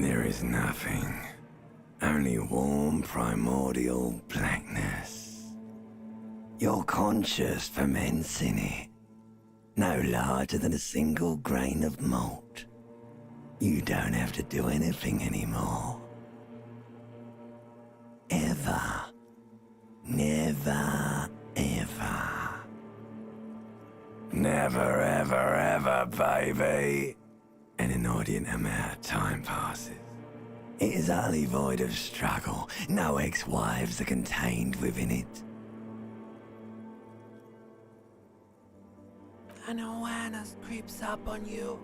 There is nothing. Only warm primordial blackness. Your conscious ferments in it. No larger than a single grain of malt. You don't have to do anything anymore. Ever. Never, ever. Never, ever, ever, baby. An inordinate amount of time passes. It is utterly void of struggle. No ex-wives are contained within it. An awareness creeps up on you.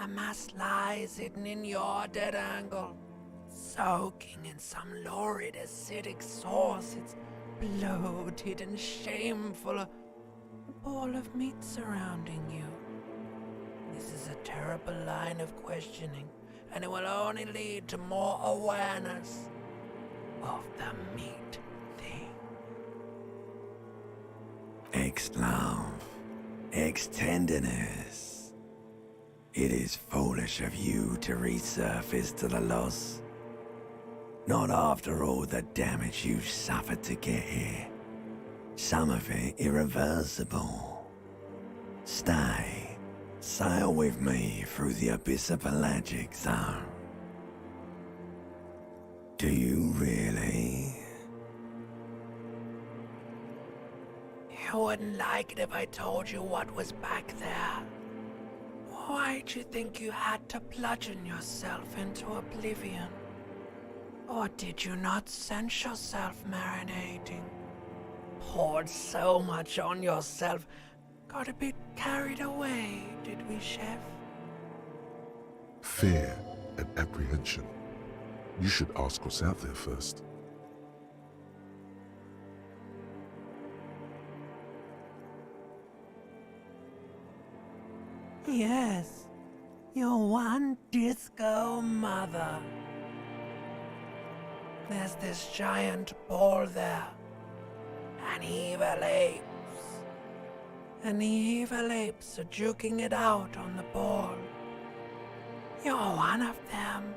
A mass lies hidden in your dead angle, soaking in some lurid acidic source. It's bloated and shameful. A ball of meat surrounding you. This is a terrible line of questioning, and it will only lead to more awareness of the meat thing. Ex-love. Ex-tenderness. It is foolish of you to resurface to the loss. Not after all the damage you've suffered to get here. Some of it irreversible. Stay. Sail with me through the abyssopelagic zone. Do you really? You wouldn't like it if I told you what was back there. Why'd you think you had to bludgeon yourself into oblivion? Or did you not sense yourself marinating? Poured so much on yourself, got a bit carried away, did we, Chef? Fear and apprehension. You should ask what's out there first. Yes, your one disco mother. There's this giant ball there. An evil apes. And the evil apes are juking it out on the ball. You're one of them.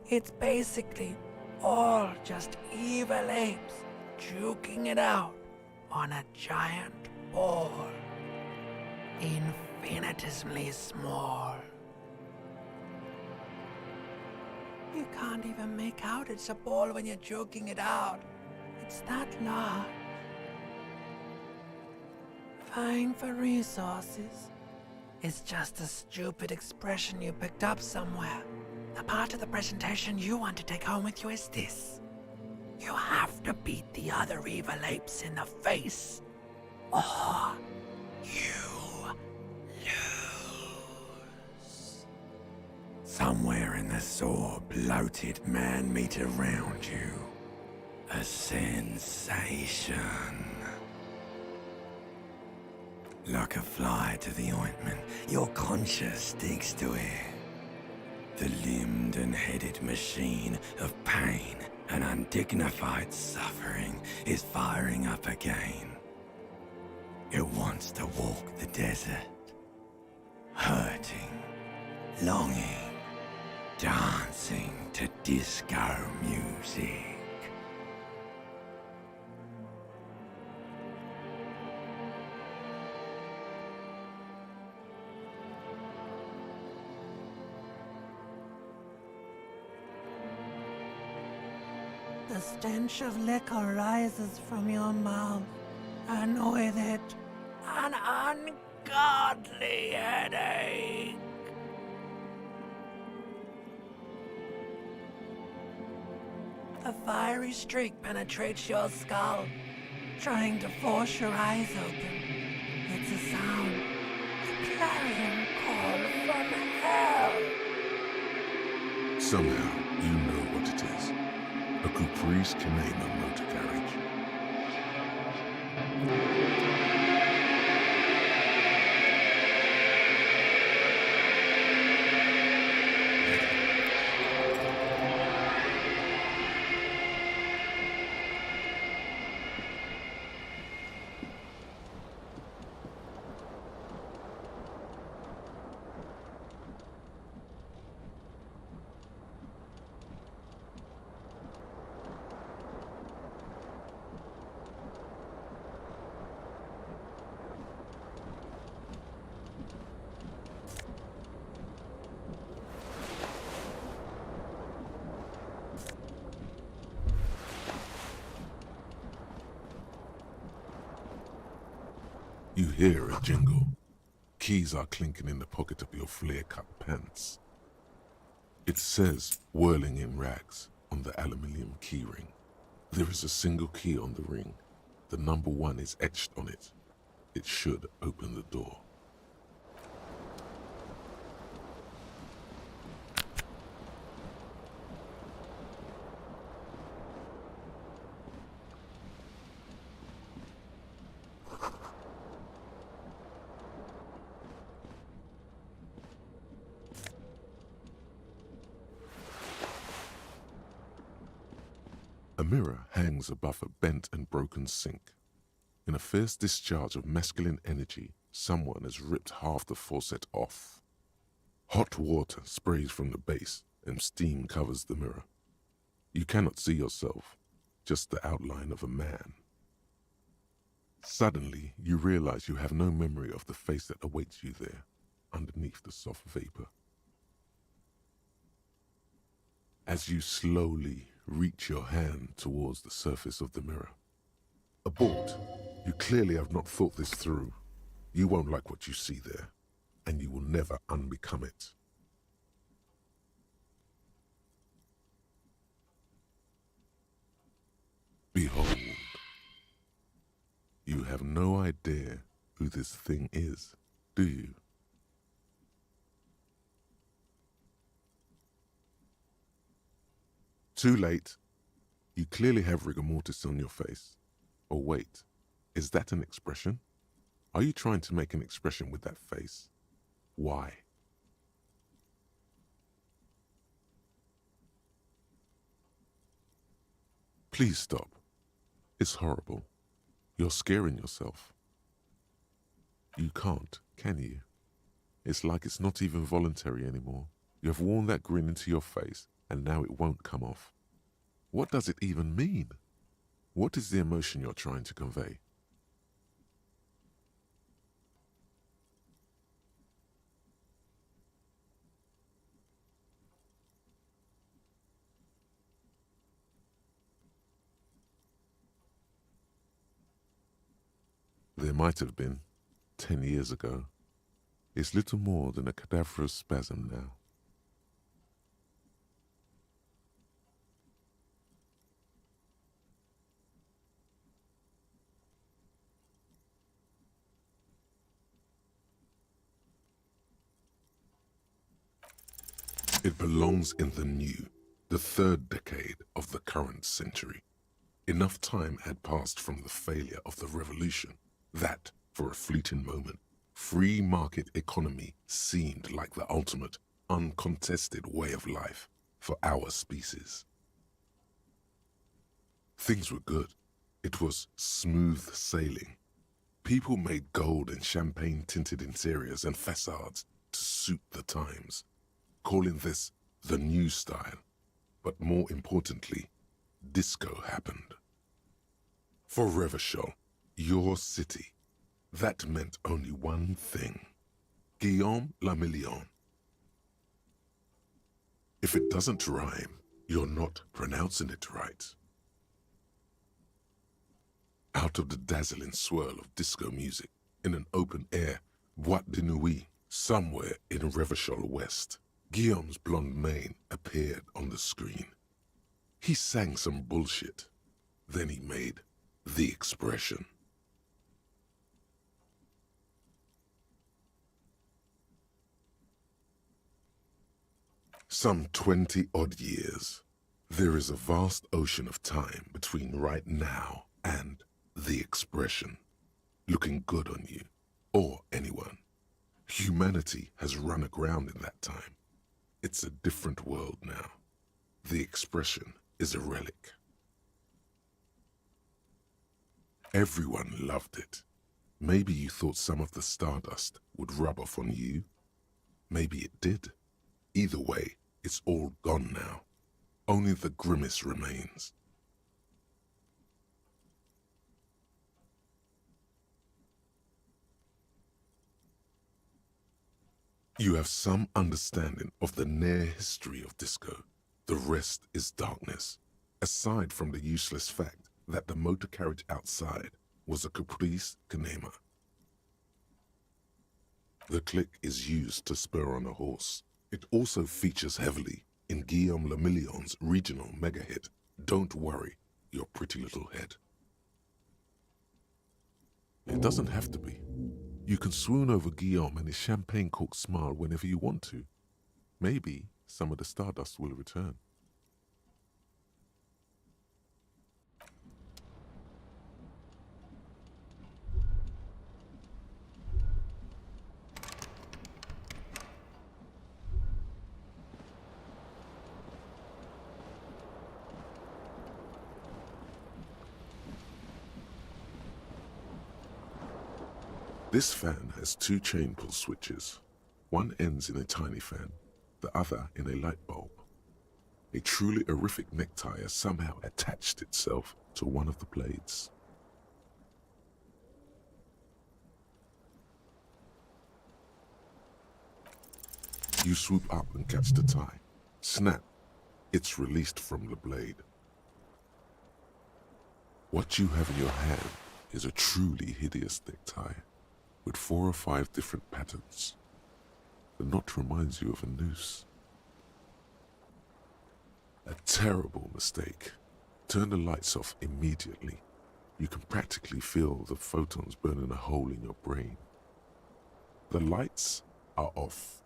It's basically all just evil apes juking it out on a giant ball. Infinitesimally small. You can't even make out it's a ball when you're joking it out. It's that large. Vying for resources is just a stupid expression you picked up somewhere. The part of the presentation you want to take home with you is this. You have to beat the other evil apes in the face, or you lose. Somewhere in the sore, bloated man-meat around you. A sensation. Like a fly to the ointment, your conscience sticks to it. The limbed and headed machine of pain and undignified suffering is firing up again. It wants to walk the desert, hurting, longing, dancing to disco music. The stench of liquor rises from your mouth, and with it, an ungodly headache. A fiery streak penetrates your skull, trying to force your eyes open. It's a sound, a clarion call from hell. Somehow, you know what it is. A Caprice Canema motor carriage. You hear a jingle. Keys are clinking in the pocket of your flare-cut pants. It says, whirling in rags, on the aluminium keyring. There is a single key on the ring. The number 1 is etched on it. It should open the door. A mirror hangs above a bent and broken sink. In a fierce discharge of masculine energy, someone has ripped half the faucet off. Hot water sprays from the base and steam covers the mirror. You cannot see yourself, just the outline of a man. Suddenly, you realize you have no memory of the face that awaits you there, underneath the soft vapor. As you slowly reach your hand towards the surface of the mirror. Abort. You clearly have not thought this through. You won't like what you see there, and you will never unbecome it. Behold. You have no idea who this thing is, do you? Too late. You clearly have rigor mortis on your face. Or wait, is that an expression? Are you trying to make an expression with that face? Why? Please stop. It's horrible. You're scaring yourself. You can't, can you? It's like it's not even voluntary anymore. You have worn that grin into your face, and now it won't come off. What does it even mean? What is the emotion you're trying to convey? There might have been, 10 years ago. It's little more than a cadaverous spasm now. It belongs in the new, the 3rd decade of the current century. Enough time had passed from the failure of the revolution that, for a fleeting moment, free market economy seemed like the ultimate, uncontested way of life for our species. Things were good. It was smooth sailing. People made gold and champagne-tinted interiors and facades to suit the times, calling this the new style. But more importantly, disco happened. For Revachol, your city, that meant only one thing. Guillaume le Million. If it doesn't rhyme, you're not pronouncing it right. Out of the dazzling swirl of disco music, in an open-air boîte de nuit, somewhere in Revachol West, Guillaume's blonde mane appeared on the screen. He sang some bullshit. Then he made the expression. Some 20-odd years. There is a vast ocean of time between right now and the expression. Looking good on you, or anyone. Humanity has run aground in that time. It's a different world now. The expression is a relic. Everyone loved it. Maybe you thought some of the stardust would rub off on you. Maybe it did. Either way, it's all gone now. Only the grimace remains. You have some understanding of the near history of disco. The rest is darkness, aside from the useless fact that the motor carriage outside was a caprice cinema. The click is used to spur on a horse. It also features heavily in Guillaume Le Million's regional mega hit, Don't Worry, Your Pretty Little Head. It doesn't have to be. You can swoon over Guillaume and his champagne-corked smile whenever you want to. Maybe some of the stardust will return. This fan has two chain pull switches. One ends in a tiny fan, the other in a light bulb. A truly horrific necktie has somehow attached itself to one of the blades. You swoop up and catch the tie. Snap! It's released from the blade. What you have in your hand is a truly hideous necktie, with 4 or 5 different patterns. The knot reminds you of a noose. A terrible mistake. Turn the lights off immediately. You can practically feel the photons burning a hole in your brain. The lights are off.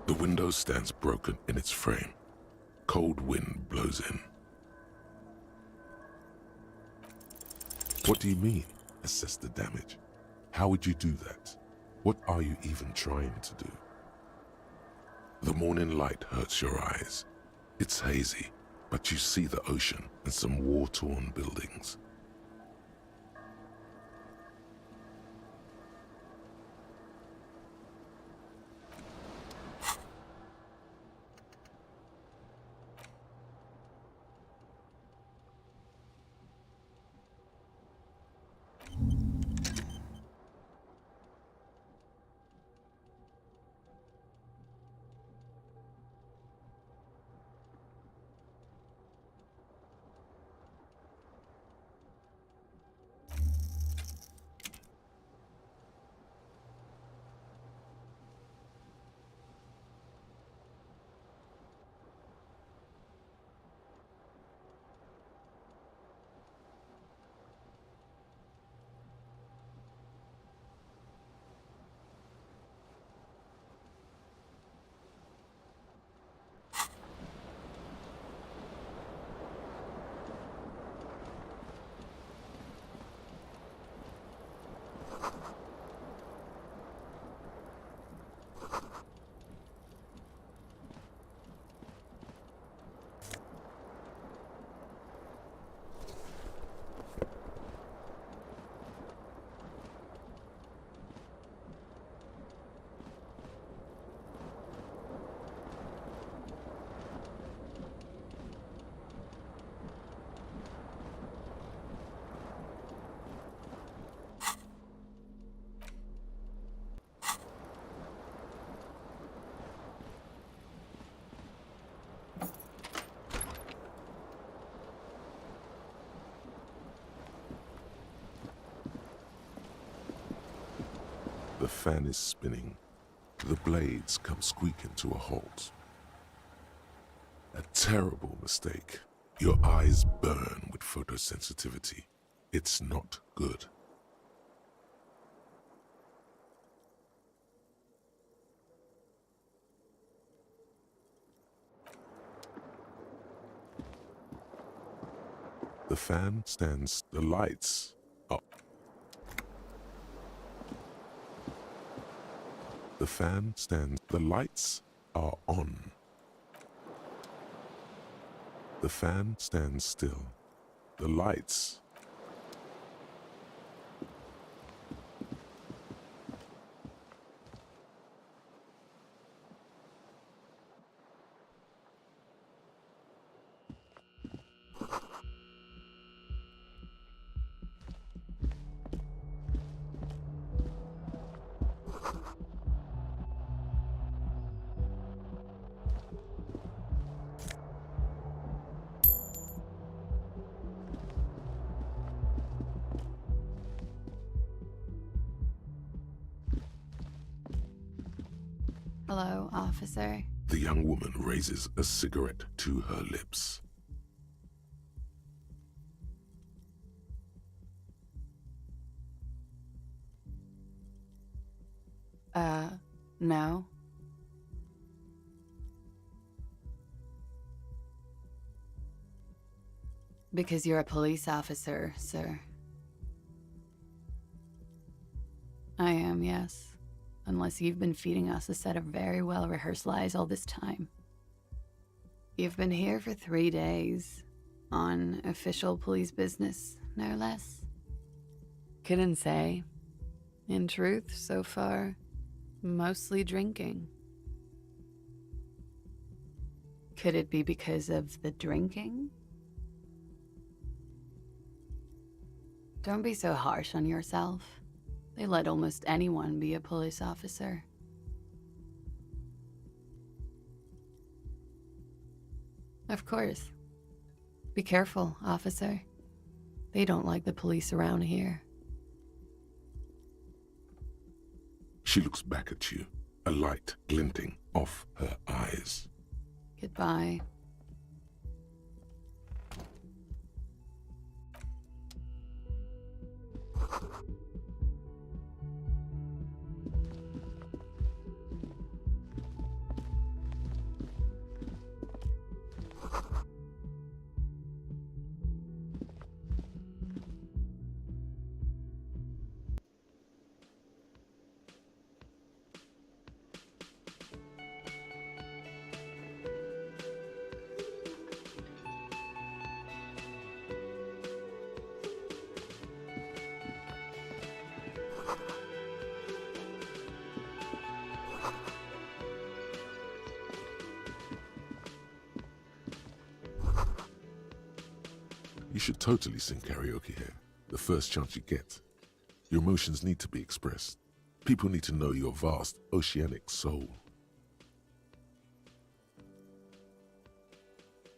The window stands broken in its frame. Cold wind blows in. What do you mean, assess the damage? How would you do that? What are you even trying to do? The morning light hurts your eyes. It's hazy, but you see the ocean and some war-torn buildings. The fan is spinning. The blades come squeaking to a halt. A terrible mistake. Your eyes burn with photosensitivity. It's not good. The fan stands, the lights up. The fan stands, the lights are on. The fan stands still. The lights. Hello, officer. The young woman raises a cigarette to her lips. No. Because you're a police officer, sir. I am, yes. Unless you've been feeding us a set of very well-rehearsed lies all this time. You've been here for 3 days. On official police business, no less. Couldn't say. In truth, so far, mostly drinking. Could it be because of the drinking? Don't be so harsh on yourself. They let almost anyone be a police officer. Of course. Be careful, officer. They don't like the police around here. She looks back at you, a light glinting off her eyes. Goodbye. You should totally sing karaoke here, the first chance you get. Your emotions need to be expressed. People need to know your vast, oceanic soul.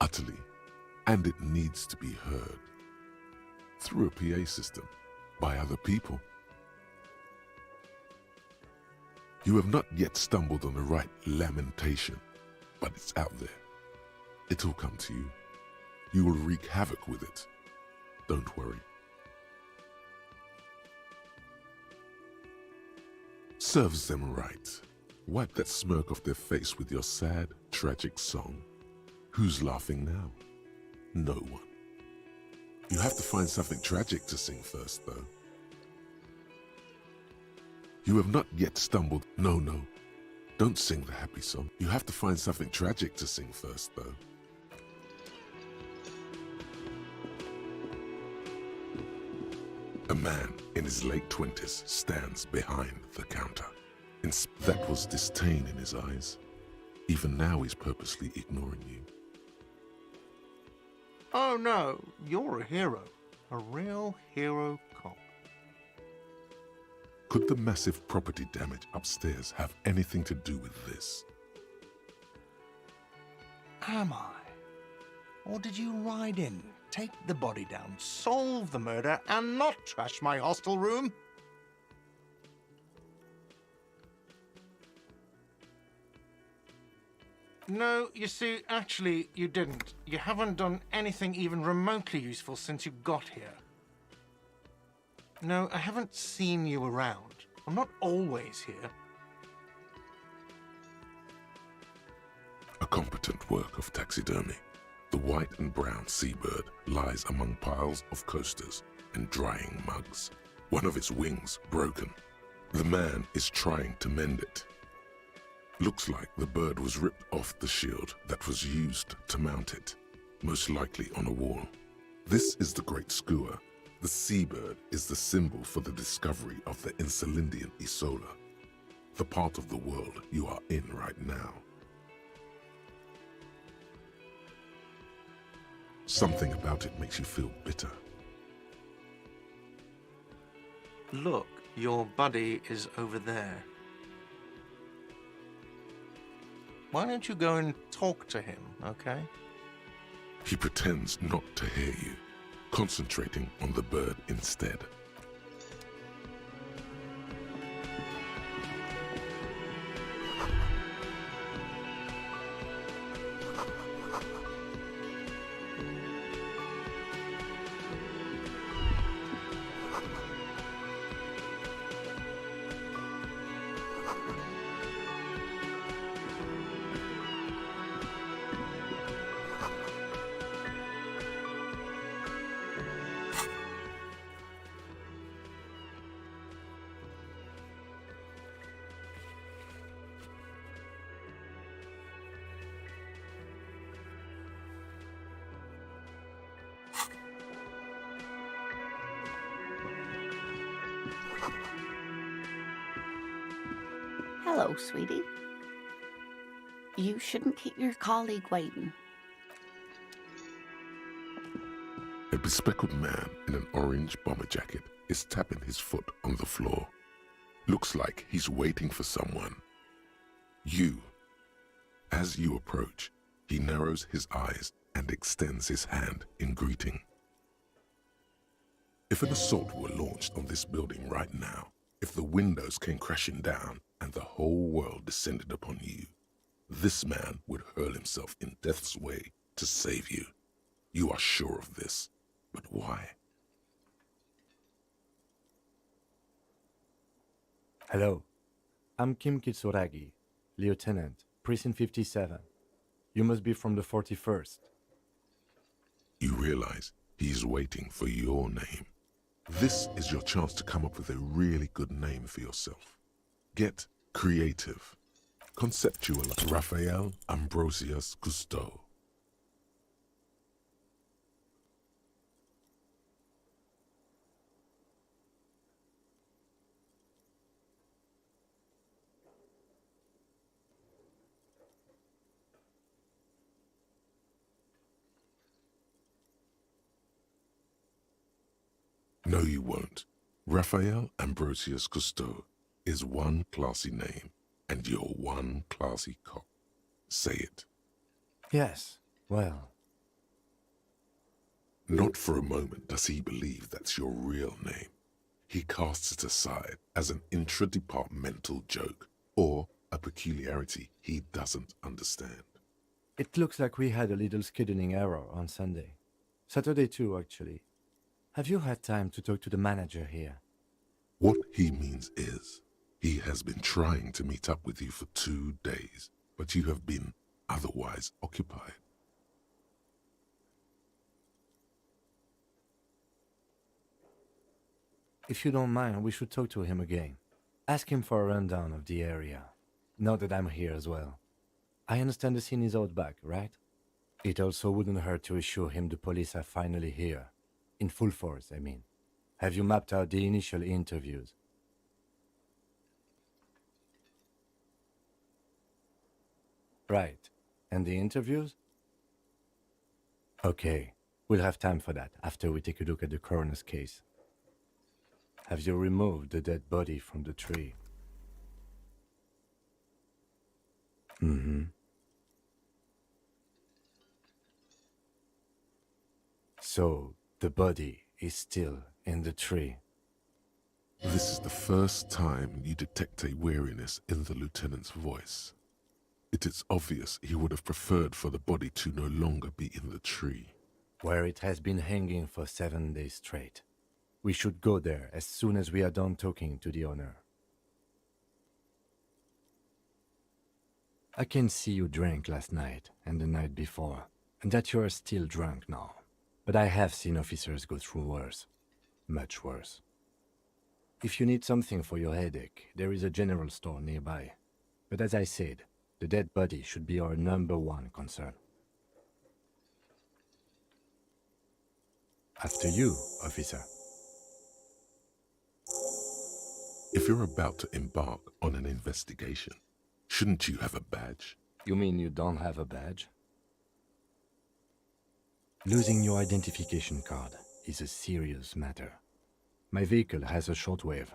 Utterly, and it needs to be heard. Through a PA system, by other people. You have not yet stumbled on the right lamentation, but it's out there. It'll come to you. You will wreak havoc with it. Don't worry. Serves them right. Wipe that smirk off their face with your sad, tragic song. Who's laughing now? No one. You have to find something tragic to sing first, though. You have not yet stumbled. No. Don't sing the happy song. You have to find something tragic to sing first, though. A man in his late 20s stands behind the counter. That was disdain in his eyes. Even now he's purposely ignoring you. Oh no, you're a hero. A real hero cop. Could the massive property damage upstairs have anything to do with this? Am I? Or did you ride in, take the body down, solve the murder, and not trash my hostel room? No, you see, actually, you didn't. You haven't done anything even remotely useful since you got here. No, I haven't seen you around. I'm not always here. A competent work of taxidermy. The white and brown seabird lies among piles of coasters and drying mugs. One of its wings broken. The man is trying to mend it. Looks like the bird was ripped off the shield that was used to mount it, most likely on a wall. This is the Great Skua. The seabird is the symbol for the discovery of the Insulindian Isola, the part of the world you are in right now. Something about it makes you feel bitter. Look, your buddy is over there. Why don't you go and talk to him, okay? He pretends not to hear you, concentrating on the bird instead. Hello, sweetie. You shouldn't keep your colleague waiting. A bespectacled man in an orange bomber jacket is tapping his foot on the floor. Looks like he's waiting for someone. You. As you approach, he narrows his eyes and extends his hand in greeting. If an assault were launched on this building right now, if the windows came crashing down and the whole world descended upon you, this man would hurl himself in death's way to save you. You are sure of this, but why? Hello, I'm Kim Kitsuragi, Lieutenant, Precinct 57. You must be from the 41st. You realize he's waiting for your name. This is your chance to come up with a really good name for yourself. Get creative. Conceptualize Raphael Ambrosius Cousteau. No, you won't. Raphael Ambrosius Cousteau is one classy name, and you're one classy cop. Say it. Yes, well, Not for a moment does he believe that's your real name. He casts it aside as an intra-departmental joke or a peculiarity he doesn't understand. it looks like we had a little scheduling error on Sunday. Saturday too, actually. Have you had time to talk to the manager here? What he means is, he has been trying to meet up with you for 2 days, but you have been otherwise occupied. If you don't mind, we should talk to him again. Ask him for a rundown of the area. Now that I'm here as well. I understand the scene is out back, right? It also wouldn't hurt to assure him the police are finally here. In full force, I mean. Have you mapped out the initial interviews? Right. And the interviews? Okay. We'll have time for that after we take a look at the coroner's case. Have you removed the dead body from the tree? Mm-hmm. So, the body is still in the tree. This is the first time you detect a weariness in the lieutenant's voice. It is obvious he would have preferred for the body to no longer be in the tree. Where it has been hanging for 7 days straight. We should go there as soon as we are done talking to the owner. I can see you drank last night and the night before, and that you are still drunk now. But I have seen officers go through worse. Much worse. If you need something for your headache, there is a general store nearby. But as I said, the dead body should be our #1 concern. After you, officer. If you're about to embark on an investigation, shouldn't you have a badge? You mean you don't have a badge? Losing your identification card is a serious matter. My vehicle has a shortwave.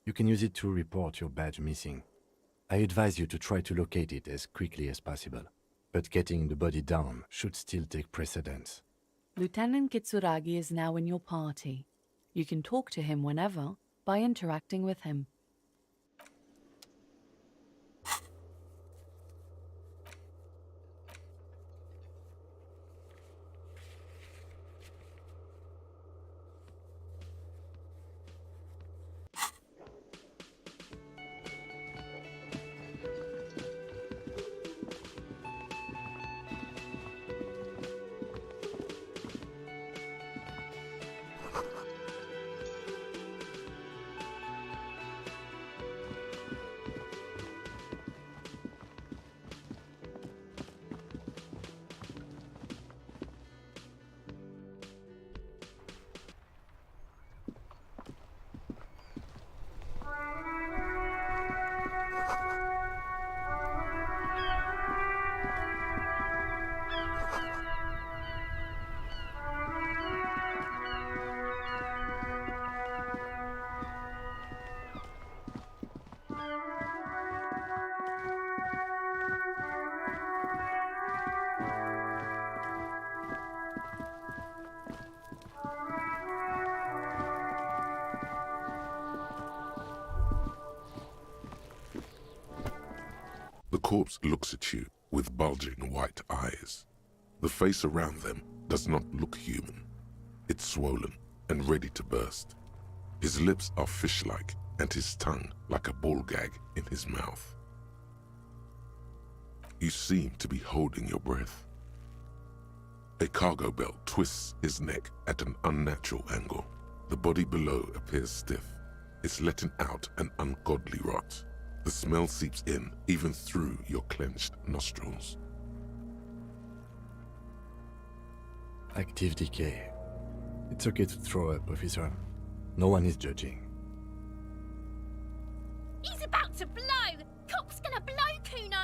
You can use it to report your badge missing. I advise you to try to locate it as quickly as possible, but getting the body down should still take precedence. Lieutenant Kitsuragi is now in your party. You can talk to him whenever by interacting with him. The corpse looks at you with bulging white eyes. The face around them does not look human. It's swollen and ready to burst. His lips are fish-like and his tongue like a ball gag in his mouth. You seem to be holding your breath. A cargo belt twists his neck at an unnatural angle. The body below appears stiff. It's letting out an ungodly rot. The smell seeps in even through your clenched nostrils. Active decay. It's okay to throw up, officer. No one is judging. He's about to blow! Cop's gonna blow, Kuno!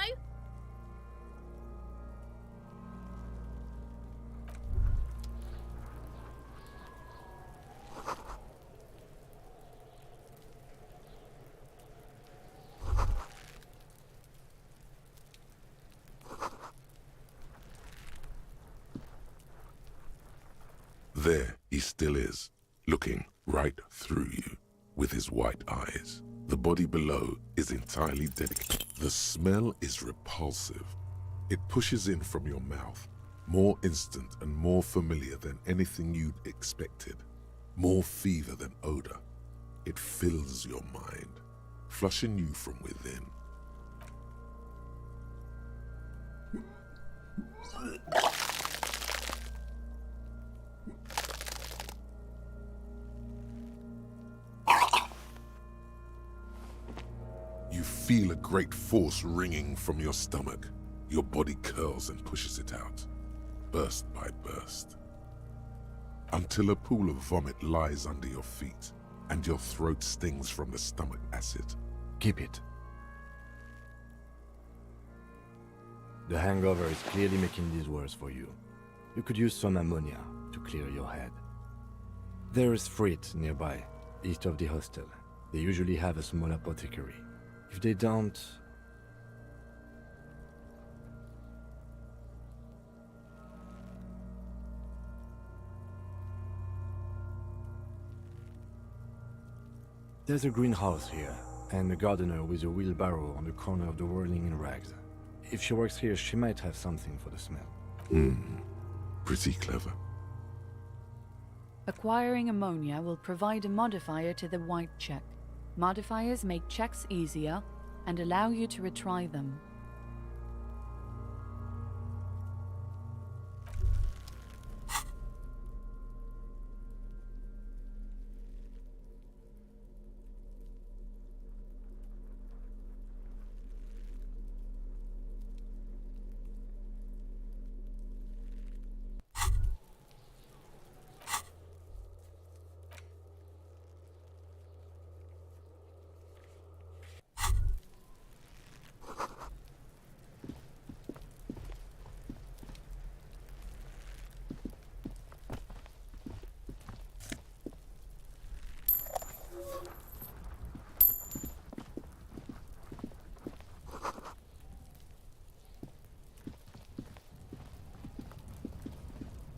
There he still is, looking right through you with his white eyes. The body below is entirely dedicated. The smell is repulsive. It pushes in from your mouth, more instant and more familiar than anything you'd expected, more fever than odor. It fills your mind, flushing you from within. You feel a great force ringing from your stomach. Your body curls and pushes it out, burst by burst, until a pool of vomit lies under your feet and your throat stings from the stomach acid. Keep it. The hangover is clearly making this worse for you. You could use some ammonia to clear your head. There is Frit nearby, east of the hostel. They usually have a small apothecary. If they don't... There's a greenhouse here, and a gardener with a wheelbarrow on the corner of the whirling in rags. If she works here, she might have something for the smell. Pretty clever. Acquiring ammonia will provide a modifier to the white check. Modifiers make checks easier and allow you to retry them.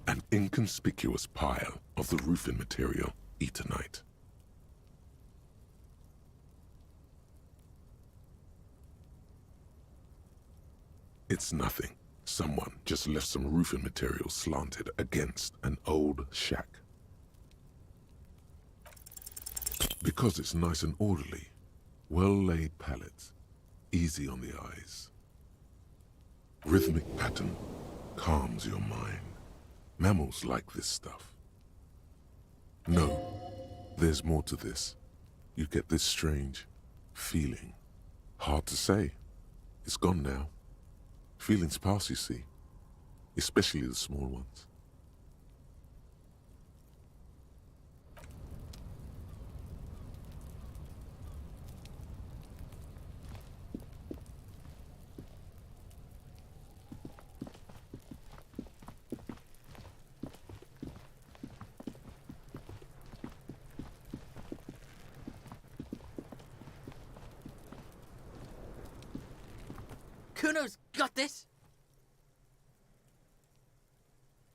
An inconspicuous pile of the roofing material, eternite. It's nothing. Someone just left some roofing material slanted against an old shack. Because it's nice and orderly, well-laid pallets, easy on the eyes. Rhythmic pattern calms your mind. Mammals like this stuff. No, there's more to this. You get this strange feeling. Hard to say. It's gone now. Feelings pass, you see. Especially the small ones. Kuno's got this!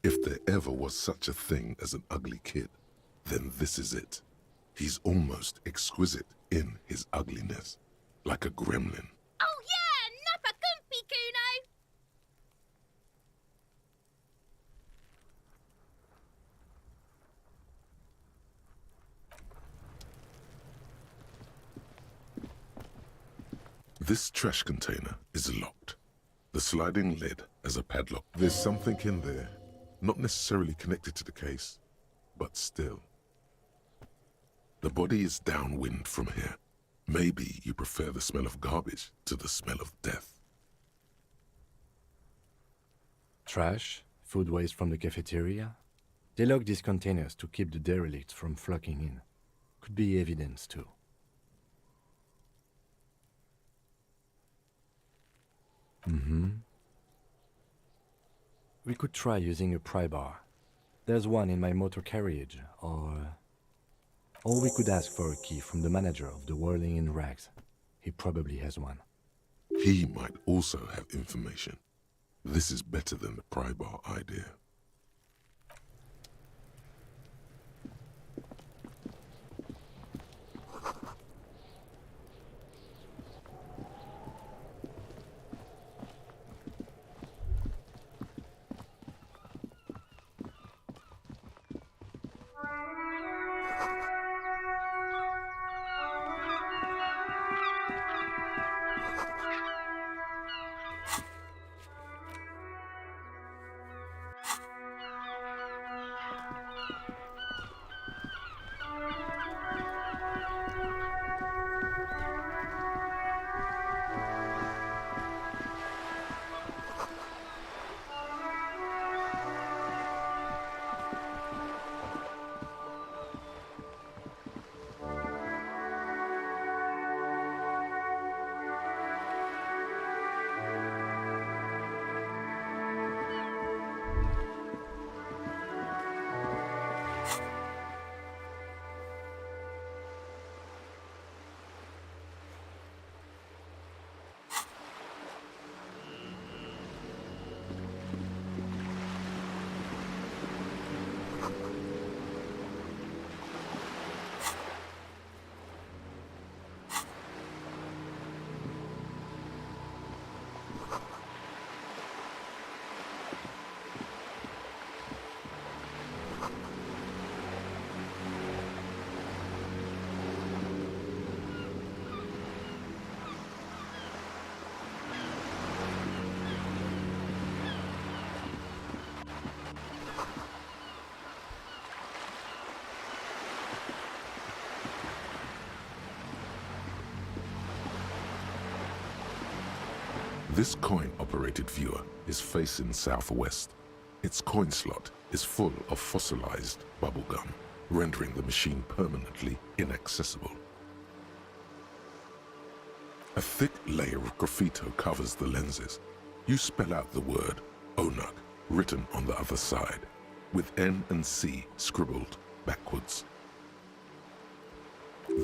If there ever was such a thing as an ugly kid, then this is it. He's almost exquisite in his ugliness, like a gremlin. Oh yeah, Nappa This trash container is locked. The sliding lid has a padlock. There's something in there, not necessarily connected to the case, but still. The body is downwind from here. Maybe you prefer the smell of garbage to the smell of death. Trash, food waste from the cafeteria. They lock these containers to keep the derelicts from flocking in. Could be evidence too. We could try using a pry bar. There's one in my motor carriage, or we could ask for a key from the manager of the Whirling in Rags. He probably has one. He might also have information. This is better than the pry bar idea. This coin-operated viewer is facing southwest. Its coin slot is full of fossilized bubblegum, rendering the machine permanently inaccessible. A thick layer of graffito covers the lenses. You spell out the word Onuk written on the other side, with N and C scribbled backwards.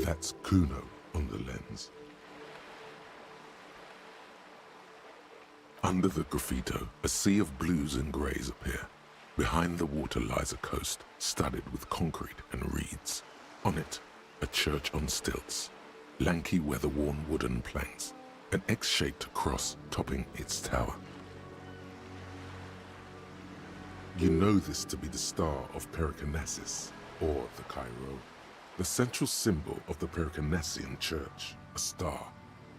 That's Kuno on the lens. Under the graffito, a sea of blues and greys appear. Behind the water lies a coast studded with concrete and reeds. On it, a church on stilts, lanky weather-worn wooden planks, an X-shaped cross topping its tower. You know this to be the star of Pericanasis, or the Cairo, the central symbol of the Pericanassian church, a star,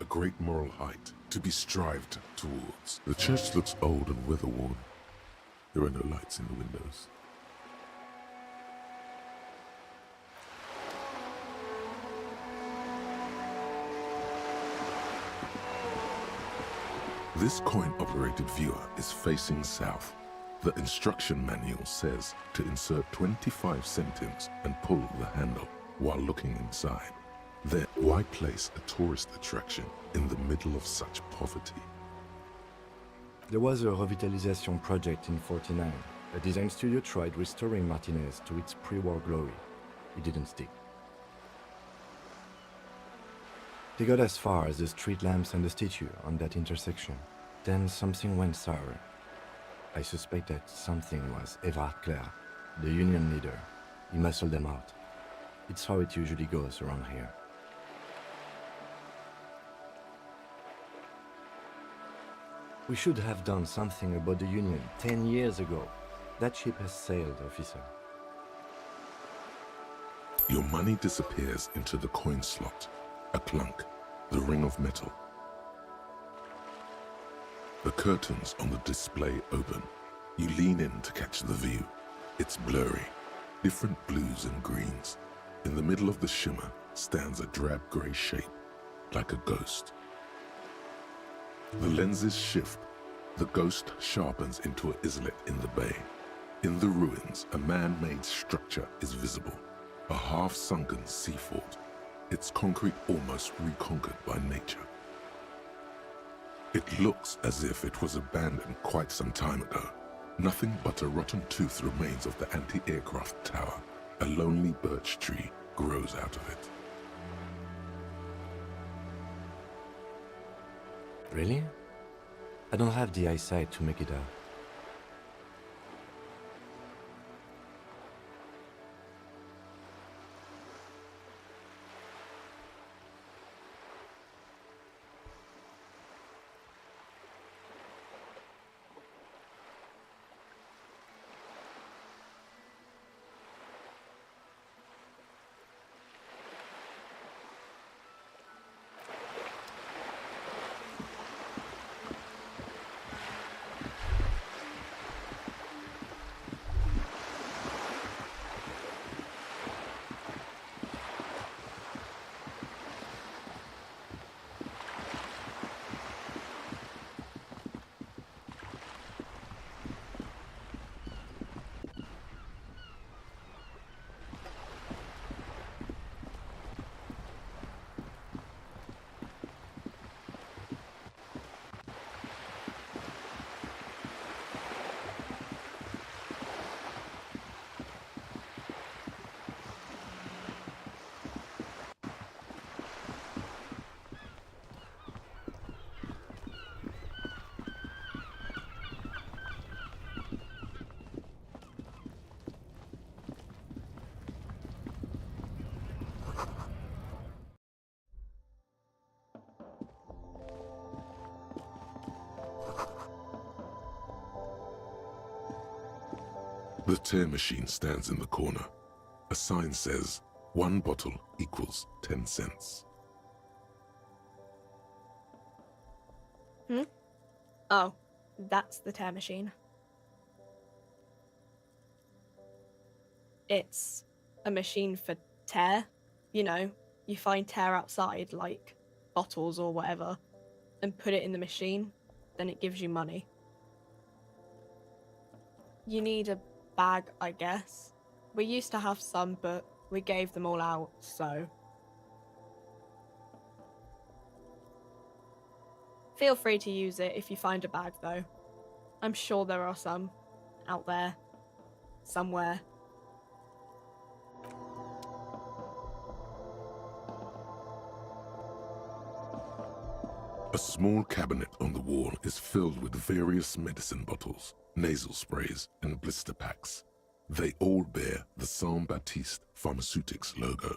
a great moral height to be strived towards. The church looks old and weather-worn. There are no lights in the windows. This coin-operated viewer is facing south. The instruction manual says to insert 25 centimes and pull the handle while looking inside. Then, why place a tourist attraction in the middle of such poverty? There was a revitalization project in '49. A design studio tried restoring Martinez to its pre-war glory. It didn't stick. They got as far as the street lamps and the statue on that intersection. Then something went sour. I suspect that something was Everard Clare, the union leader. He muscled them out. It's how it usually goes around here. We should have done something about the Union 10 years ago. That ship has sailed, officer. Your money disappears into the coin slot, a clunk, the ring of metal. The curtains on the display open. You lean in to catch the view. It's blurry, different blues and greens. In the middle of the shimmer stands a drab grey shape, like a ghost. The lenses shift. The ghost sharpens into an islet in the bay. In the ruins, a man-made structure is visible, a half-sunken sea fort, its concrete almost reconquered by nature. It looks as if it was abandoned quite some time ago. Nothing but a rotten tooth remains of the anti-aircraft tower. A lonely birch tree grows out of it. Really? I don't have the eyesight to make it out. The tear machine stands in the corner. A sign says, 1 bottle equals 10 cents. Oh, that's the tear machine. It's a machine for tear. You know, you find tear outside, like bottles or whatever, and put it in the machine, then it gives you money. You need a bag, I guess. We used to have some, but we gave them all out, so... Feel free to use it if you find a bag, though. I'm sure there are some out there, somewhere. A small cabinet on the wall is filled with various medicine bottles, nasal sprays, and blister packs. They all bear the Saint Baptiste Pharmaceutics logo.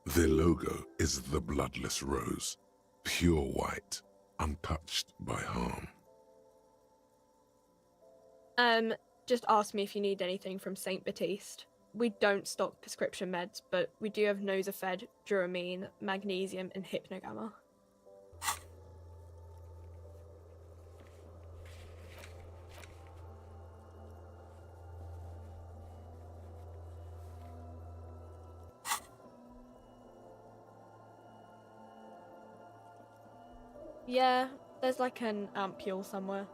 Their logo is the bloodless rose, pure white, untouched by harm. Just ask me if you need anything from Saint Baptiste. We don't stock prescription meds, but we do have Nosafed, Duramine, Magnesium, and Hypnogamma. Yeah, there's like an ampule somewhere.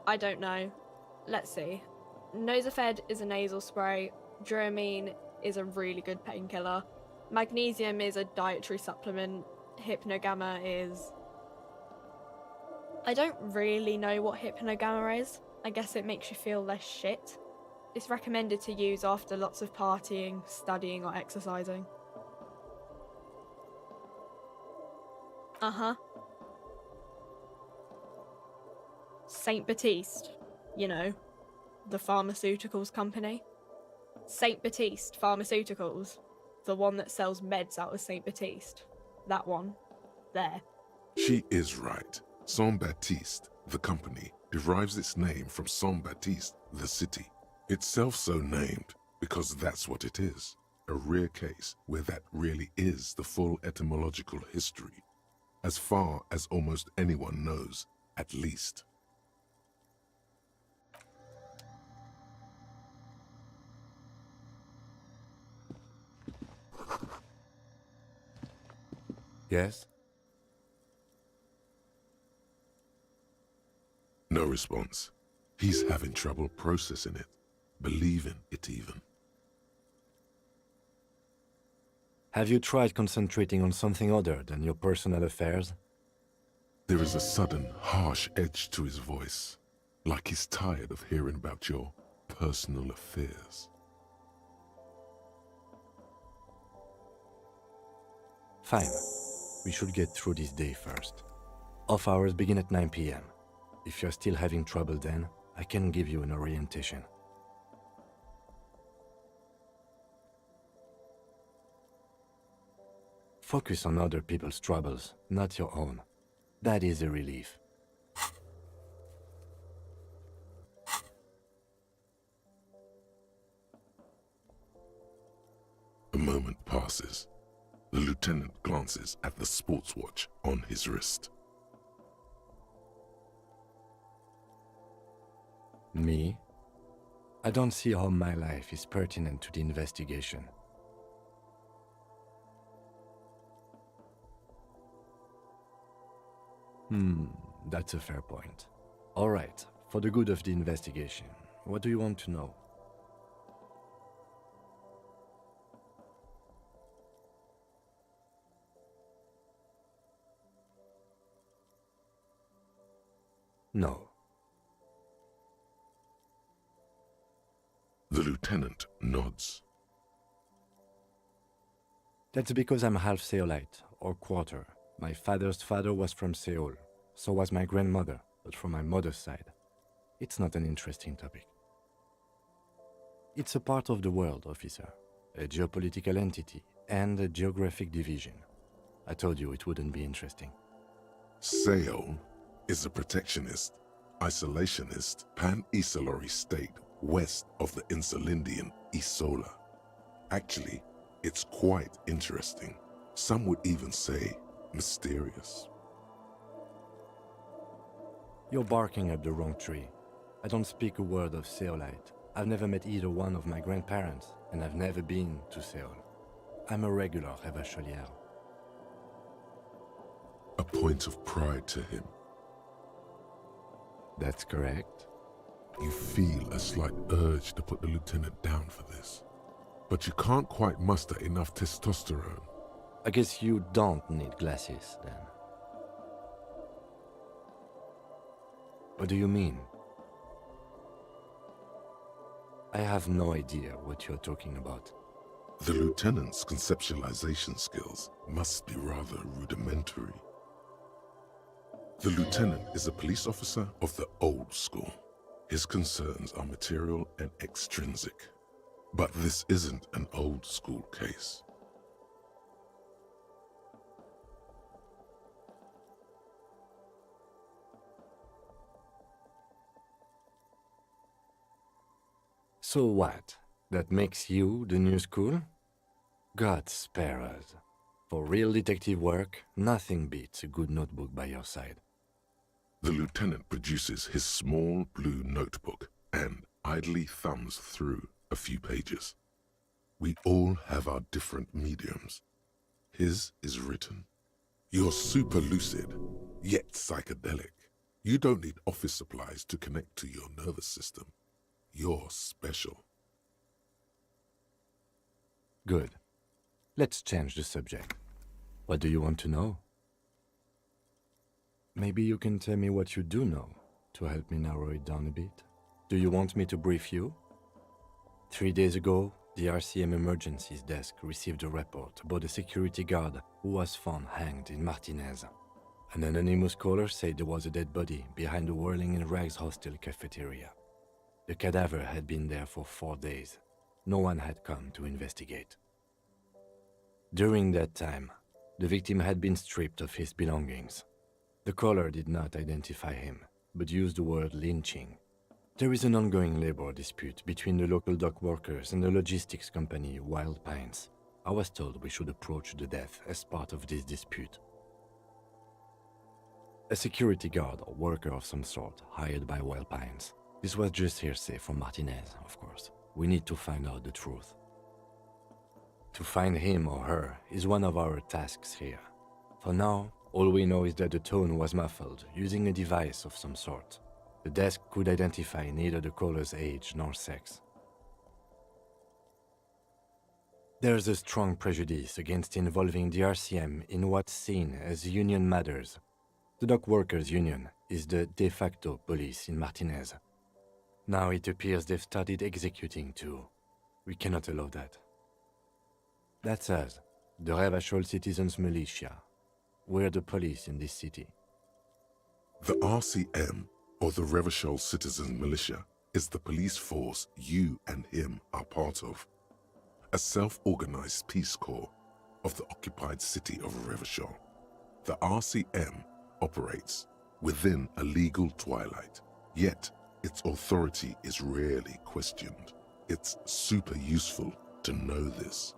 I don't know. Let's see. Nosafed is a nasal spray. Duramine is a really good painkiller. Magnesium is a dietary supplement. Hypnogamma is... I don't really know what Hypnogamma is. I guess it makes you feel less shit. It's recommended to use after lots of partying, studying, or exercising. Uh-huh. Saint Baptiste, you know, the pharmaceuticals company. Saint Baptiste Pharmaceuticals. The one that sells meds out of St. Baptiste. That one. There. She is right. Saint Baptiste, the company, derives its name from Saint Baptiste, the city. Itself so named because that's what it is. A rare case where that really is the full etymological history. As far as almost anyone knows, at least. Yes? No response. He's having trouble processing it, believing it even. Have you tried concentrating on something other than your personal affairs? There is a sudden, harsh edge to his voice, like he's tired of hearing about your personal affairs. Fine. We should get through this day first. Off hours begin at 9 p.m. If you're still having trouble then, I can give you an orientation. Focus on other people's troubles, not your own. That is a relief. A moment passes. The lieutenant glances at the sports watch on his wrist. Me? I don't see how my life is pertinent to the investigation. That's a fair point. All right, for the good of the investigation, what do you want to know? No. The lieutenant nods. That's because I'm half Seolite, or quarter. My father's father was from Seoul. So was my grandmother, but from my mother's side. It's not an interesting topic. It's a part of the world, officer. A geopolitical entity and a geographic division. I told you it wouldn't be interesting. Seoul is a protectionist, isolationist, pan-Isolari state west of the Insulindian Isola. Actually, it's quite interesting. Some would even say mysterious. You're barking up the wrong tree. I don't speak a word of Seolite. I've never met either one of my grandparents, and I've never been to Seoul. I'm a regular Revacholière. A point of pride to him. That's correct. You feel a slight urge to put the lieutenant down for this. But you can't quite muster enough testosterone. I guess you don't need glasses, then. What do you mean? I have no idea what you're talking about. The lieutenant's conceptualization skills must be rather rudimentary. The lieutenant is a police officer of the old school. His concerns are material and extrinsic. But this isn't an old school case. So what? That makes you the new school? God spare us. For real detective work, nothing beats a good notebook by your side. The lieutenant produces his small blue notebook and idly thumbs through a few pages. We all have our different mediums. His is written. You're super lucid, yet psychedelic. You don't need office supplies to connect to your nervous system. You're special. Good. Let's change the subject. What do you want to know? Maybe you can tell me what you do know to help me narrow it down a bit. Do you want me to brief you? 3 days ago, the RCM Emergencies Desk received a report about a security guard who was found hanged in Martinez. An anonymous caller said there was a dead body behind the Whirling in Rags hostel cafeteria. The cadaver had been there for 4 days. No one had come to investigate. During that time, the victim had been stripped of his belongings. The caller did not identify him, but used the word lynching. There is an ongoing labor dispute between the local dock workers and the logistics company Wild Pines. I was told we should approach the death as part of this dispute. A security guard or worker of some sort hired by Wild Pines. This was just hearsay from Martinez, of course. We need to find out the truth. To find him or her is one of our tasks here. For now, all we know is that the tone was muffled using a device of some sort. The desk could identify neither the caller's age nor sex. There's a strong prejudice against involving the RCM in what's seen as union matters. The dock workers' union is the de facto police in Martinez. Now it appears they've started executing too. We cannot allow that. That's us, the Revachol Citizens Militia. We're the police in this city. The RCM, or the Revachol Citizen Militia, is the police force you and him are part of. A self-organized peace corps of the occupied city of Revachol. The RCM operates within a legal twilight, yet its authority is rarely questioned. It's super useful to know this.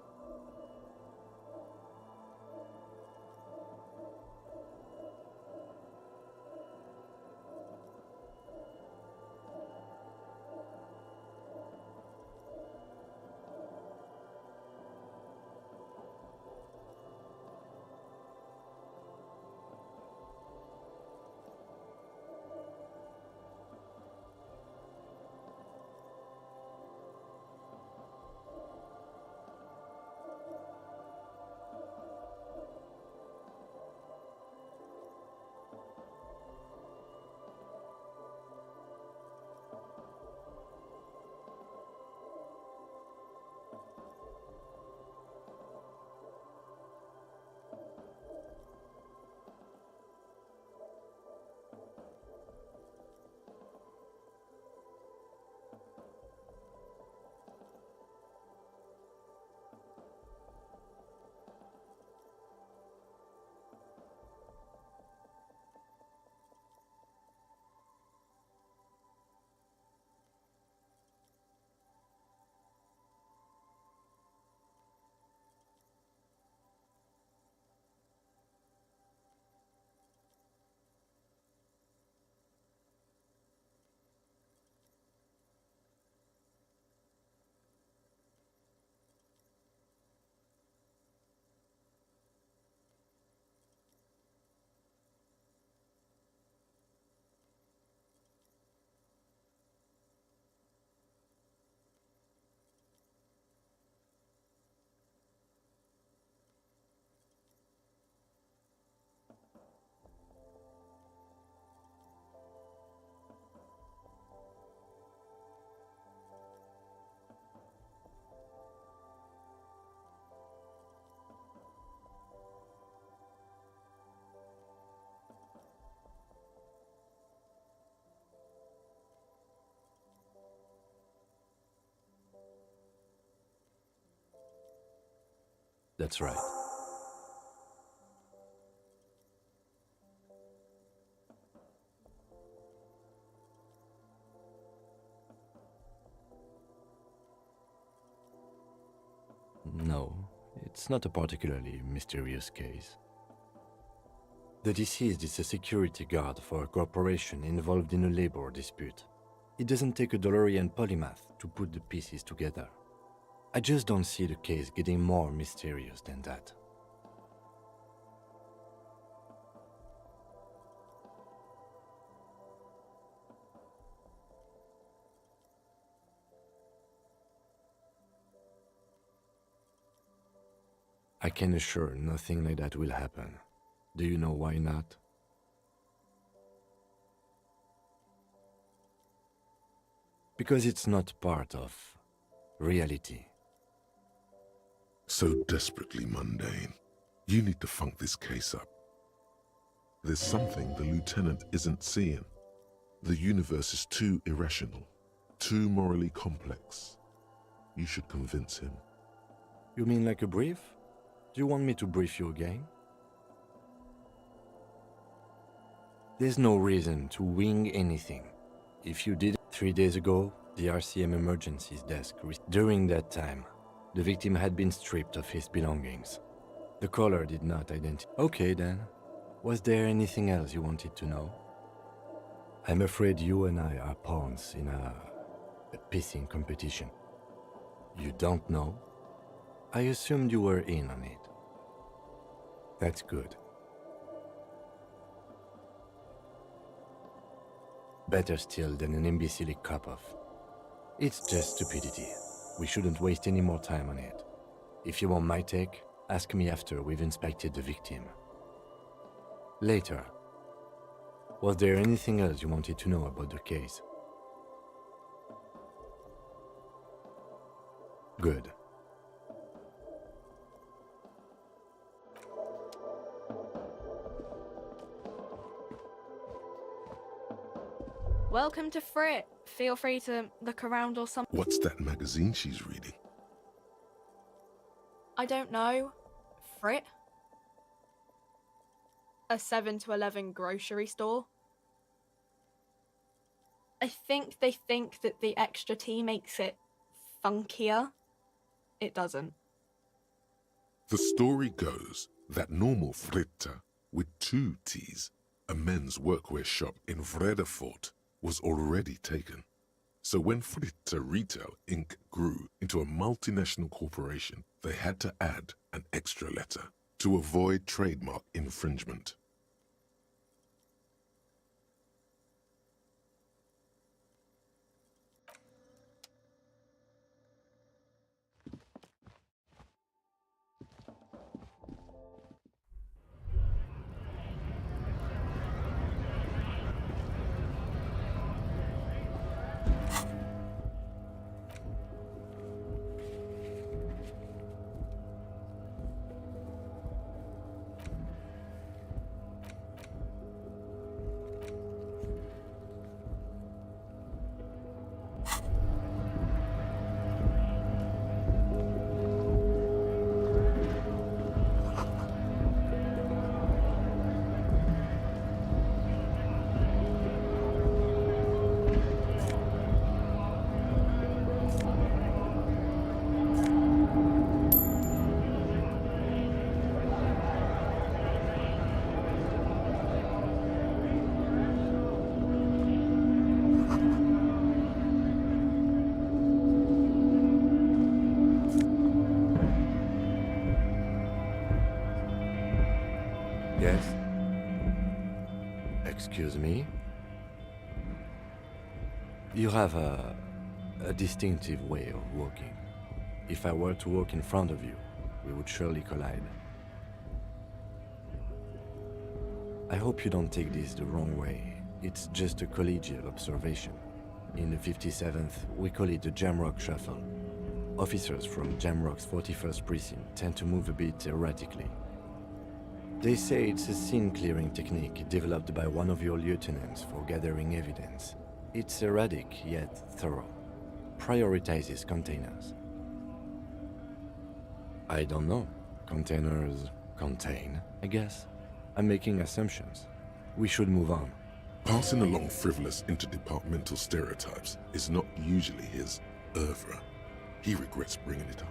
That's right. No, it's not a particularly mysterious case. The deceased is a security guard for a corporation involved in a labor dispute. It doesn't take a DeLorean polymath to put the pieces together. I just don't see the case getting more mysterious than that. I can assure nothing like that will happen. Do you know why not? Because it's not part of reality. So desperately mundane. You need to funk this case up. There's something the lieutenant isn't seeing. The universe is too irrational, too morally complex. You should convince him. You mean like a brief? Do you want me to brief you again? There's no reason to wing anything. If you did 3 days ago, the RCM emergencies desk. During that time, the victim had been stripped of his belongings. The caller did not identify. Okay then. Was there anything else you wanted to know? I'm afraid you and I are pawns in a pissing competition. You don't know? I assumed you were in on it. That's good. Better still than an imbecilic cop-off. It's just stupidity. We shouldn't waste any more time on it. If you want my take, ask me after we've inspected the victim. Later. Was there anything else you wanted to know about the case? Good. Welcome to Frit. Feel free to look around or something. What's that magazine she's reading? I don't know. Frit? A 7 to 11 grocery store. I think they think that the extra T makes it funkier. It doesn't. The story goes that normal Fritta, with 2 T's, a men's workwear shop in Vredefort, was already taken. So when Fritta Retail Inc. grew into a multinational corporation, they had to add an extra letter to avoid trademark infringement. Yes? Excuse me? You have a distinctive way of walking. If I were to walk in front of you, we would surely collide. I hope you don't take this the wrong way. It's just a collegial observation. In the 57th, we call it the Jamrock Shuffle. Officers from Jamrock's 41st Precinct tend to move a bit erratically. They say it's a scene-clearing technique developed by one of your lieutenants for gathering evidence. It's erratic, yet thorough. Prioritizes containers. I don't know. Containers contain, I guess. I'm making assumptions. We should move on. Passing along frivolous interdepartmental stereotypes is not usually his oeuvre. He regrets bringing it up.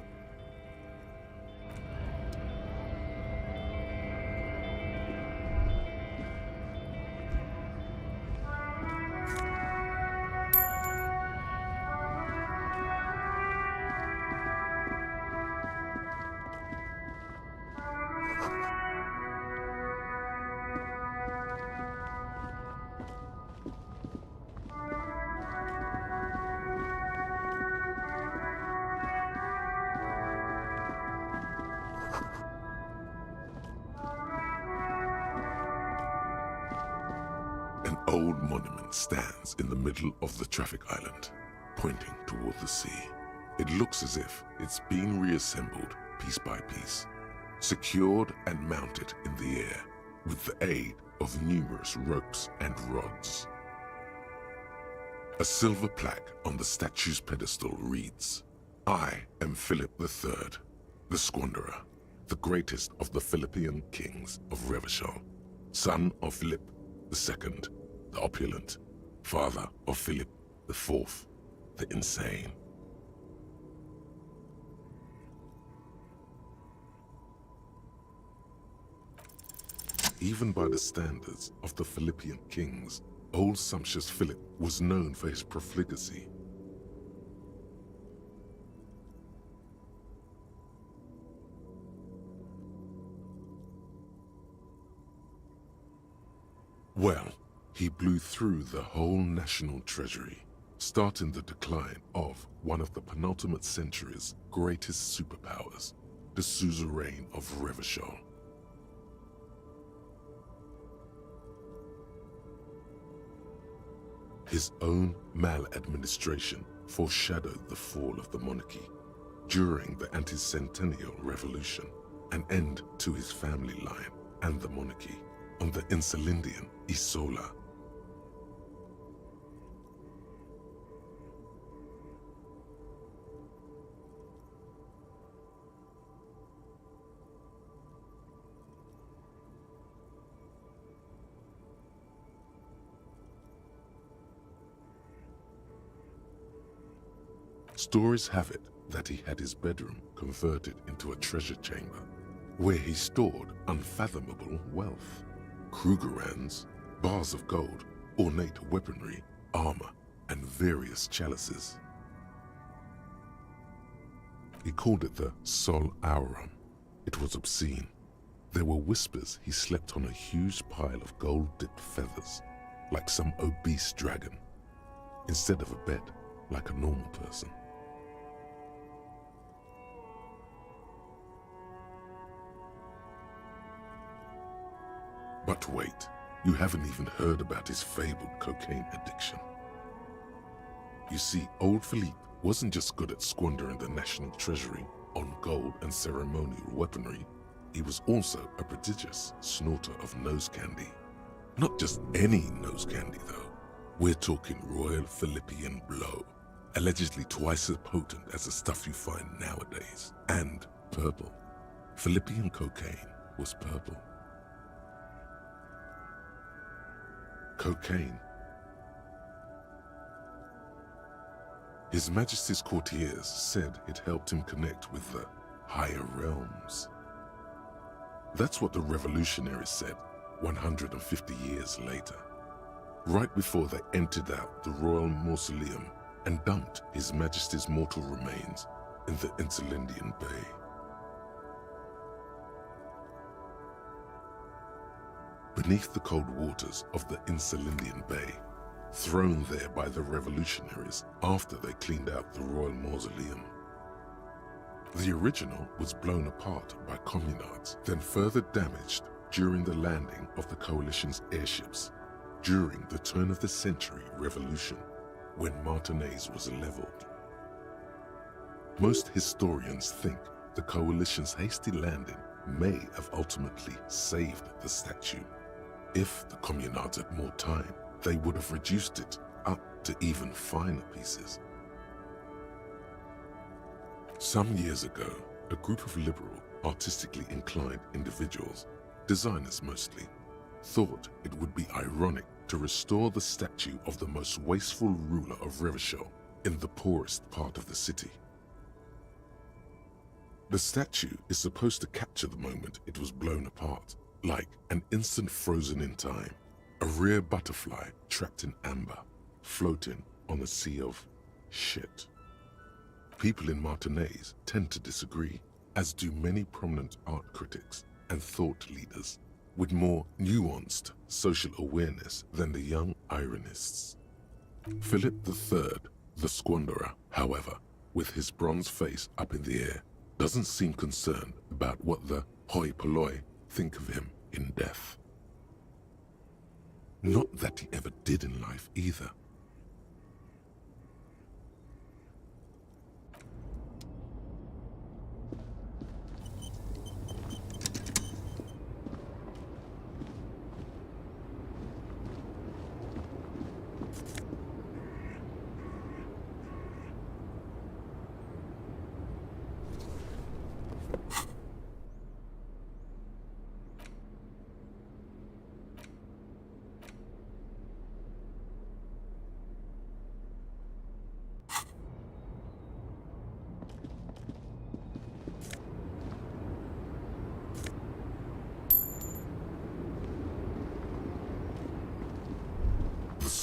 An old monument stands in the middle of the traffic island, pointing toward the sea. It looks as if it's been reassembled piece by piece, secured and mounted in the air with the aid of numerous ropes and rods. A silver plaque on the statue's pedestal reads, "I am Philip III, the Squanderer, the greatest of the Philippian kings of Revachol, son of Philip II, the opulent, father of Philip IV, the insane. Even by the standards of the Philippian kings, old sumptuous Philip was known for his profligacy. Well, he blew through the whole national treasury, starting the decline of one of the penultimate century's greatest superpowers, the suzerain of Revachol. His own maladministration foreshadowed the fall of the monarchy during the anti-centennial revolution, an end to his family line and the monarchy on the Insulindian Isola. Stories have it that he had his bedroom converted into a treasure chamber, where he stored unfathomable wealth. Krugerrands, bars of gold, ornate weaponry, armor, and various chalices. He called it the Sol Aurum. It was obscene. There were whispers he slept on a huge pile of gold-dipped feathers, like some obese dragon, instead of a bed, like a normal person. But wait, you haven't even heard about his fabled cocaine addiction. You see, old Philippe wasn't just good at squandering the national treasury on gold and ceremonial weaponry, he was also a prodigious snorter of nose candy. Not just any nose candy though. We're talking Royal Philippian Blow, allegedly twice as potent as the stuff you find nowadays, and purple. Philippian cocaine was purple. Cocaine. His Majesty's courtiers said it helped him connect with the higher realms. That's what the revolutionaries said 150 years later, right before they emptied out the royal mausoleum and dumped His Majesty's mortal remains in the Insulindian Bay. Beneath the cold waters of the Insulindian Bay, thrown there by the revolutionaries after they cleaned out the royal mausoleum. The original was blown apart by communards, then further damaged during the landing of the coalition's airships during the turn-of-the-century revolution, when Martinez was leveled. Most historians think the coalition's hasty landing may have ultimately saved the statue. If the communards had more time, they would have reduced it up to even finer pieces. Some years ago, a group of liberal, artistically inclined individuals, designers mostly, thought it would be ironic to restore the statue of the most wasteful ruler of Revachol in the poorest part of the city. The statue is supposed to capture the moment it was blown apart, like an instant frozen in time, a rare butterfly trapped in amber, floating on a sea of shit. People in Martinez tend to disagree, as do many prominent art critics and thought leaders with more nuanced social awareness than the young ironists. Philip III, the squanderer, however, with his bronze face up in the air, doesn't seem concerned about what the hoi polloi think of him in death. Not that he ever did in life either.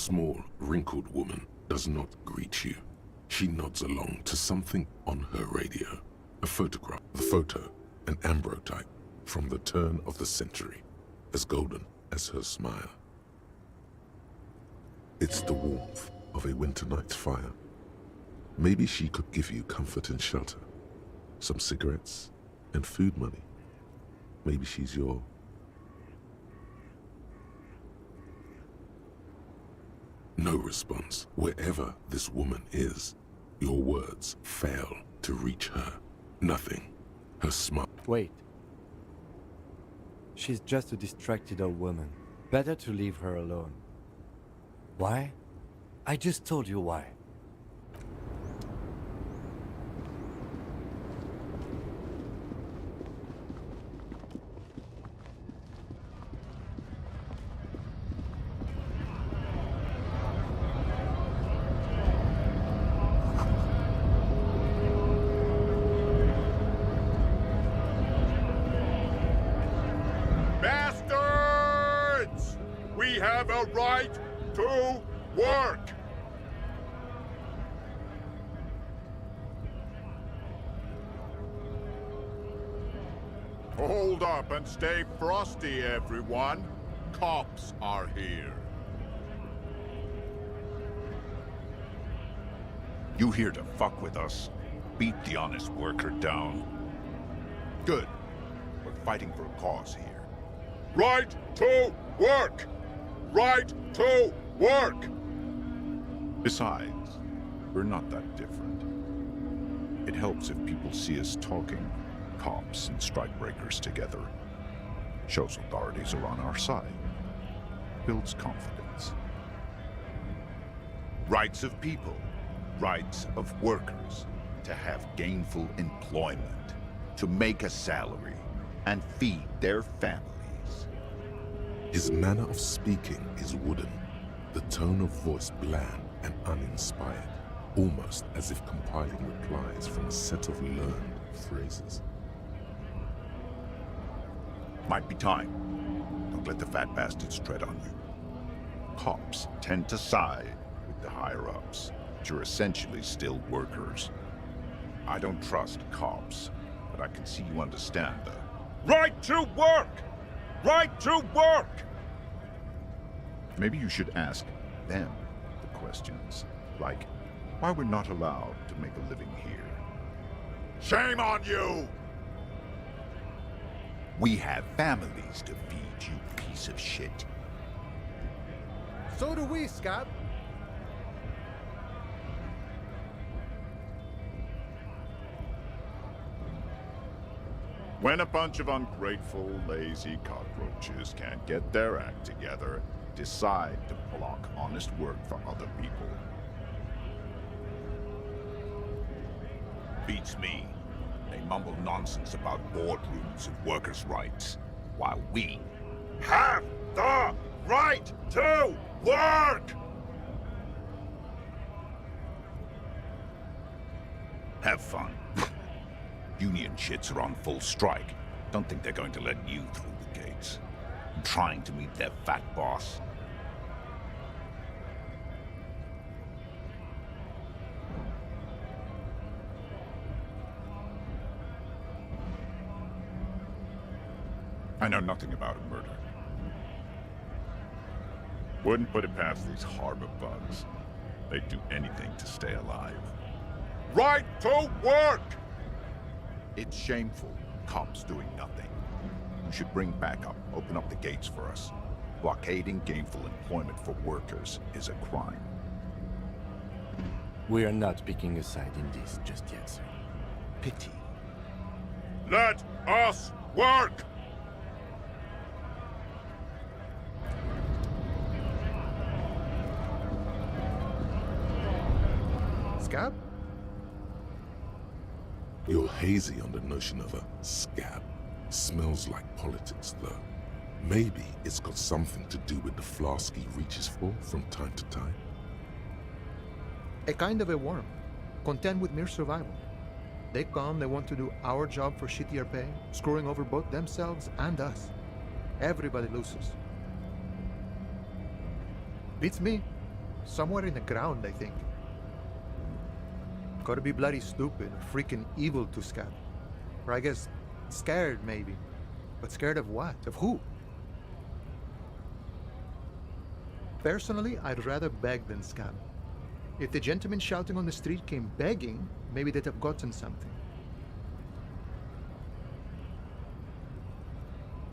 small, wrinkled woman does not greet you. She nods along to something on her radio. A photograph. The photo, an ambrotype from the turn of the century, as golden as her smile. It's the warmth of a winter night's fire. Maybe she could give you comfort and shelter, some cigarettes and food money. Maybe she's your... No response. Wherever this woman is, your words fail to reach her. Nothing. Her smile. Wait. She's just a distracted old woman. Better to leave her alone. Why? I just told you why. Bastards! We have a right to work! Hold up and stay frosty, everyone. Cops are here. You here to fuck with us? Beat the honest worker down. Good. We're fighting for a cause here. Right to work! Right to work! Besides, we're not that different. It helps if people see us talking, cops and strikebreakers together. Shows authorities are on our side. Builds confidence. Rights of people. Rights of workers. To have gainful employment. To make a salary. And feed their families. His manner of speaking is wooden, the tone of voice bland and uninspired, almost as if compiling replies from a set of learned phrases. Might be time. Don't let the fat bastards tread on you. Cops tend to side with the higher-ups, but you're essentially still workers. I don't trust cops, but I can see you understand the... Right to work! Right to work! Maybe you should ask them the questions, like why we're not allowed to make a living here. Shame on you! We have families to feed, you piece of shit. So do we, Scott. When a bunch of ungrateful, lazy cockroaches can't get their act together, decide to block honest work for other people. Beats me. They mumble nonsense about boardrooms and workers' rights, while we Have the right to work! have fun. Union shits are on full strike. Don't think they're going to let you through the gates. I'm trying to meet their fat boss. I know nothing about a murder. Wouldn't put it past these harbor bugs. They'd do anything to stay alive. Right to work! It's shameful. Cops doing nothing. You should bring backup. Open up the gates for us. Blockading gainful employment for workers is a crime. We are not picking a side in this just yet, sir. Pity. Let us work! Scab? You're hazy on the notion of a scab. Smells like politics, though. Maybe it's got something to do with the flask he reaches for from time to time. A kind of a worm, content with mere survival. They come, they want to do our job for shittier pay, screwing over both themselves and us. Everybody loses. Beats me. Somewhere in the ground, I think. Gotta be bloody stupid or freaking evil to scab. Or I guess scared, maybe. But scared of what? Of who? Personally, I'd rather beg than scab. If the gentleman shouting on the street came begging, maybe they'd have gotten something.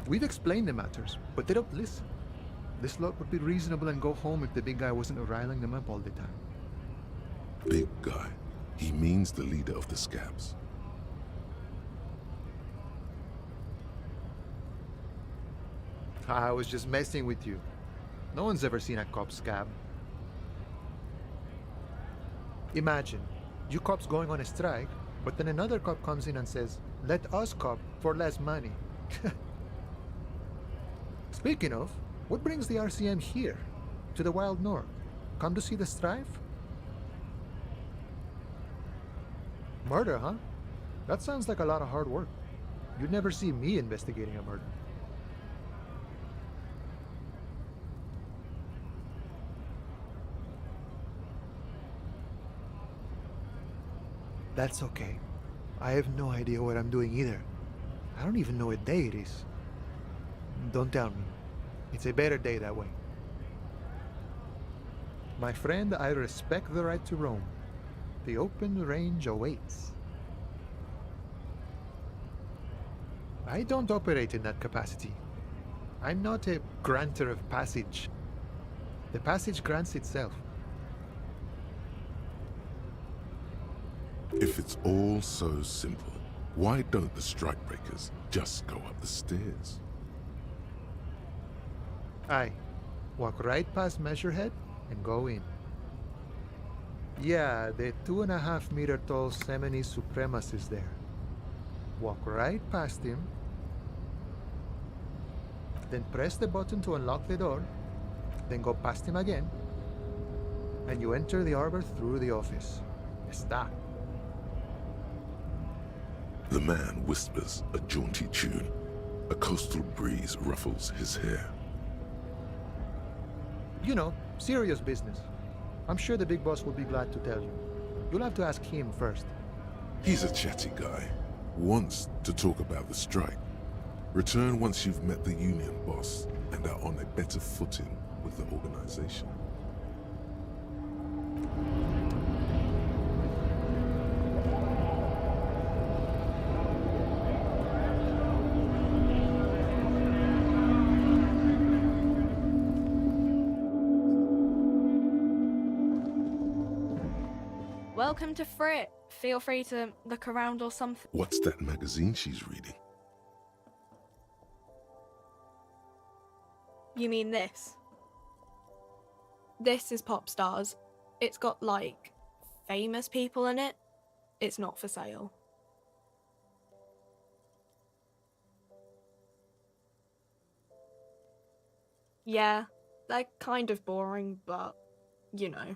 We've explained the matters, but they don't listen. This lot would be reasonable and go home if the big guy wasn't riling them up all the time. Big guy. He means the leader of the scabs. I was just messing with you. No one's ever seen a cop scab. Imagine, you cops going on a strike, but then another cop comes in and says, "Let us cop for less money." Speaking of, what brings the RCM here, to the wild north? Come to see the strife? Murder, huh? That sounds like a lot of hard work. You'd never see me investigating a murder. That's okay. I have no idea what I'm doing either. I don't even know what day it is. Don't tell me. It's a better day that way. My friend, I respect the right to roam. The open range awaits. I don't operate in that capacity. I'm not a granter of passage. The passage grants itself. If it's all so simple, why don't the strikebreakers just go up the stairs? Aye. Walk right past Measurehead and go in. Yeah, the 2.5-meter tall Semini Supremus is there. Walk right past him, then press the button to unlock the door, then go past him again, and you enter the arbor through the office. Está. The man whispers a jaunty tune. A coastal breeze ruffles his hair. You know, serious business. I'm sure the big boss will be glad to tell you. You'll have to ask him first. He's a chatty guy. Wants to talk about the strike. Return once you've met the union boss and are on a better footing with the organization. Welcome to Frit. Feel free to look around or something. What's that magazine she's reading? You mean this? This is Pop Stars. It's got, like, famous people in it. It's not for sale. Yeah, they're kind of boring, but, you know.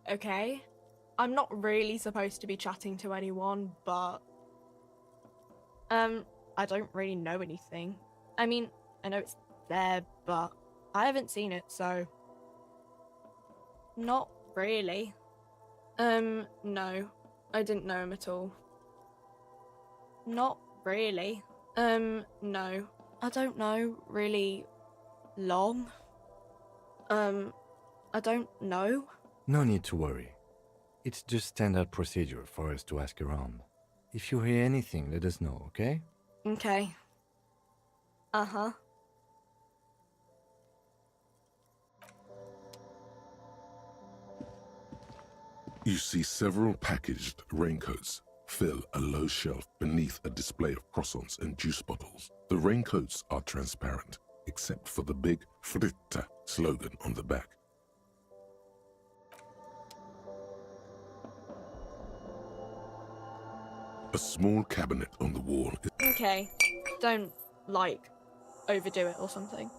Okay. I'm not really supposed to be chatting to anyone, but... I don't really know anything. I mean, I know it's there, but I haven't seen it, so... Not really. No. I didn't know him at all. Not really. No. I don't know really long. I don't know. No need to worry. It's just standard procedure for us to ask around. If you hear anything, let us know, okay? Okay. Uh-huh. You see several packaged raincoats fill a low shelf beneath a display of croissants and juice bottles. The raincoats are transparent, except for the big Fritta slogan on the back. A small cabinet on the wall is... Okay. Don't, like, overdo it or something.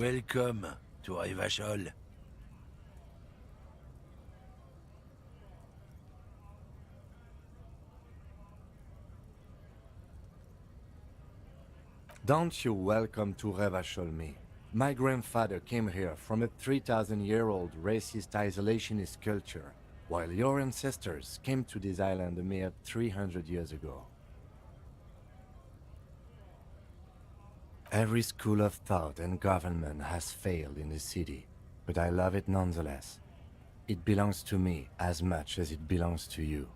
Welcome to Revachol. Don't you welcome to Revachol me. My grandfather came here from a 3,000-year-old racist isolationist culture, while your ancestors came to this island a mere 300 years ago. Every school of thought and government has failed in the city, but I love it nonetheless. It belongs to me as much as it belongs to you.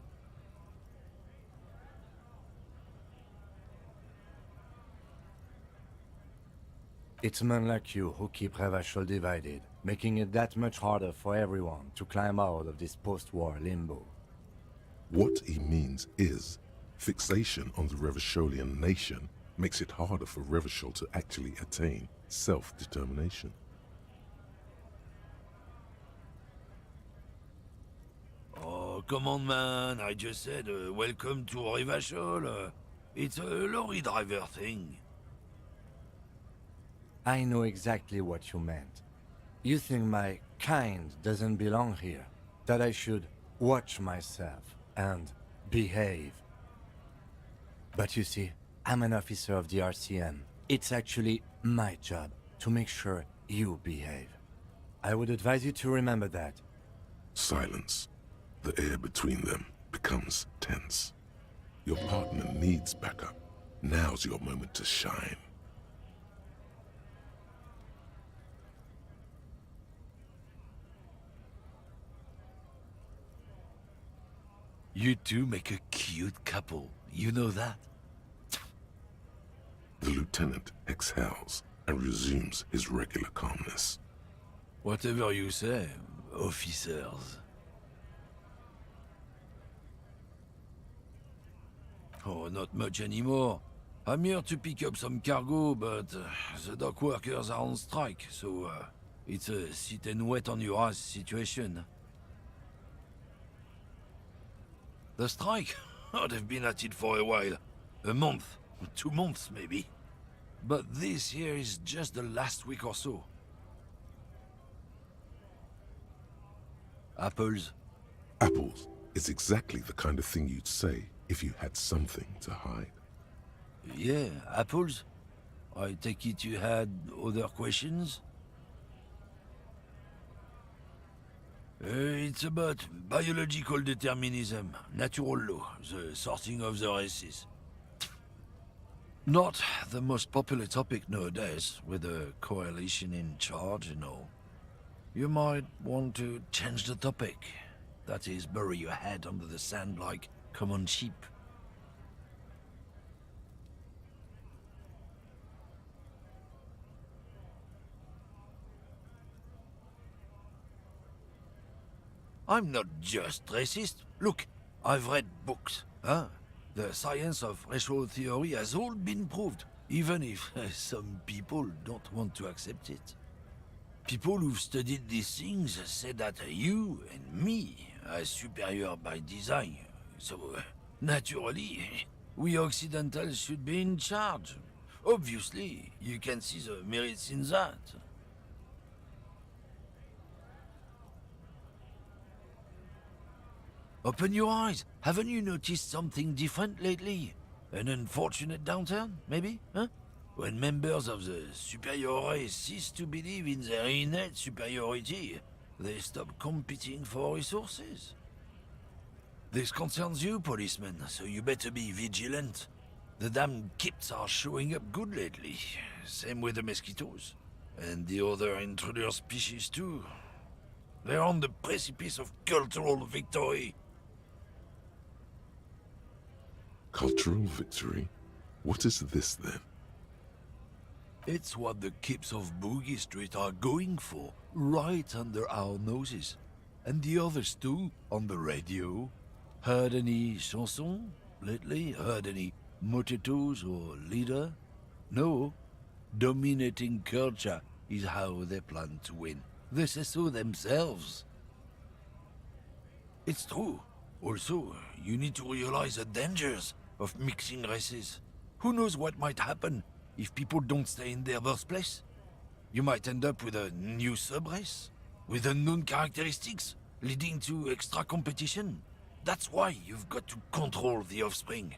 It's men like you who keep Revachol divided, making it that much harder for everyone to climb out of this post-war limbo. What he means is, fixation on the Revacholian nation makes it harder for Revachol to actually attain self-determination. Oh, come on, man. I just said, welcome to Revachol. It's a lorry driver thing. I know exactly what you meant. You think my kind doesn't belong here, that I should watch myself and behave. But you see, I'm an officer of the RCM. It's actually my job to make sure you behave. I would advise you to remember that. Silence. The air between them becomes tense. Your partner needs backup. Now's your moment to shine. You two make a cute couple. You know that? The lieutenant exhales and resumes his regular calmness. Whatever you say, officers. Oh, not much anymore. I'm here to pick up some cargo, but the dock workers are on strike, so it's a sit and wait on your ass situation. The strike? Oh, they've been at it for a while. A month, 2 months maybe. But this here is just the last week or so. Apples? Apples is exactly the kind of thing you'd say if you had something to hide. Yeah, apples? I take it you had other questions? It's about biological determinism, natural law, the sorting of the races. Not the most popular topic nowadays, with the coalition in charge and all. You might want to change the topic. That is, bury your head under the sand like common sheep. I'm not just racist. Look, I've read books, huh? The science of racial theory has all been proved, even if some people don't want to accept it. People who've studied these things say that you and me are superior by design. So, naturally, we Occidentals should be in charge. Obviously, you can see the merits in that. Open your eyes. Haven't you noticed something different lately? An unfortunate downturn, maybe? Huh? When members of the superior race cease to believe in their innate superiority, they stop competing for resources. This concerns you, policeman, so you better be vigilant. The damn kips are showing up good lately. Same with the mosquitoes. And the other intruder species too. They're on the precipice of cultural victory. Cultural victory? What is this then? It's what the kips of Boogie Street are going for, right under our noses. And the others too, on the radio. Heard any chansons lately? Heard any motetos or leader? No. Dominating culture is how they plan to win. They say so themselves. It's true. Also, you need to realize the dangers of mixing races. Who knows what might happen if people don't stay in their birthplace? You might end up with a new subrace, with unknown characteristics, leading to extra competition. That's why you've got to control the offspring.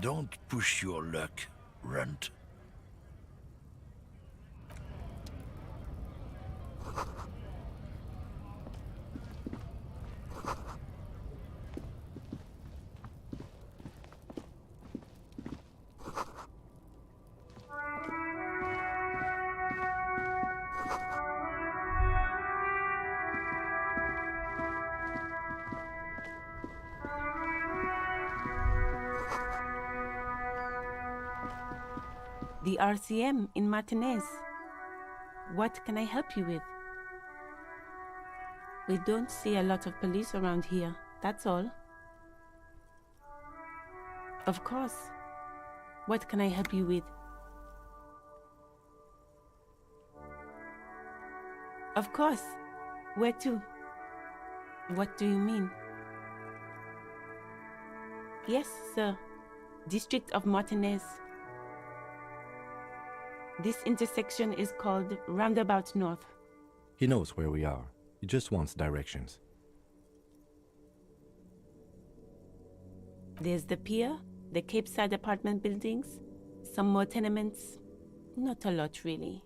Don't push your luck, Runt. The RCM in Martinez. What can I help you with? We don't see a lot of police around here, that's all. Of course. What can I help you with? Of course. Where to? What do you mean? Yes, sir. District of Martinez. This intersection is called Roundabout North. He knows where we are. He just wants directions. There's the pier, the Cape Side apartment buildings, some more tenements. Not a lot, really.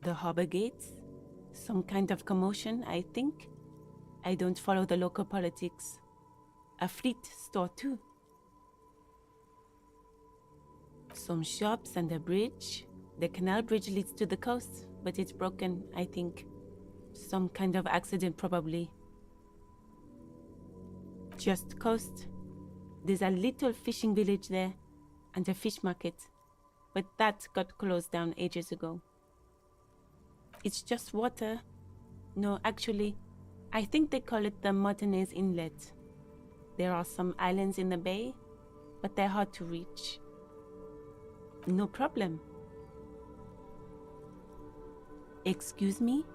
The harbor gates, some kind of commotion, I think. I don't follow the local politics. A fleet store, too. Some shops and a bridge. The canal bridge leads to the coast, but it's broken, I think. Some kind of accident, probably. Just coast. There's a little fishing village there, and a fish market, but that got closed down ages ago. It's just water. No, actually, I think they call it the Martinez Inlet. There are some islands in the bay, but they're hard to reach. No problem. Excuse me?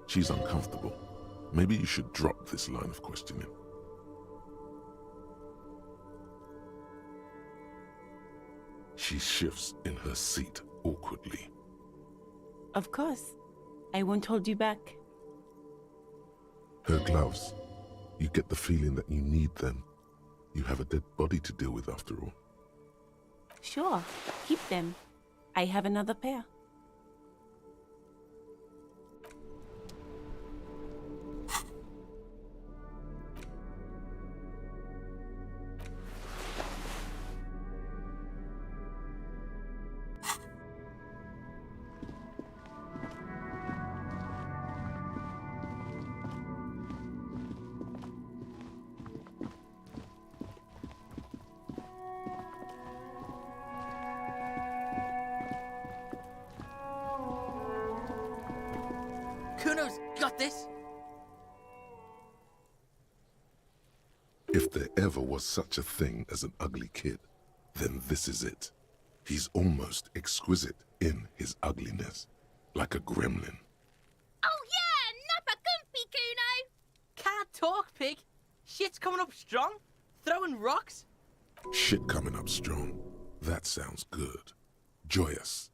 She's uncomfortable. Maybe you should drop this line of questioning. She shifts in her seat awkwardly. Of course. I won't hold you back. Her gloves. You get the feeling that you need them. You have a dead body to deal with after all. Sure, keep them. I have another pair. Kuno's got this. If there ever was such a thing as an ugly kid, then this is it. He's almost exquisite in his ugliness, like a gremlin. Oh yeah, nappa gumpy, Kuno! Can't talk, pig. Shit's coming up strong. Throwing rocks. Shit coming up strong. That sounds good. Joyous.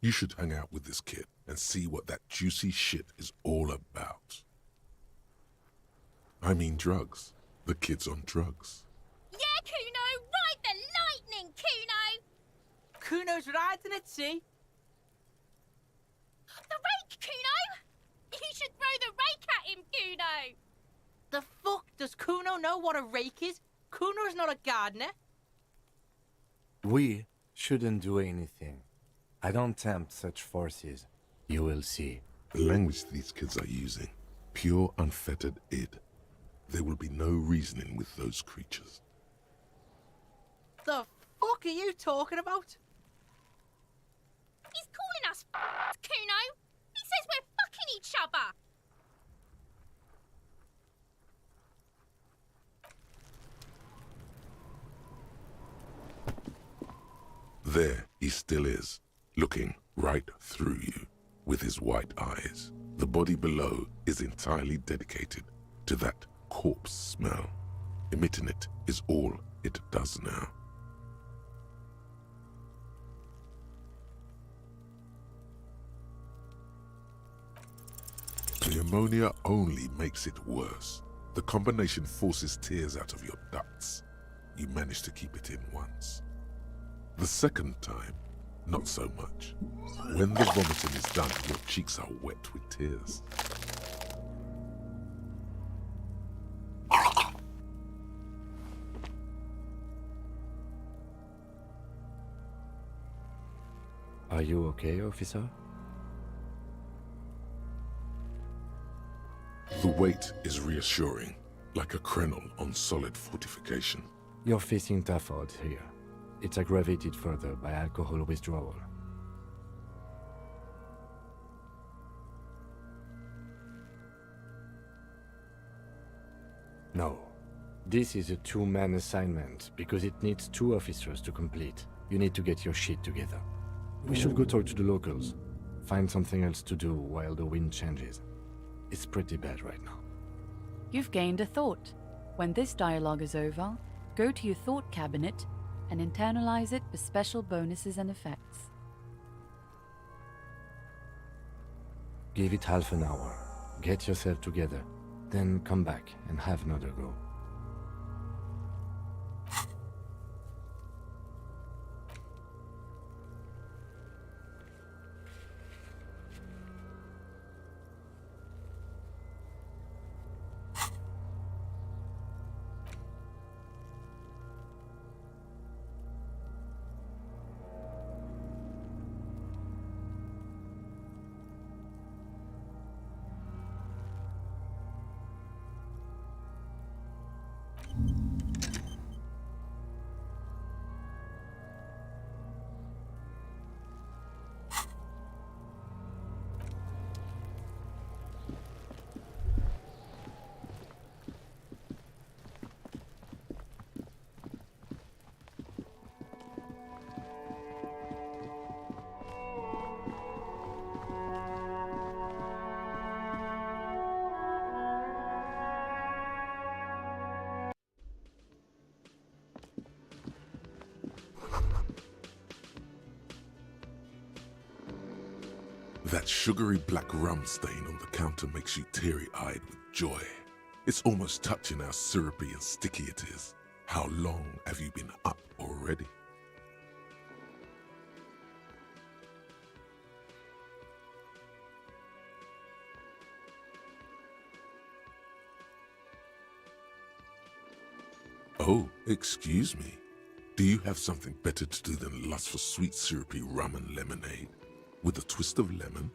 You should hang out with this kid and see what that juicy shit is all about. I mean drugs. The kid's on drugs. Yeah, Kuno! Ride the lightning, Kuno! Kuno's riding it, see? The rake, Kuno! You should throw the rake at him, Kuno! The fuck does Kuno know what a rake is? Kuno's not a gardener. We shouldn't do anything. I don't tempt such forces. You will see. The language these kids are using, pure unfettered id. There will be no reasoning with those creatures. The fuck are you talking about? He's calling us Kuno! He says we're fucking each other! There he still is, looking right through you with his white eyes. The body below is entirely dedicated to that corpse smell. Emitting it is all it does now. Pneumonia only makes it worse. The combination forces tears out of your ducts. You manage to keep it in once. The second time, not so much. When the vomiting is done, your cheeks are wet with tears. Are you okay, officer? The weight is reassuring, like a krenel on solid fortification. You're facing tough odds here. It's aggravated further by alcohol withdrawal. No. This is a two-man assignment because it needs 2 officers to complete. You need to get your shit together. We should go talk to the locals. Find something else to do while the wind changes. It's pretty bad right now. You've gained a thought. When this dialogue is over, go to your thought cabinet and internalize it for special bonuses and effects. Give it half an hour. Get yourself together. Then come back and have another go. That sugary black rum stain on the counter makes you teary-eyed with joy. It's almost touching how syrupy and sticky it is. How long have you been up already? Oh, excuse me. Do you have something better to do than lust for sweet syrupy rum and lemonade? With a twist of lemon?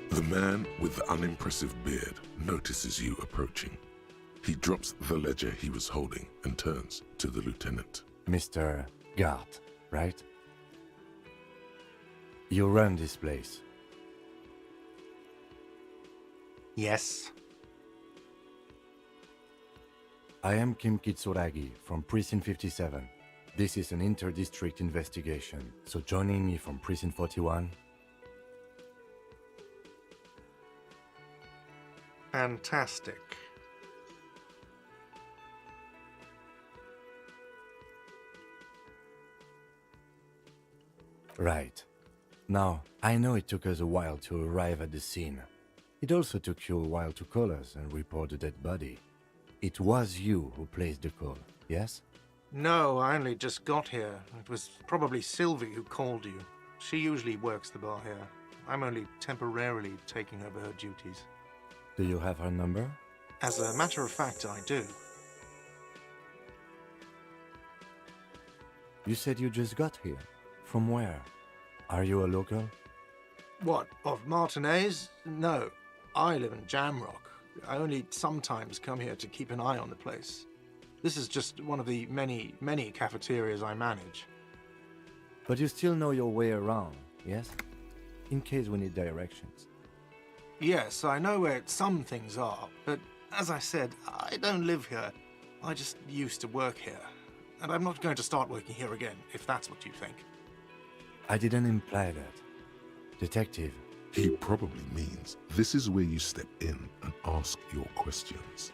The man with the unimpressive beard notices you approaching. He drops the ledger he was holding and turns to the lieutenant. Mr. Gart, right? You run this place. Yes. I am Kim Kitsuragi from Precinct 57. This is an inter-district investigation, so joining me from Precinct 41. Fantastic. Right. Now, I know it took us a while to arrive at the scene. It also took you a while to call us and report the dead body. It was you who placed the call, yes? No, I only just got here. It was probably Sylvie who called you. She usually works the bar here. I'm only temporarily taking over her duties. Do you have her number? As a matter of fact, I do. You said you just got here. From where? Are you a local? What, of Martinez? No. I live in Jamrock. I only sometimes come here to keep an eye on the place. This is just one of the many, many cafeterias I manage. But you still know your way around, yes? In case we need directions. Yes, I know where some things are, but as I said, I don't live here. I just used to work here. And I'm not going to start working here again, if that's what you think. I didn't imply that. Detective. He probably means this is where you step in and ask your questions.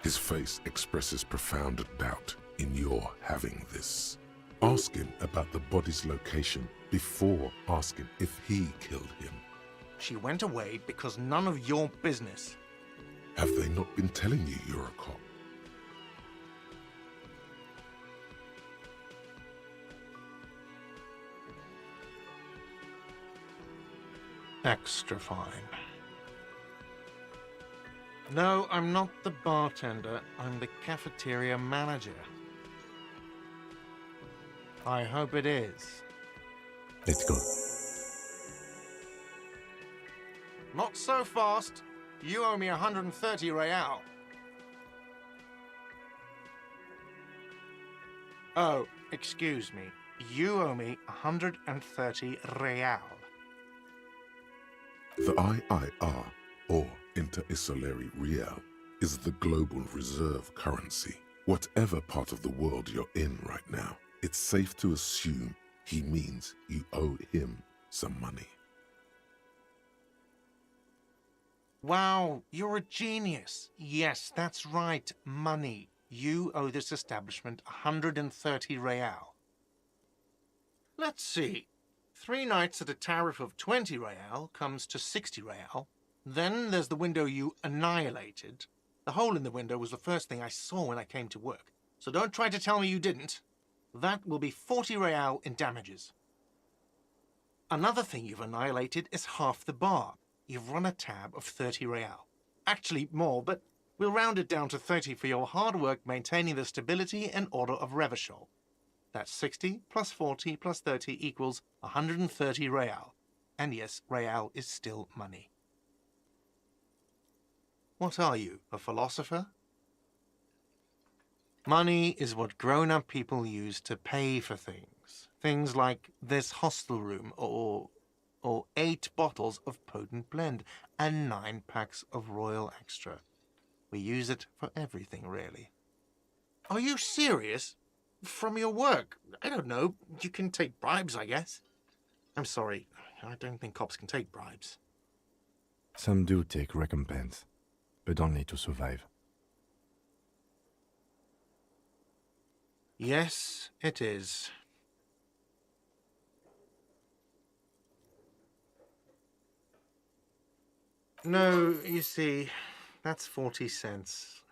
His face expresses profound doubt in your having this. Ask him about the body's location before asking if he killed him. She went away because none of your business. Have they not been telling you you're a cop? Extra fine. No, I'm not the bartender. I'm the cafeteria manager. I hope it is. Let's go. Not so fast. You owe me 130 real. Oh, excuse me. You owe me 130 real. The IIR, or Inter-Isolary Real, is the global reserve currency. Whatever part of the world you're in right now, it's safe to assume he means you owe him some money. Wow, you're a genius. Yes, that's right, money. You owe this establishment 130 real. Let's see. 3 nights at a tariff of 20 real comes to 60 real. Then there's the window you annihilated. The hole in the window was the first thing I saw when I came to work. So don't try to tell me you didn't. That will be 40 real in damages. Another thing you've annihilated is half the bar. You've run a tab of 30 real. Actually more, but we'll round it down to 30 for your hard work maintaining the stability and order of Revachol. That's 60 plus 40 plus 30 equals 130 real. And yes, real is still money. What are you, a philosopher? Money is what grown-up people use to pay for things. Things like this hostel room or 8 bottles of potent blend and 9 packs of Royal Extra. We use it for everything, really. Are you serious? From your work? I don't know. You can take bribes, I guess. I'm sorry. I don't think cops can take bribes. Some do take recompense, but only to survive. Yes, it is. No, you see, that's 40 cents.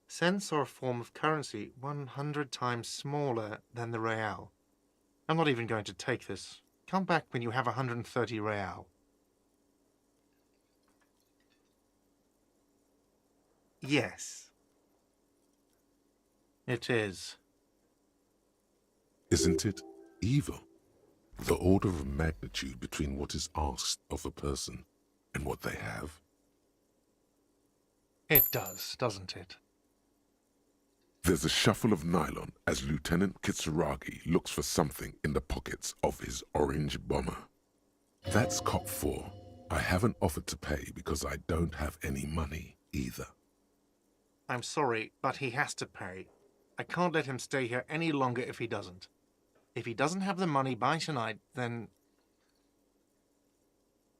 Cents are a form of currency 100 times smaller than the real. I'm not even going to take this. Come back when you have 130 real. Yes. It is. Isn't it evil? The order of magnitude between what is asked of a person and what they have. It does, doesn't it? There's a shuffle of nylon as Lieutenant Kitsuragi looks for something in the pockets of his orange bomber. That's cop 4. I haven't offered to pay because I don't have any money either. I'm sorry, but he has to pay. I can't let him stay here any longer if he doesn't. If he doesn't have the money by tonight, then...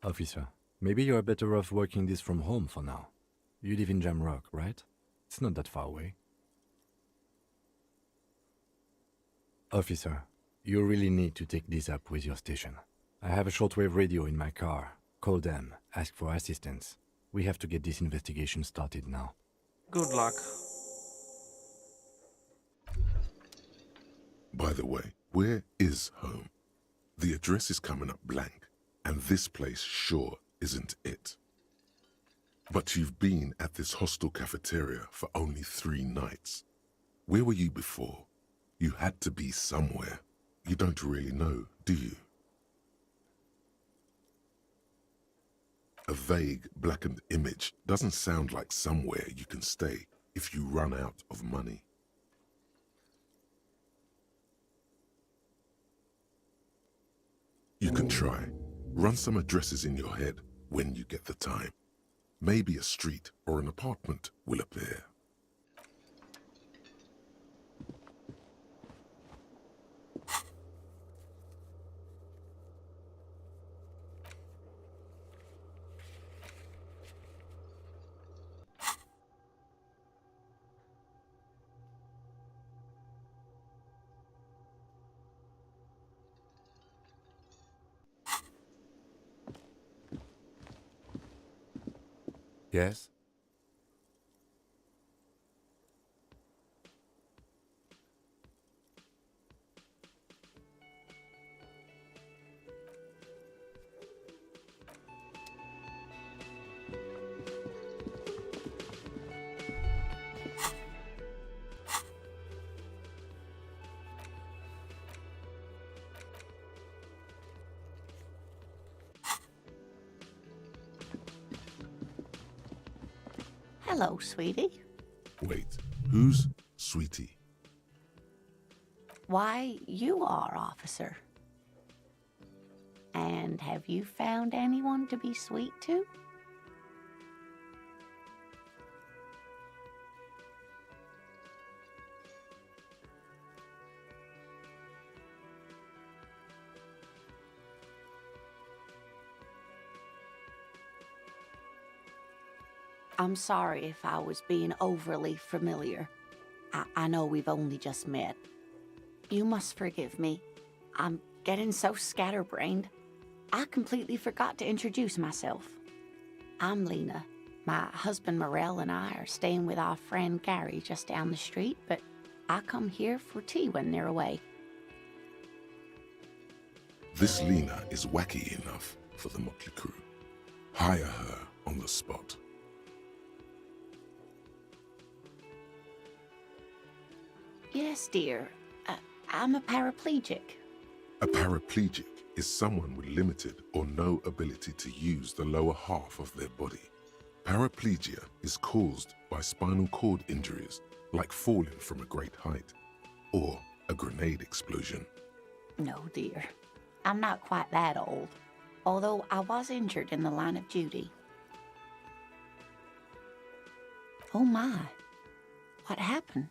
Officer, maybe you're better off working this from home for now. You live in Jamrock, right? It's not that far away. Officer, you really need to take this up with your station. I have a shortwave radio in my car. Call them, ask for assistance. We have to get this investigation started now. Good luck. By the way, where is home? The address is coming up blank, and this place sure isn't it. But you've been at this hostel cafeteria for only 3 nights. Where were you before? You had to be somewhere. You don't really know, do you? A vague, blackened image doesn't sound like somewhere you can stay if you run out of money. You can try. Run some addresses in your head when you get the time. Maybe a street or an apartment will appear. Yes? Hello, sweetie. Wait, who's Sweetie? Why, you are, officer. And have you found anyone to be sweet to? I'm sorry if I was being overly familiar. I know we've only just met. You must forgive me. I'm getting so scatterbrained. I completely forgot to introduce myself. I'm Lena. My husband Morel and I are staying with our friend Gary just down the street, but I come here for tea when they're away. This Lena is wacky enough for the motley crew. Hire her on the spot. Yes, dear. I'm a paraplegic. A paraplegic is someone with limited or no ability to use the lower half of their body. Paraplegia is caused by spinal cord injuries, like falling from a great height, or a grenade explosion. No, dear. I'm not quite that old, although I was injured in the line of duty. Oh my, what happened?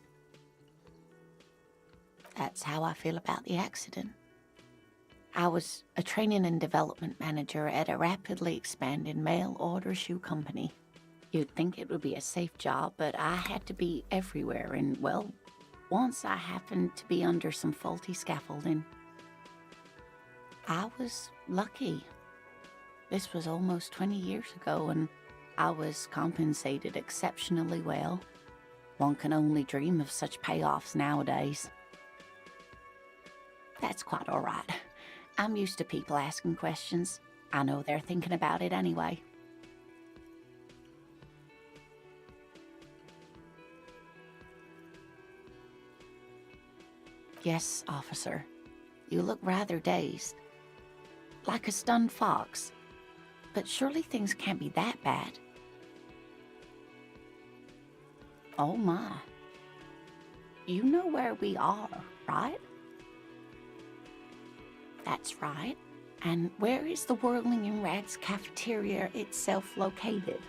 That's how I feel about the accident. I was a training and development manager at a rapidly expanding mail-order shoe company. You'd think it would be a safe job, but I had to be everywhere, and, well, once I happened to be under some faulty scaffolding. I was lucky. This was almost 20 years ago, and I was compensated exceptionally well. One can only dream of such payoffs nowadays. That's quite all right. I'm used to people asking questions. I know they're thinking about it anyway. Yes, officer. You look rather dazed. Like a stunned fox. But surely things can't be that bad. Oh my. You know where we are, right? That's right. And where is the Whirling in Rags cafeteria itself located?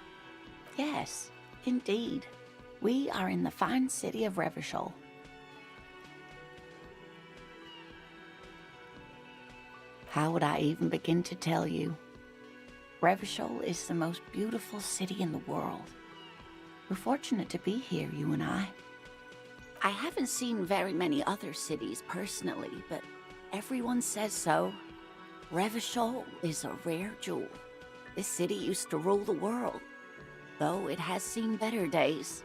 Yes, indeed. We are in the fine city of Revachol. How would I even begin to tell you? Revachol is the most beautiful city in the world. We're fortunate to be here, you and I. I haven't seen very many other cities personally, but everyone says so. Revachol is a rare jewel. This city used to rule the world, though it has seen better days.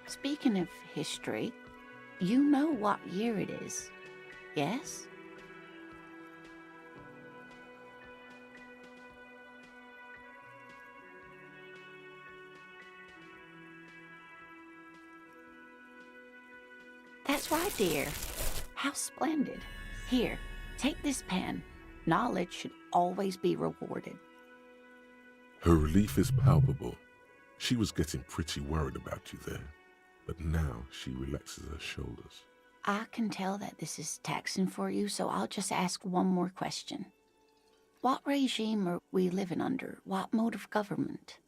Speaking of history, you know what year it is, yes? That's right, dear. How splendid. Here, take this pen. Knowledge should always be rewarded. Her relief is palpable. She was getting pretty worried about you there, but now she relaxes her shoulders. I can tell that this is taxing for you, so I'll just ask one more question. What regime are we living under? What mode of government?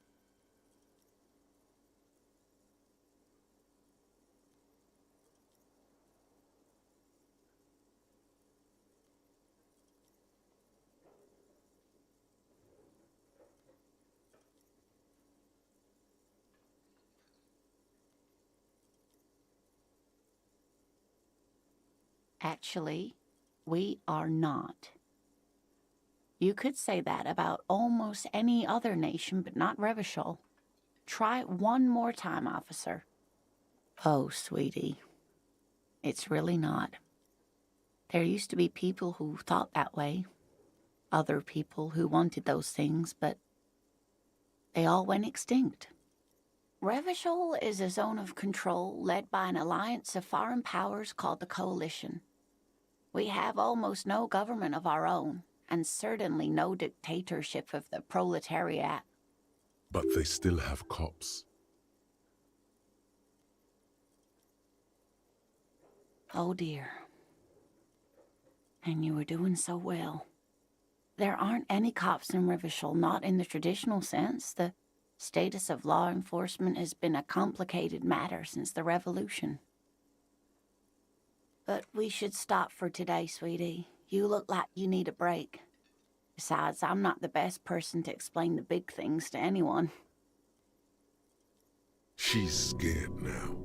Actually, we are not. You could say that about almost any other nation, but not Revachol. Try it one more time, officer. Oh, sweetie. It's really not. There used to be people who thought that way. Other people who wanted those things, but they all went extinct. Revachol is a zone of control led by an alliance of foreign powers called the Coalition. We have almost no government of our own, and certainly no dictatorship of the proletariat. But they still have cops. Oh dear. And you were doing so well. There aren't any cops in Revachol, not in the traditional sense. The status of law enforcement has been a complicated matter since the revolution. But we should stop for today, sweetie. You look like you need a break. Besides, I'm not the best person to explain the big things to anyone. She's scared now.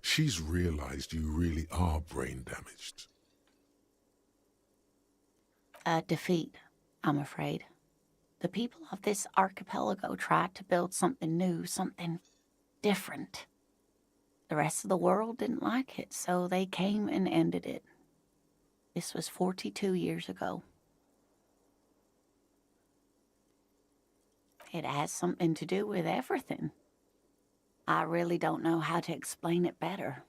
She's realized you really are brain damaged. A defeat, I'm afraid. The people of this archipelago tried to build something new, something different. The rest of the world didn't like it, so they came and ended it. This was 42 years ago. It has something to do with everything. I really don't know how to explain it better.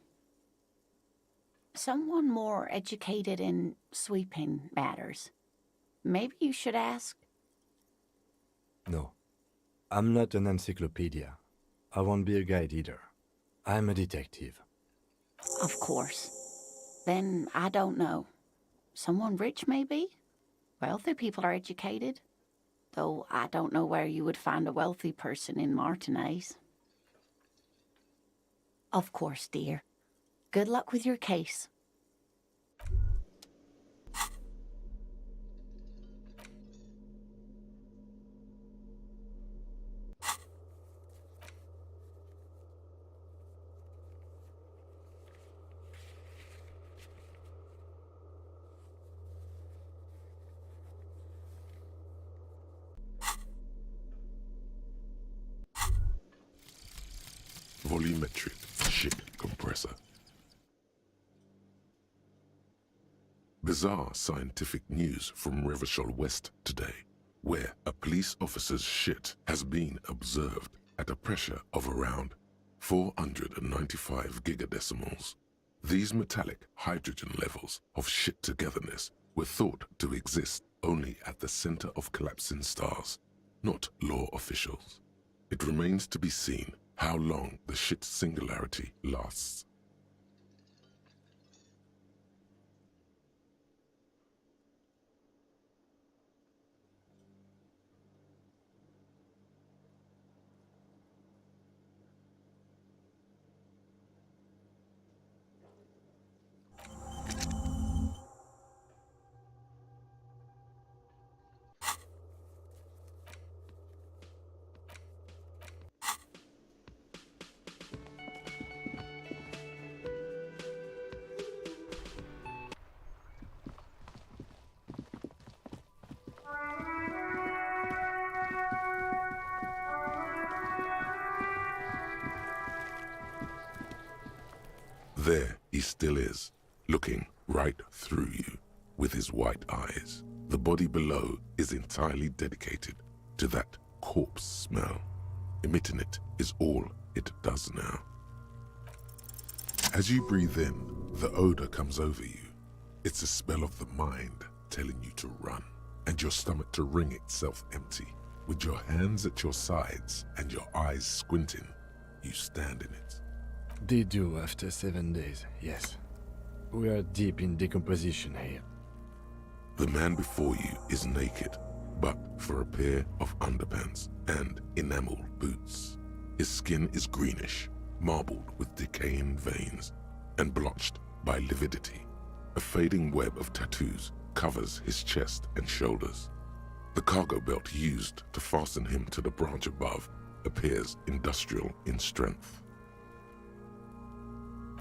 Someone more educated in sweeping matters. Maybe you should ask. No, I'm not an encyclopedia. I won't be a guide either. I'm a detective. Of course. Then I don't know. Someone rich, maybe? Wealthy people are educated. Though I don't know where you would find a wealthy person in Martinez. Of course, dear. Good luck with your case. Volumetric ship compressor. Bizarre scientific news from Revachol West today, where a police officer's shit has been observed at a pressure of around 495 gigadecimals. These metallic hydrogen levels of shit togetherness were thought to exist only at the center of collapsing stars, not law officials. It remains to be seen how long the shit singularity lasts. There he still is, looking right through you with his white eyes. The body below is entirely dedicated to that corpse smell. Emitting it is all it does now. As you breathe in, the odor comes over you. It's a spell of the mind telling you to run, and your stomach to wring itself empty. With your hands at your sides and your eyes squinting, you stand in it. They do after 7 days, yes. We are deep in decomposition here. The man before you is naked, but for a pair of underpants and enameled boots. His skin is greenish, marbled with decaying veins, and blotched by lividity. A fading web of tattoos covers his chest and shoulders. The cargo belt used to fasten him to the branch above appears industrial in strength.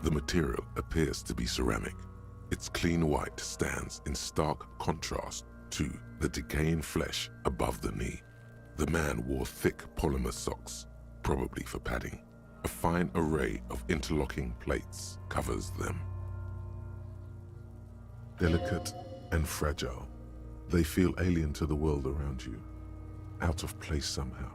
The material appears to be ceramic. Its clean white stands in stark contrast to the decaying flesh above the knee. The man wore thick polymer socks, probably for padding. A fine array of interlocking plates covers them. Delicate and fragile, they feel alien to the world around you, out of place somehow.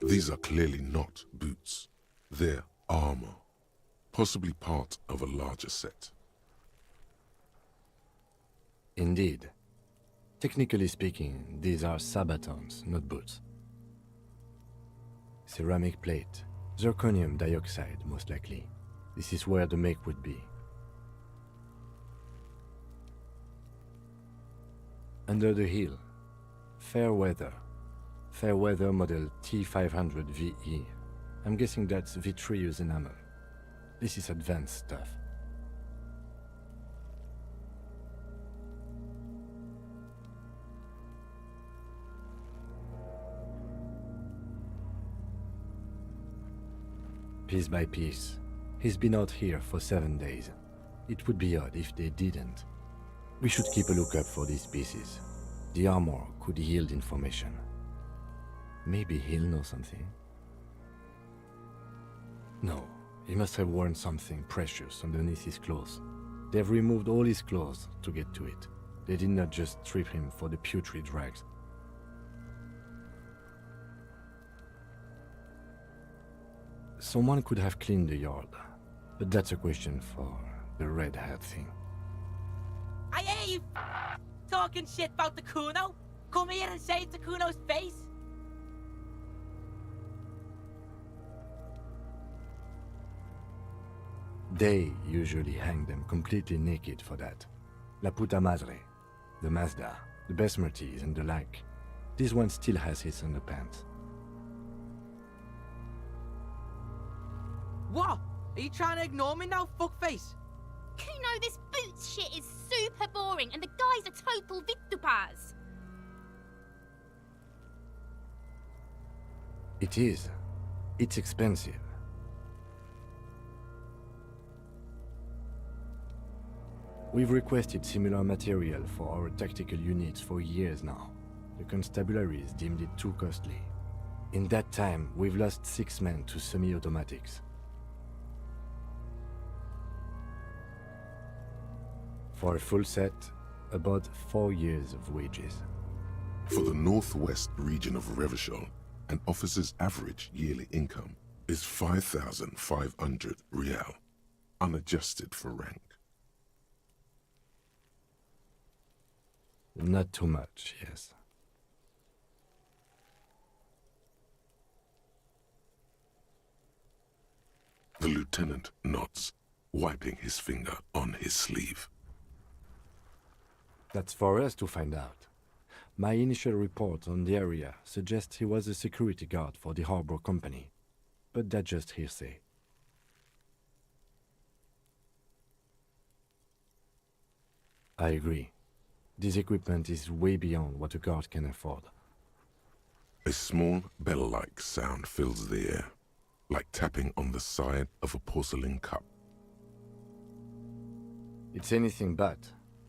These are clearly not boots. They're armor, possibly part of a larger set. Indeed. Technically speaking, these are sabatons, not boots. Ceramic plate, zirconium dioxide, most likely. This is where the make would be. Under the heel, Fairweather model T500 VE. I'm guessing that's vitreous enamel. This is advanced stuff. Piece by piece. He's been out here for 7 days. It would be odd if they didn't. We should keep a lookout for these pieces. The armor could yield information. Maybe he'll know something. No, he must have worn something precious underneath his clothes. They've removed all his clothes to get to it. They did not just strip him for the putrid rags. Someone could have cleaned the yard, but that's a question for the red hat thing. I hear you talking shit about the Kuno. Come here and say it to Kuno's face. They usually hang them completely naked for that. La puta madre, the Mazda, the Besmerties and the like. This one still has his underpants. What? Are you trying to ignore me now, fuckface? Kuno, this boots shit is super boring and the guy's a total vitupaz. It is. It's expensive. We've requested similar material for our tactical units for years now. The constabularies deemed it too costly. In that time, we've lost 6 men to semi-automatics. For a full set, about 4 years of wages. For the northwest region of Revachol, an officer's average yearly income is 5,500 real, unadjusted for rank. Not too much, yes. The lieutenant nods, wiping his finger on his sleeve. That's for us to find out. My initial report on the area suggests he was a security guard for the harbor company, but that's just hearsay. I agree. This equipment is way beyond what a guard can afford. A small bell-like sound fills the air, like tapping on the side of a porcelain cup. It's anything but.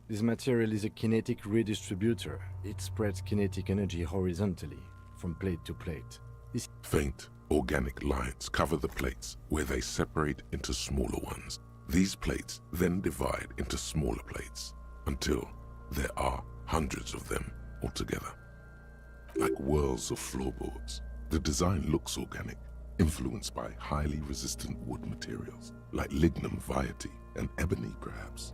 This material is a kinetic redistributor. It spreads kinetic energy horizontally, from plate to plate. This Faint, organic lines cover the plates where they separate into smaller ones. These plates then divide into smaller plates until there are hundreds of them altogether. Like whirls of floorboards, the design looks organic, influenced by highly resistant wood materials, like lignum vitae and ebony perhaps.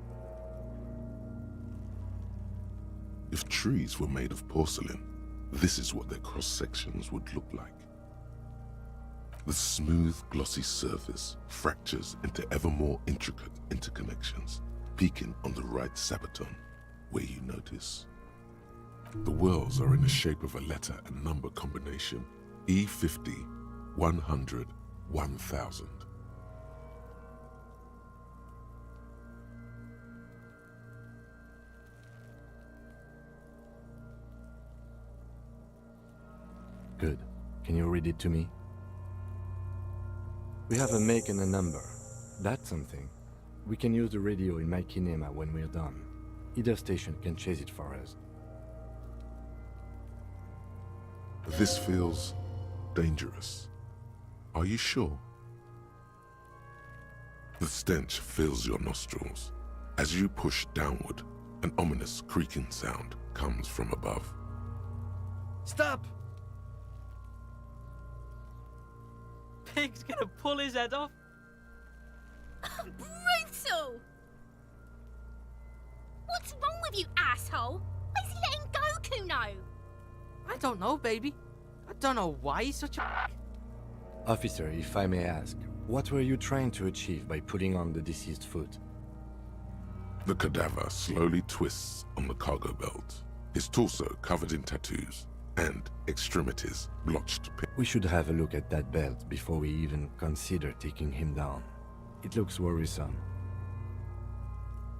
If trees were made of porcelain, this is what their cross-sections would look like. The smooth, glossy surface fractures into ever more intricate interconnections, peaking on the right sabaton, where you notice. The whirls are in the shape of a letter and number combination, E50, 100, 1000. Good. Can you read it to me? We have a make and a number. That's something. We can use the radio in my kinema when we're done. Either station can chase it for us. This feels dangerous. Are you sure? The stench fills your nostrils. As you push downward, an ominous creaking sound comes from above. Stop! Pig's gonna pull his head off. Brutal! What's wrong with you, asshole? Why is he letting go, Kuno? I don't know, baby. I don't know why he's such a... Officer, if I may ask, what were you trying to achieve by putting on the deceased foot? The cadaver slowly twists on the cargo belt, his torso covered in tattoos, and extremities blotched pink. We should have a look at that belt before we even consider taking him down. It looks worrisome.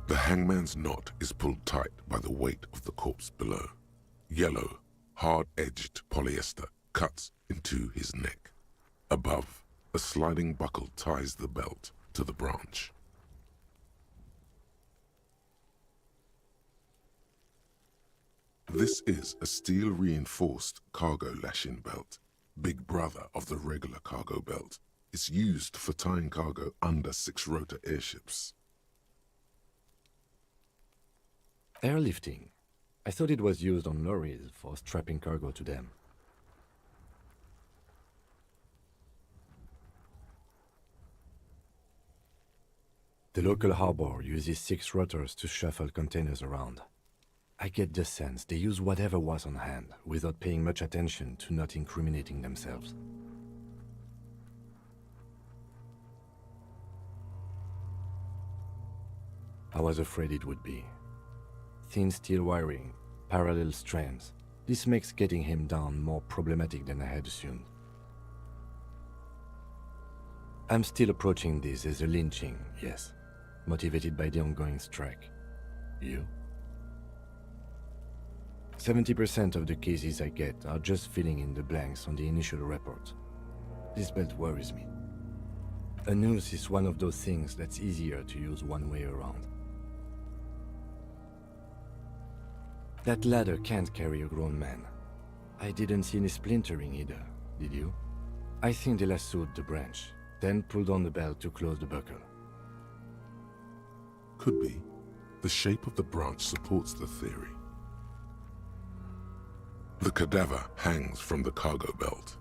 The hangman's knot is pulled tight by the weight of the corpse below. Yellow, hard-edged polyester cuts into his neck. Above, a sliding buckle ties the belt to the branch. This is a steel-reinforced cargo lashing belt, big brother of the regular cargo belt. It's used for tying cargo under six-rotor airships. Airlifting. I thought it was used on lorries for strapping cargo to them. The local harbor uses 6 rotors to shuffle containers around. I get the sense they use whatever was on hand without paying much attention to not incriminating themselves. I was afraid it would be. Thin steel wiring, parallel strands. This makes getting him down more problematic than I had assumed. I'm still approaching this as a lynching, yes, motivated by the ongoing strike. You? 70% of the cases I get are just filling in the blanks on the initial report. This belt worries me. A noose is one of those things that's easier to use one way around. That ladder can't carry a grown man. I didn't see any splintering either, did you? I think they lassoed the branch, then pulled on the belt to close the buckle. Could be. The shape of the branch supports the theory. The cadaver hangs from the cargo belt.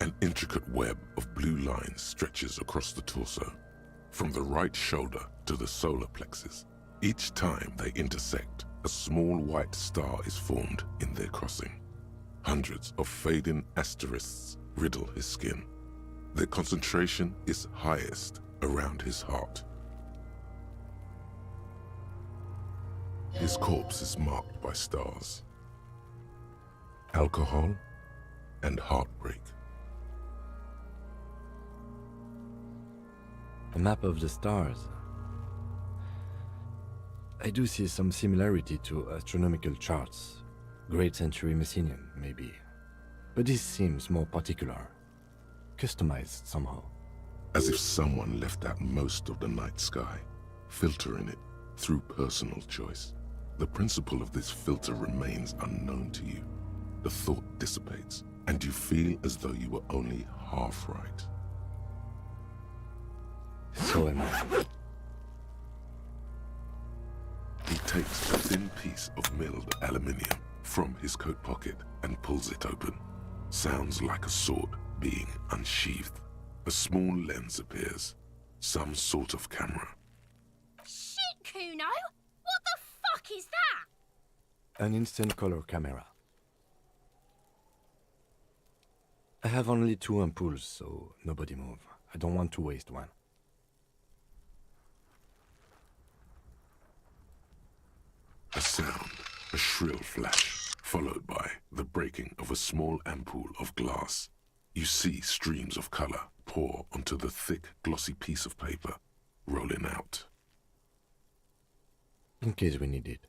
An intricate web of blue lines stretches across the torso, from the right shoulder to the solar plexus. Each time they intersect, a small white star is formed in their crossing. Hundreds of fading asterisks riddle his skin. Their concentration is highest around his heart. His corpse is marked by stars. Alcohol and heartbreak. A map of the stars. I do see some similarity to astronomical charts. Great Century Messinian, maybe. But this seems more particular. Customized somehow. As if someone left out most of the night sky, filtering it through personal choice. The principle of this filter remains unknown to you. The thought dissipates, and you feel as though you were only half right. So am I. He takes a thin piece of milled aluminium from his coat pocket and pulls it open. Sounds like a sword being unsheathed. A small lens appears. Some sort of camera. Shit, Kuno! What the fuck is that? An instant color camera. I have only 2 ampoules, so nobody move. I don't want to waste one. A sound, a shrill flash, followed by the breaking of a small ampoule of glass. You see streams of color pour onto the thick, glossy piece of paper, rolling out. In case we need it.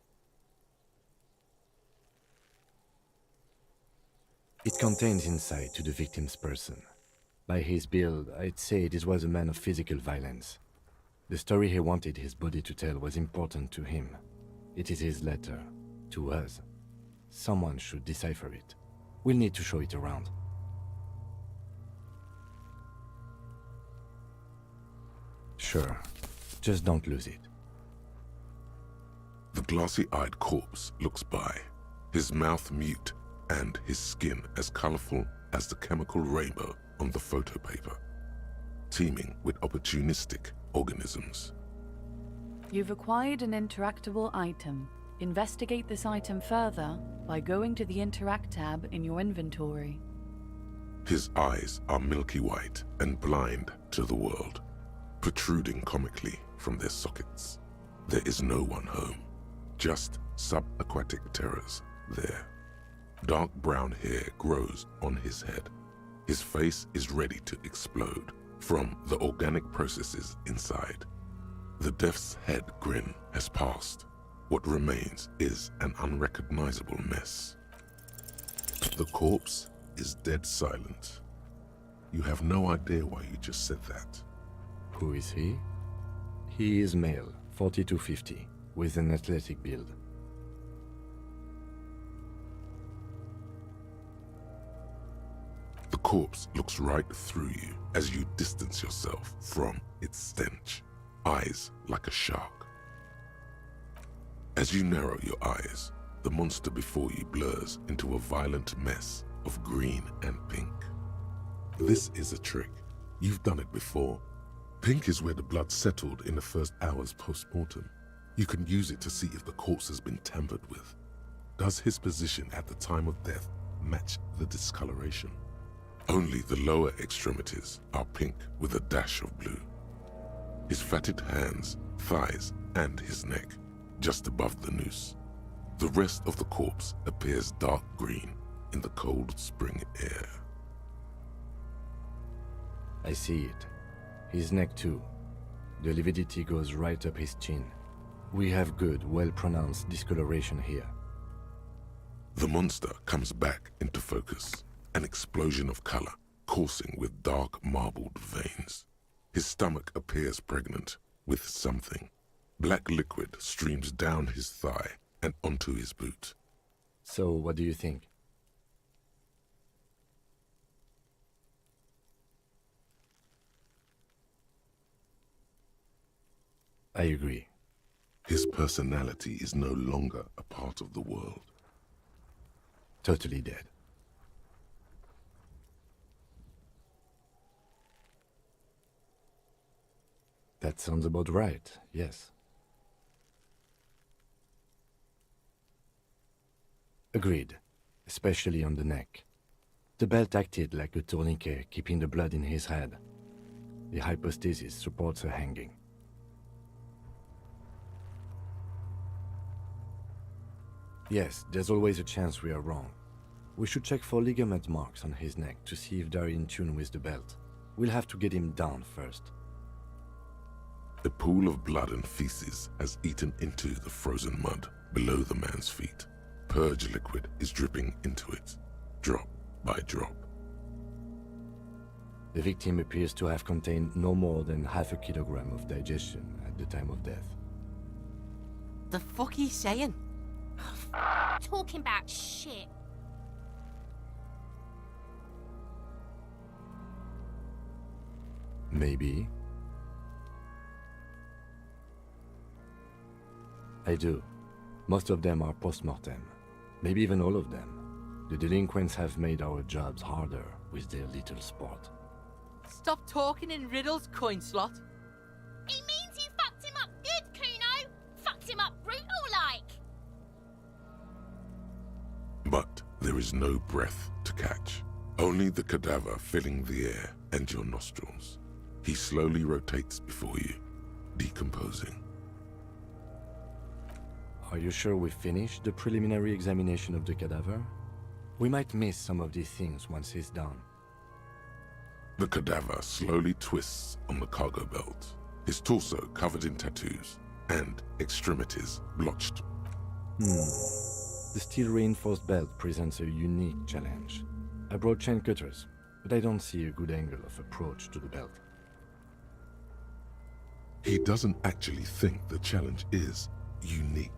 It contains insight to the victim's person. By his build, I'd say this was a man of physical violence. The story he wanted his body to tell was important to him. It is his letter, to us. Someone should decipher it. We'll need to show it around. Sure, just don't lose it. The glassy-eyed corpse looks by, his mouth mute and his skin as colorful as the chemical rainbow on the photo paper, teeming with opportunistic organisms. You've acquired an interactable item. Investigate this item further by going to the Interact tab in your inventory. His eyes are milky white and blind to the world, protruding comically from their sockets. There is no one home, just subaquatic terrors there. Dark brown hair grows on his head. His face is ready to explode from the organic processes inside. The death's head grin has passed. What remains is an unrecognizable mess. The corpse is dead silent. You have no idea why you just said that. Who is he? He is male, 40 to 50, with an athletic build. The corpse looks right through you as you distance yourself from its stench, eyes like a shark. As you narrow your eyes, the monster before you blurs into a violent mess of green and pink. This is a trick. You've done it before. Pink is where the blood settled in the first hours post-mortem. You can use it to see if the corpse has been tampered with. Does his position at the time of death match the discoloration? Only the lower extremities are pink with a dash of blue. His fatted hands, thighs, and his neck, just above the noose. The rest of the corpse appears dark green in the cold spring air. I see it. His neck too. The lividity goes right up his chin. We have good, well-pronounced discoloration here. The monster comes back into focus, an explosion of color coursing with dark marbled veins. His stomach appears pregnant with something. Black liquid streams down his thigh and onto his boot. So, what do you think? I agree. His personality is no longer a part of the world. Totally dead. That sounds about right, yes. Agreed, especially on the neck. The belt acted like a tourniquet, keeping the blood in his head. The hypostasis supports a hanging. Yes, there's always a chance we are wrong. We should check for ligament marks on his neck to see if they're in tune with the belt. We'll have to get him down first. A pool of blood and feces has eaten into the frozen mud below the man's feet. Purge liquid is dripping into it, drop by drop. The victim appears to have contained no more than half a kilogram of digestion at the time of death. The fuck he's saying? Talking about shit. Maybe. I do. Most of them are post-mortem. Maybe even all of them. The delinquents have made our jobs harder with their little sport. Stop talking in riddles, coin slot. It means you fucked him up good, Kuno. Fucked him up brutal like. But there is no breath to catch. Only the cadaver filling the air and your nostrils. He slowly rotates before you, decomposing. Are you sure we finished the preliminary examination of the cadaver? We might miss some of these things once he's done. The cadaver slowly twists on the cargo belt, his torso covered in tattoos, and extremities blotched. The steel-reinforced belt presents a unique challenge. I brought chain cutters, but I don't see a good angle of approach to the belt. He doesn't actually think the challenge is unique.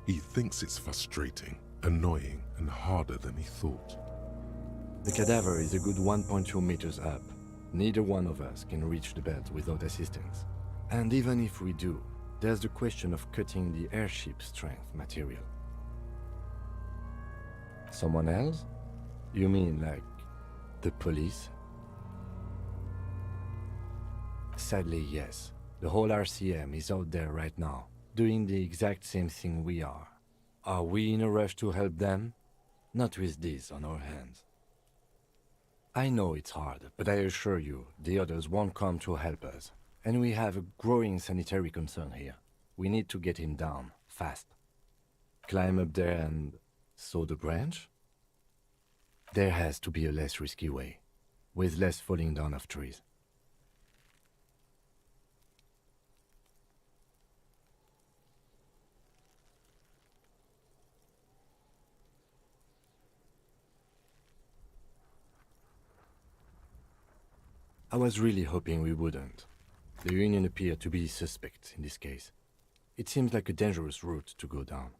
He thinks it's frustrating, annoying, and harder than he thought. The cadaver is a good 1.2 meters up. Neither one of us can reach the belt without assistance. And even if we do, there's the question of cutting the airship strength material. Someone else? You mean like the police? Sadly, yes. The whole RCM is out there right now, doing the exact same thing we are. Are we in a rush to help them? Not with this on our hands. I know it's hard, but I assure you, the others won't come to help us. And we have a growing sanitary concern here. We need to get him down, fast. Climb up there and saw the branch? There has to be a less risky way, with less falling down of trees. I was really hoping we wouldn't. The Union appeared to be suspect in this case. It seems like a dangerous route to go down.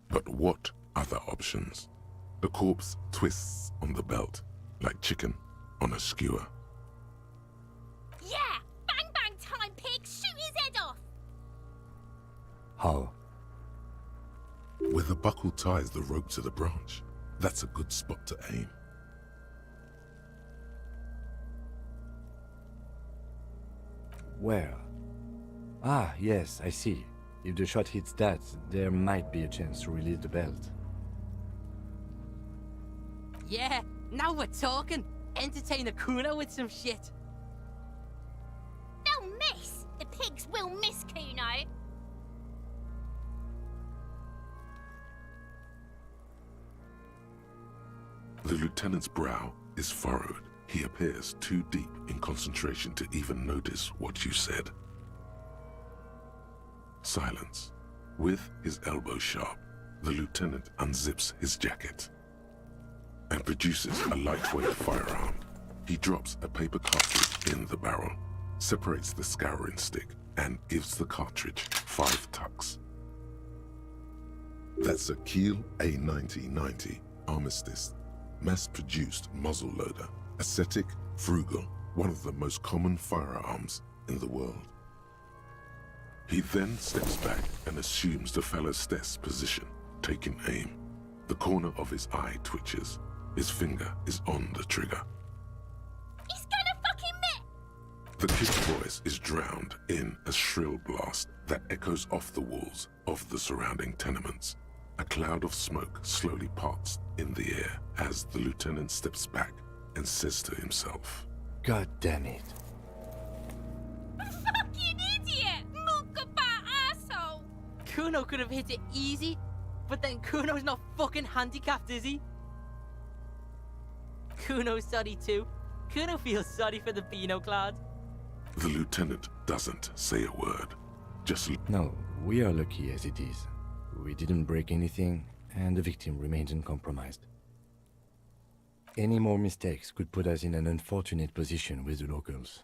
But what other options? The corpse twists on the belt, like chicken on a skewer. Yeah! Bang bang time, pig! Shoot his head off! How? Where the buckle ties the rope to the branch. That's a good spot to aim. Where? Ah, yes, I see. If the shot hits that, there might be a chance to release the belt. Yeah, now we're talking. Entertain a Kuno with some shit. They'll miss! The pigs will miss, Kuno! The lieutenant's brow is furrowed. He appears too deep in concentration to even notice what you said. Silence. With his elbow sharp, the lieutenant unzips his jacket and produces a lightweight firearm. He drops a paper cartridge in the barrel, separates the scouring stick, and gives the cartridge 5 tucks. That's a Kiel A9090 Armistice, mass-produced muzzle-loader, ascetic, frugal, one of the most common firearms in the world. He then steps back and assumes the fellow's desk position, taking aim. The corner of his eye twitches. His finger is on the trigger. He's gonna fucking miss! The kid's voice is drowned in a shrill blast that echoes off the walls of the surrounding tenements. A cloud of smoke slowly parts in the air as the lieutenant steps back and says to himself, God damn it. Fucking idiot! Mookaba asshole! Kuno could have hit it easy, but then Kuno's not fucking handicapped, is he? Kuno's sorry too. Kuno feels sorry for the Beano Cloud. The lieutenant doesn't say a word. Just No, we are lucky as it is. We didn't break anything, and the victim remains uncompromised. Any more mistakes could put us in an unfortunate position with the locals.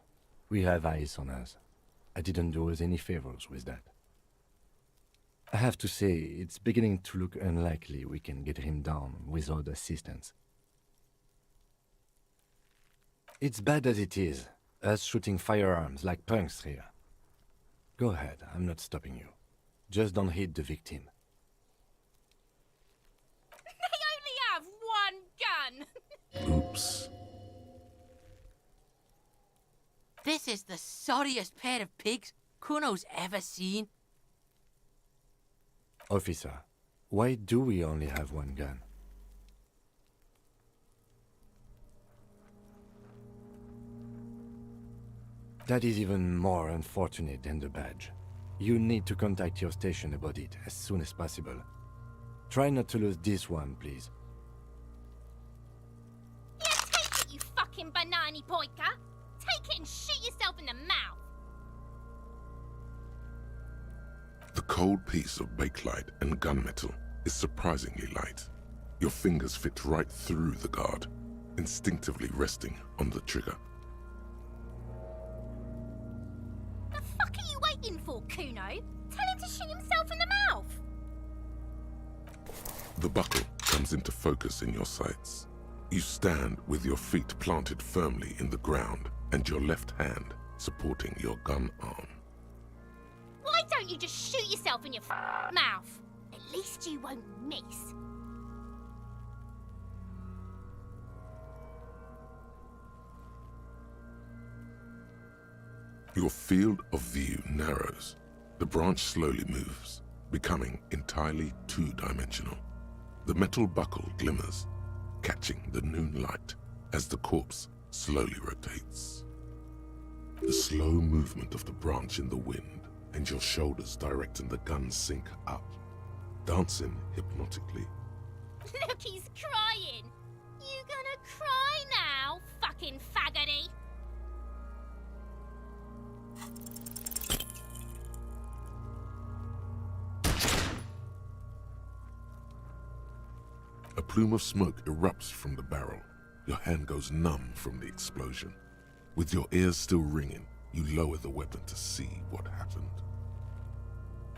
We have eyes on us. I didn't do us any favors with that. I have to say, it's beginning to look unlikely we can get him down without assistance. It's bad as it is, us shooting firearms like punks here. Go ahead, I'm not stopping you. Just don't hit the victim. They only have one gun! oops. This is the sorriest pair of pigs Kuno's ever seen. Officer, why do we only have one gun? That is even more unfortunate than the badge. You need to contact your station about it as soon as possible. Try not to lose this one, please. Yeah, take it, you fucking banana poika! Take it and shoot yourself in the mouth! The cold piece of bakelite and gunmetal is surprisingly light. Your fingers fit right through the guard, instinctively resting on the trigger. The fuck are you waiting for, Kuno? Tell him to shoot himself in the mouth! The buckle comes into focus in your sights. You stand with your feet planted firmly in the ground and your left hand supporting your gun arm. Why don't you just shoot yourself in your mouth? At least you won't miss. Your field of view narrows. The branch slowly moves, becoming entirely two-dimensional. The metal buckle glimmers, catching the noon light as the corpse slowly rotates. The slow movement of the branch in the wind and your shoulders directing the gun sink up, dancing hypnotically. Look, he's crying! You gonna cry now, fucking faggoty? A plume of smoke erupts from the barrel. Your hand goes numb from the explosion. With your ears still ringing, you lower the weapon to see what happened.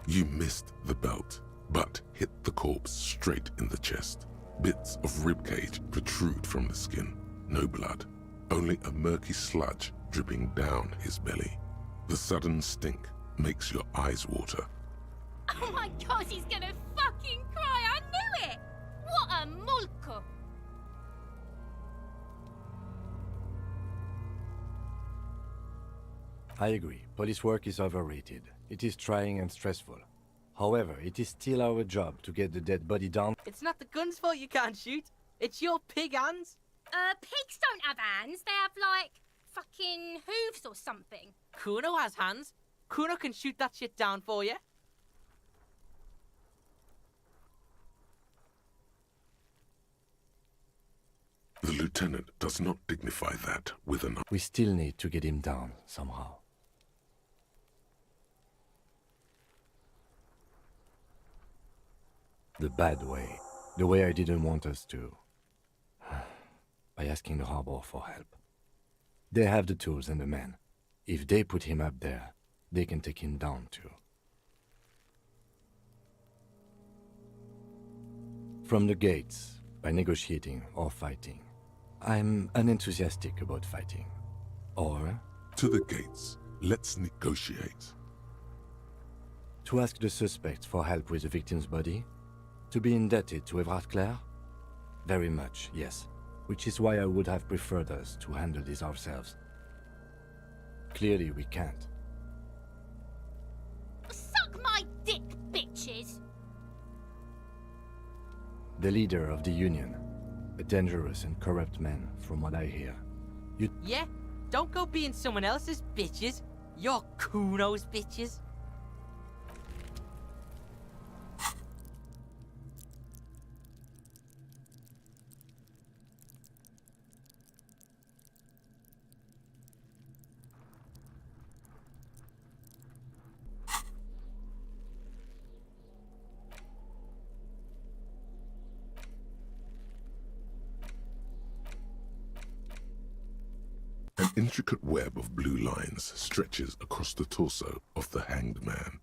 You missed the belt, but hit the corpse straight in the chest. Bits of ribcage protrude from the skin. No blood, only a murky sludge dripping down his belly. The sudden stink makes your eyes water. Oh my god, he's gonna fucking cry! I knew it! What a mulko! I agree. Police work is overrated. It is trying and stressful. However, it is still our job to get the dead body down. It's not the gun's fault you can't shoot. It's your pig hands. Pigs don't have hands. They have, like, fucking hooves or something. Kuno has hands. Kuno can shoot that shit down for you. The lieutenant does not dignify that with an... We still need to get him down somehow. The bad way. The way I didn't want us to. By asking the harbor for help. They have the tools and the men. If they put him up there, they can take him down too. From the gates, by negotiating or fighting. I'm unenthusiastic about fighting. Or... To the gates. Let's negotiate. To ask the suspect for help with the victim's body? To be indebted to Evrard Clare? Very much, yes. Which is why I would have preferred us to handle this ourselves. Clearly we can't. Suck my dick, bitches! The leader of the Union. A dangerous and corrupt man, from what I hear. You... Yeah? Don't go being someone else's bitches. You're Kuno's bitches. intricate web of blue lines stretches across the torso of the hanged man,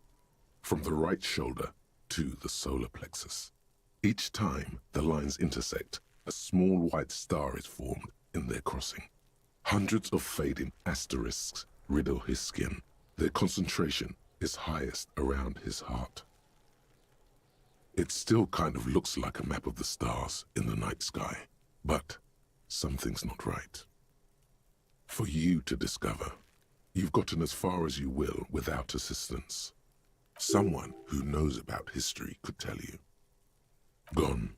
from the right shoulder to the solar plexus. Each time the lines intersect, a small white star is formed in their crossing. Hundreds of fading asterisks riddle his skin. Their concentration is highest around his heart. It still kind of looks like a map of the stars in the night sky, but something's not right. For you to discover, you've gotten as far as you will without assistance. Someone who knows about history could tell you. Gone.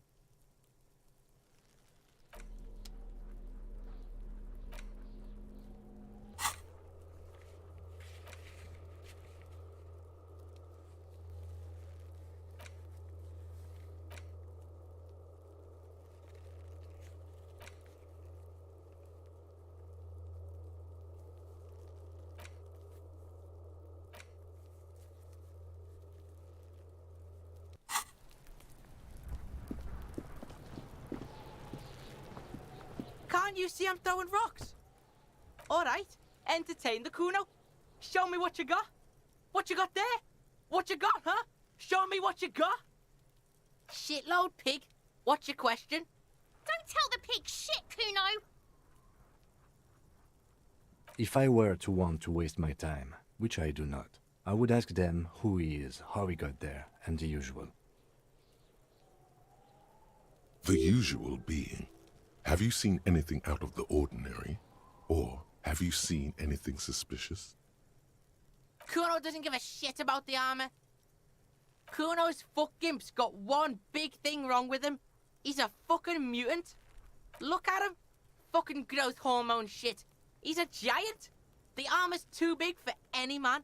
Can't you see I'm throwing rocks? Alright, entertain the Kuno. Show me what you got. What you got there? What you got, huh? Show me what you got. Shitload pig. What's your question? Don't tell the pig shit, Kuno! If I were to want to waste my time, which I do not, I would ask them who he is, how he got there, and the usual. The usual being, have you seen anything out of the ordinary? Or have you seen anything suspicious? Kuno doesn't give a shit about the armor. Kuno's fuckgimp's got one big thing wrong with him. He's a fucking mutant. Look at him. Fucking growth hormone shit. He's a giant. The armor's too big for any man.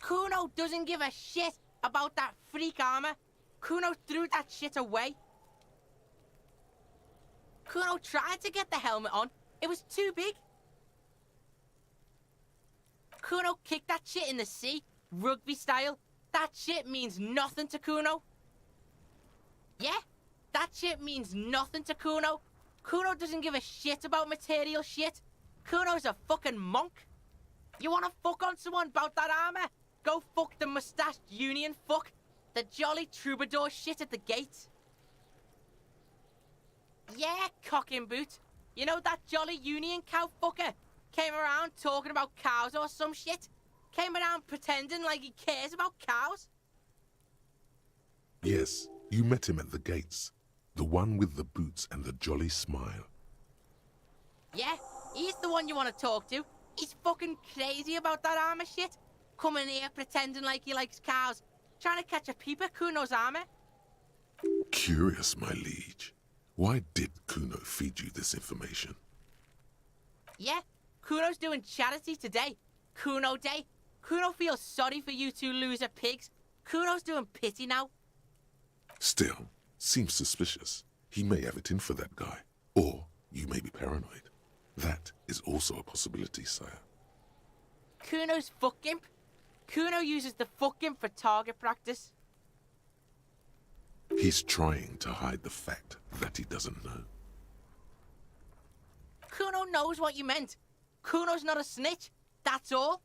Kuno doesn't give a shit about that freak armor. Kuno threw that shit away. Kuno tried to get the helmet on. It was too big. Kuno kicked that shit in the sea, rugby style. That shit means nothing to Kuno. Yeah, that shit means nothing to Kuno. Kuno doesn't give a shit about material shit. Kuno's a fucking monk. You wanna fuck on someone about that armor? Go fuck the mustached union fuck. The jolly troubadour shit at the gate. Yeah, cock and boot. You know that jolly union cow fucker? Came around talking about cows or some shit? Came around pretending like he cares about cows? Yes, you met him at the gates. The one with the boots and the jolly smile. Yeah, he's the one you want to talk to. He's fucking crazy about that armor shit. Coming here pretending like he likes cows. Trying to catch a peep at Kuno's armor. Curious, my liege. Why did Kuno feed you this information? Yeah, Kuno's doing charity today. Kuno Day. Kuno feels sorry for you two loser pigs. Kuno's doing pity now. Still, seems suspicious. He may have it in for that guy. Or you may be paranoid. That is also a possibility, sire. Kuno's fuckgimp. Kuno uses the fuckgimp for target practice. He's trying to hide the fact that he doesn't know. Kuno knows what you meant. Kuno's not a snitch. That's all.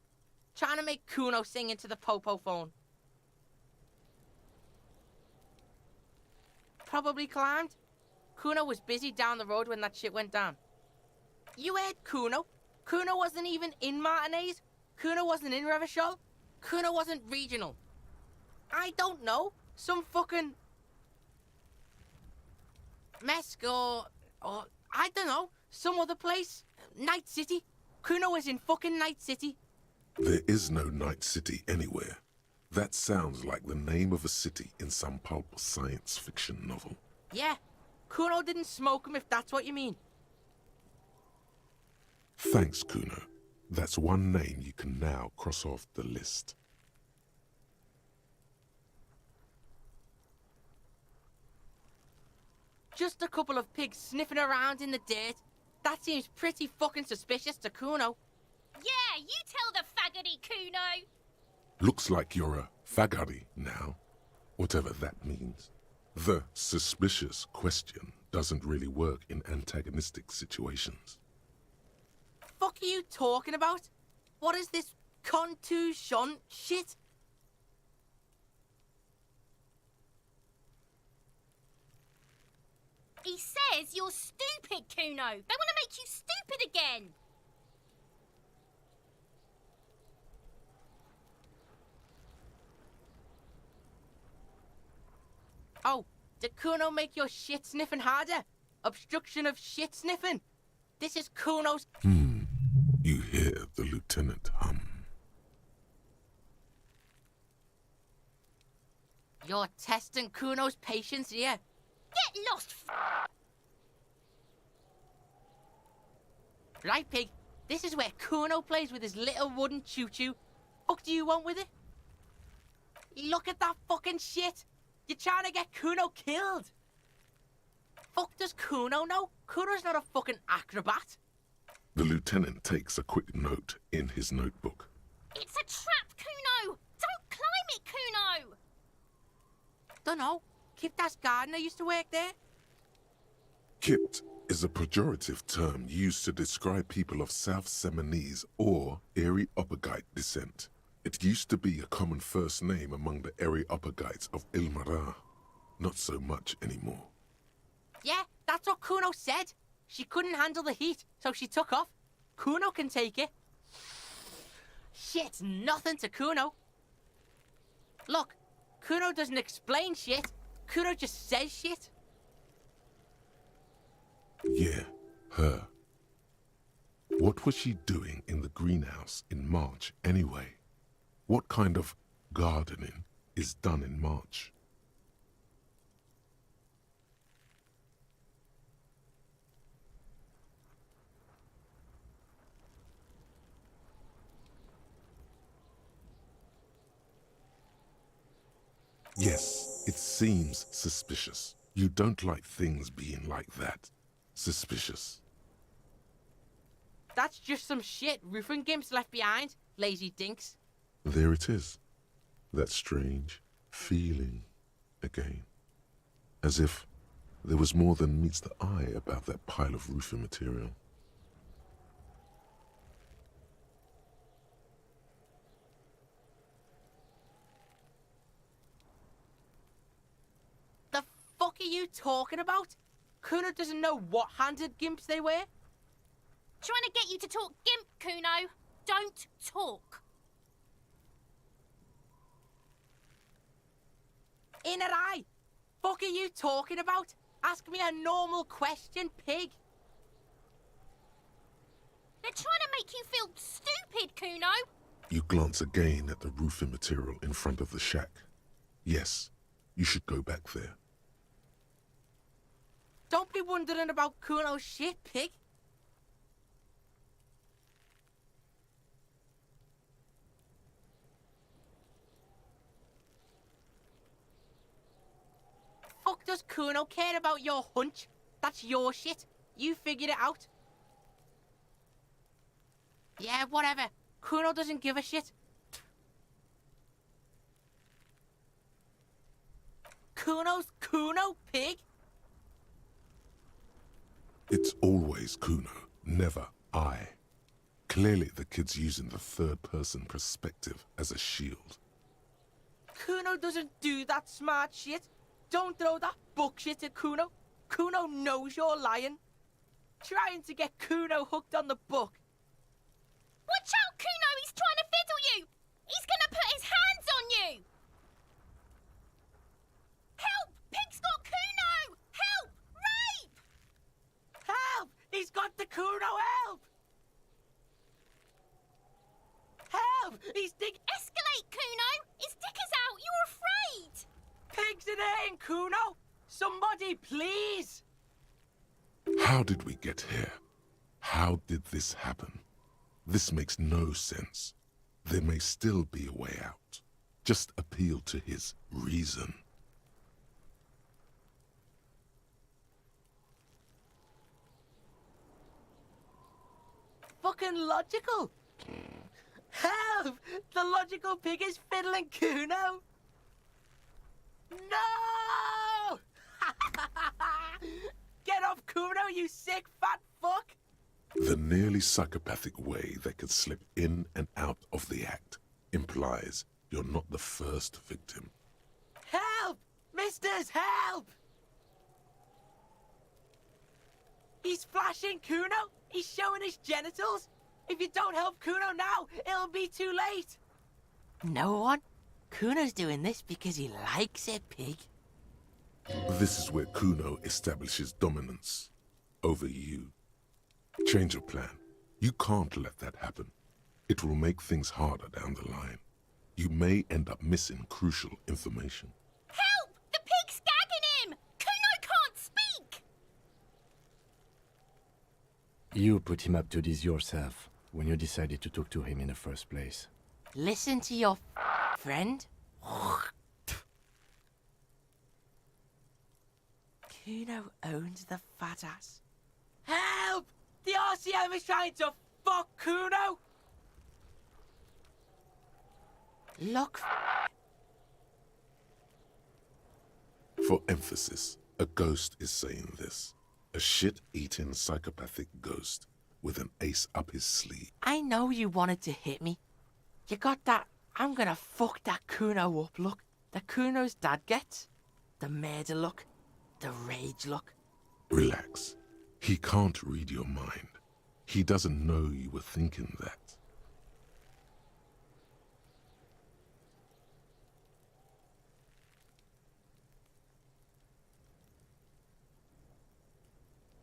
Trying to make Kuno sing into the popo phone. Probably climbed. Kuno was busy down the road when that shit went down. You heard Kuno. Kuno wasn't even in Martinez. Kuno wasn't in Revachol. Kuno wasn't regional. I don't know. Some fucking... Mesk or I don't know. Some other place. Night City. Kuno was in fucking Night City. There is no Night City anywhere. That sounds like the name of a city in some pulp science fiction novel. Yeah. Kuno didn't smoke him if that's what you mean. Thanks, Kuno. That's one name you can now cross off the list. Just a couple of pigs sniffing around in the dirt. That seems pretty fucking suspicious to Kuno. Yeah, you tell the faggoty, Kuno. Looks like you're a faggoty now, whatever that means. The suspicious question doesn't really work in antagonistic situations. Fuck are you talking about? What is this contusion shit? He says you're stupid, Kuno. They want to make you stupid again. Oh, did Kuno make your shit sniffing harder? Obstruction of shit sniffing? This is Kuno's... You hear the lieutenant hum. You're testing Kuno's patience here. Get lost, Right, pig. This is where Kuno plays with his little wooden choo-choo. Fuck do you want with it? Look at that fucking shit. You're trying to get Kuno killed. Fuck does Kuno know? Kuno's not a fucking acrobat. The lieutenant takes a quick note in his notebook. It's a trap, Kuno. Don't climb it, Kuno. Dunno. Kiptas gardener used to work there. Kipt is a pejorative term used to describe people of South Seminese or Areopagite descent. It used to be a common first name among the Areopagites of Ilmara. Not so much anymore. Yeah, that's what Kuno said. She couldn't handle the heat, so she took off. Kuno can take it. Shit's nothing to Kuno. Look, Kuno doesn't explain shit. Kuno just says shit. Yeah, her. What was she doing in the greenhouse in March anyway? What kind of gardening is done in March? Yes, it seems suspicious. You don't like things being like that. Suspicious. That's just some shit roofing gimps left behind, lazy dinks. There it is. That strange feeling again. As if there was more than meets the eye about that pile of roofing material. The fuck are you talking about? Kuno doesn't know what handed gimps they were. Trying to get you to talk gimp, Kuno. Don't talk. In her eye. Fuck are you talking about? Ask me a normal question, pig. They're trying to make you feel stupid, Kuno. You glance again at the roofing material in front of the shack. Yes, you should go back there. Don't be wondering about Kuno's shit, pig. Fuck does Kuno care about your hunch? That's your shit. You figured it out. Yeah, whatever. Kuno doesn't give a shit. Kuno's Kuno, pig. It's always Kuno, never I. Clearly the kid's using the third-person perspective as a shield. Kuno doesn't do that smart shit. Don't throw that book shit at Kuno. Kuno knows you're lying. Trying to get Kuno hooked on the book. Watch out, Kuno! He's trying to fiddle you! He's gonna put his hands on you! Help! Pig's got Kuno! Help! Rape! Help! He's got the Kuno, help! Help! He's dig- Escalate, Kuno! His dick is out! You're afraid! Pigs in air, Kuno! Somebody, please! How did we get here? How did this happen? This makes no sense. There may still be a way out. Just appeal to his reason. fucking logical. Help! The logical pig is fiddling Kuno. No! Get off Kuno, you sick fat fuck! The nearly psychopathic way they could slip in and out of the act implies you're not the first victim. Help! Misters, help! He's flashing Kuno! He's showing his genitals! If you don't help Kuno now, it'll be too late! No one? Kuno's doing this because he likes it, pig. This is where Kuno establishes dominance over you. Change your plan. You can't let that happen. It will make things harder down the line. You may end up missing crucial information. Help! The pig's gagging him! Kuno can't speak! You put him up to this yourself when you decided to talk to him in the first place. Listen to your friend. Kuno owns the fat ass. Help! The RCM is trying to fuck Kuno! Look. For emphasis, a ghost is saying this. A shit-eating psychopathic ghost with an ace up his sleeve. I know you wanted to hit me. You got that I'm gonna fuck that Kuno up look that Kuno's dad gets. The murder look. The rage look. Relax. He can't read your mind. He doesn't know you were thinking that.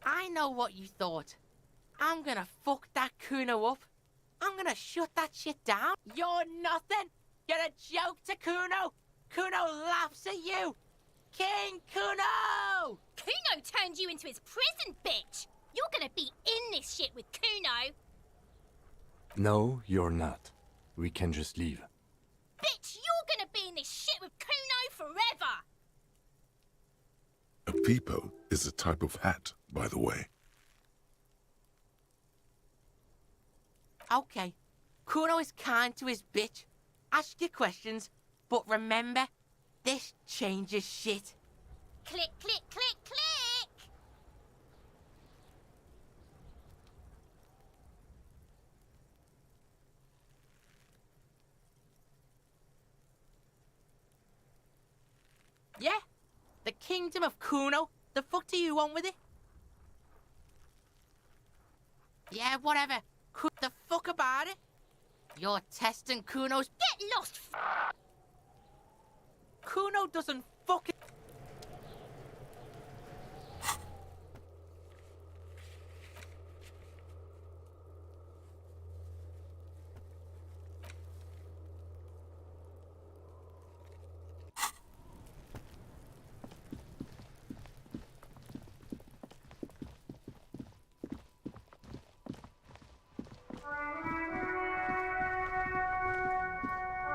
I know what you thought. I'm gonna fuck that Kuno up. I'm gonna shut that shit down. You're nothing. You're a joke to Kuno. Kuno laughs at you. King Kuno! Kuno turned you into his prison, bitch! You're gonna be in this shit with Kuno! No, you're not. We can just leave. Bitch, you're gonna be in this shit with Kuno forever! A peepo is a type of hat, by the way. Okay. Kuno is kind to his bitch. Ask your questions, but remember, this changes shit. Click, click, click, click! Yeah? The kingdom of Kuno? The fuck do you want with it? Yeah, whatever. The fuck about it? You're testing Kuno's... Get lost, Kuno doesn't fucking...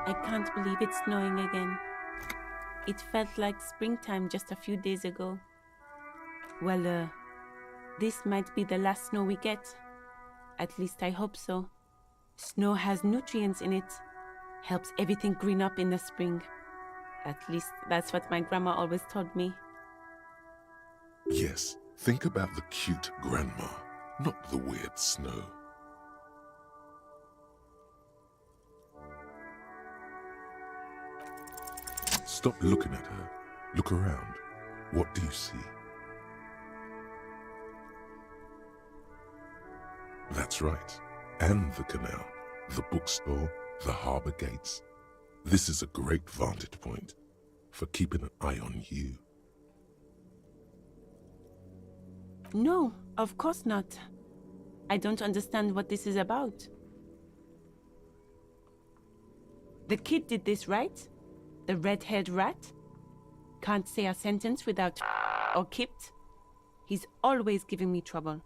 I can't believe it's snowing again. It felt like springtime just a few days ago. Well, this might be the last snow we get. At least I hope so. Snow has nutrients in it. Helps everything green up in the spring. At least that's what my grandma always told me. Yes, think about the cute grandma, not the weird snow. Stop looking at her. Look around. What do you see? That's right. And the canal, the bookstore, the harbor gates. This is a great vantage point for keeping an eye on you. No, of course not. I don't understand what this is about. The kid did this, right? The red-haired rat? Can't say a sentence without or kipped. He's always giving me trouble.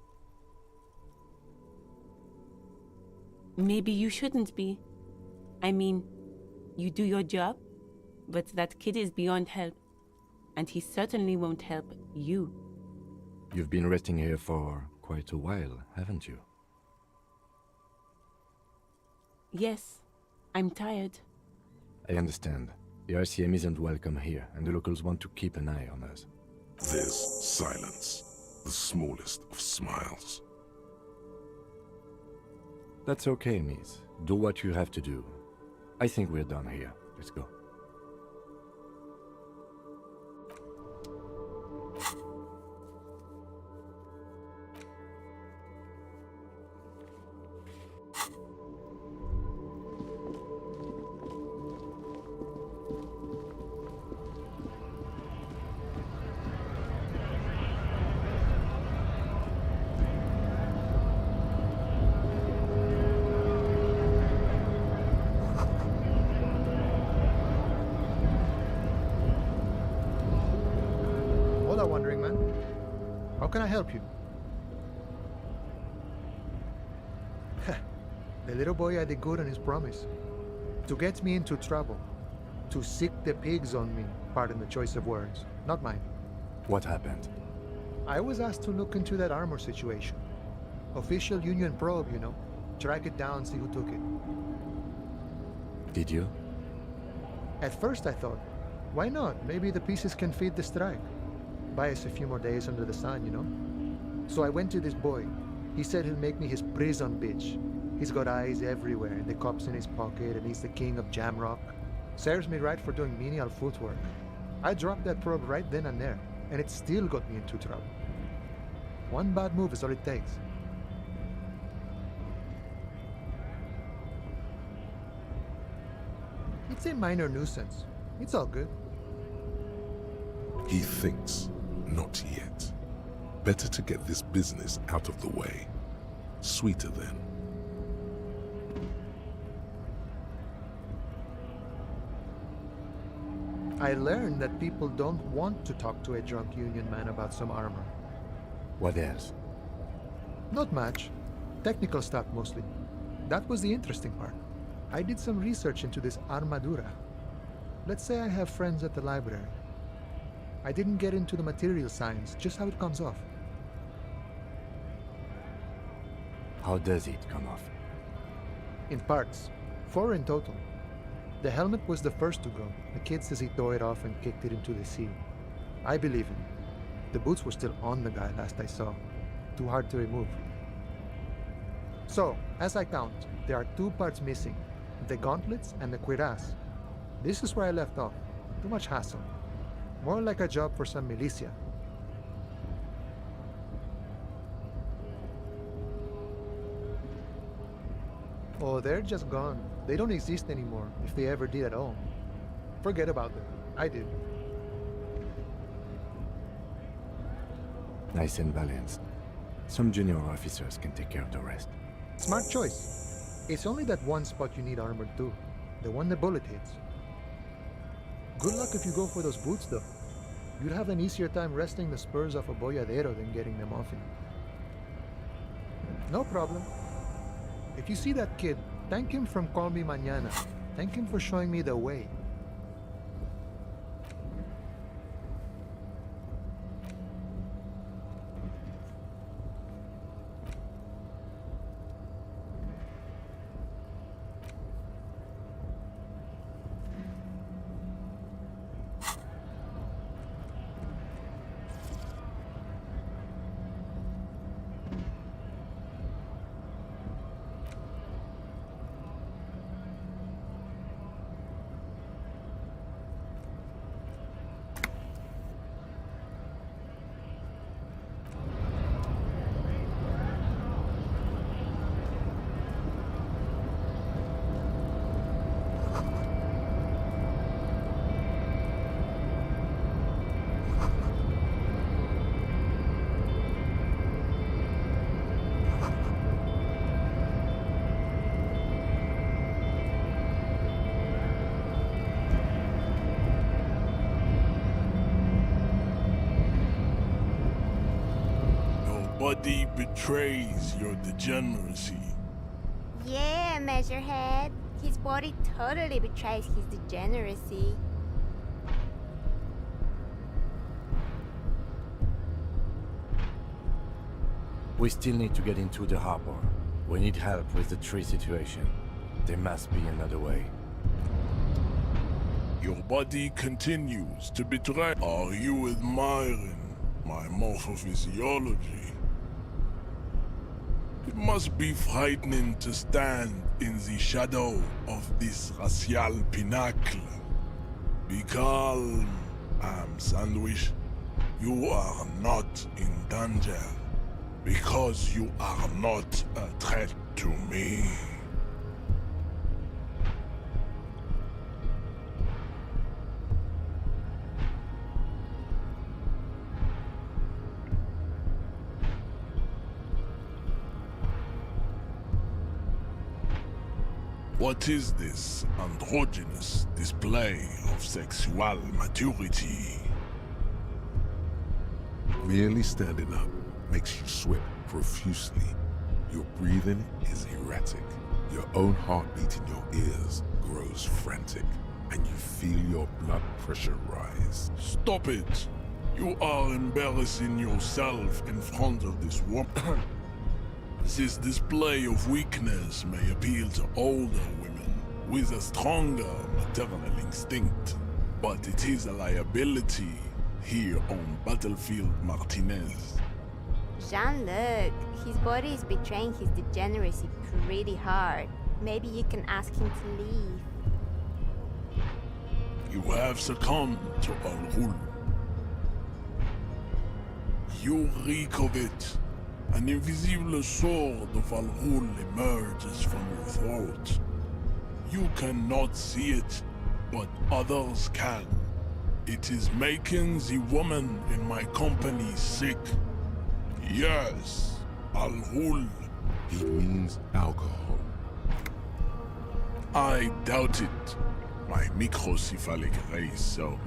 Maybe you shouldn't be. I mean, you do your job, but that kid is beyond help. And he certainly won't help you. You've been resting here for quite a while, haven't you? Yes, I'm tired. I understand. The RCM isn't welcome here, and the locals want to keep an eye on us. There's silence, the smallest of smiles. That's okay, miss. Do what you have to do. I think we're done here. Let's go. Hola, Wandering Man. How can I help you? The little boy had a good on his promise. To get me into trouble. To sick the pigs on me, pardon the choice of words. Not mine. What happened? I was asked to look into that armor situation. Official Union probe, you know. Track it down, see who took it. Did you? At first I thought, why not? Maybe the pieces can feed the strike. Buy us a few more days under the sun, you know? So I went to this boy. He said he'll make me his prison bitch. He's got eyes everywhere, and the cops in his pocket, and he's the king of Jamrock. Serves me right for doing menial footwork. I dropped that probe right then and there, and it still got me into trouble. One bad move is all it takes. It's a minor nuisance. It's all good. He thinks, not yet. Better to get this business out of the way. Sweeter then. I learned that people don't want to talk to a drunk Union man about some armor. What else? Not much. Technical stuff mostly. That was the interesting part. I did some research into this armadura. Let's say I have friends at the library. I didn't get into the material science, just how it comes off. How does it come off? In parts. 4 in total. The helmet was the first to go. The kid says he tore it off and kicked it into the sea. I believe him. The boots were still on the guy last I saw. Too hard to remove. So, as I count, there are 2 parts missing. The gauntlets and the cuirass. This is where I left off. Too much hassle. More like a job for some militia. Oh, they're just gone. They don't exist anymore, if they ever did at all. Forget about them. I did. Nice and balanced. Some junior officers can take care of the rest. Smart choice. It's only that one spot you need armored too. The one the bullet hits. Good luck if you go for those boots though. You'd have an easier time wresting the spurs off a boyadero than getting them off him. No problem. If you see that kid, thank him from Call Me Mañana. Thank him for showing me the way. Nobody betrays your degeneracy. Yeah, Measurehead. His body totally betrays his degeneracy. We still need to get into the harbor. We need help with the tree situation. There must be another way. Your body continues to betray. Are you admiring my morphophysiology? It must be frightening to stand in the shadow of this racial pinnacle. Be calm, Sandwich. You are not in danger because you are not a threat to me. What is this androgynous display of sexual maturity? Merely standing up makes you sweat profusely. Your breathing is erratic. Your own heartbeat in your ears grows frantic, and you feel your blood pressure rise. Stop it! You are embarrassing yourself in front of this woman. This display of weakness may appeal to older women with a stronger maternal instinct, but it is a liability here on Battlefield Martinez. Jean-Luc, his body is betraying his degeneracy pretty hard. Maybe you can ask him to leave. You have succumbed to Al-Ghul. You reek of it. An invisible sword of Al-Ghul emerges from your throat. You cannot see it, but others can. It is making the woman in my company sick. Yes, Al-Ghul. He means alcohol. I doubt it. My microcephalic race so.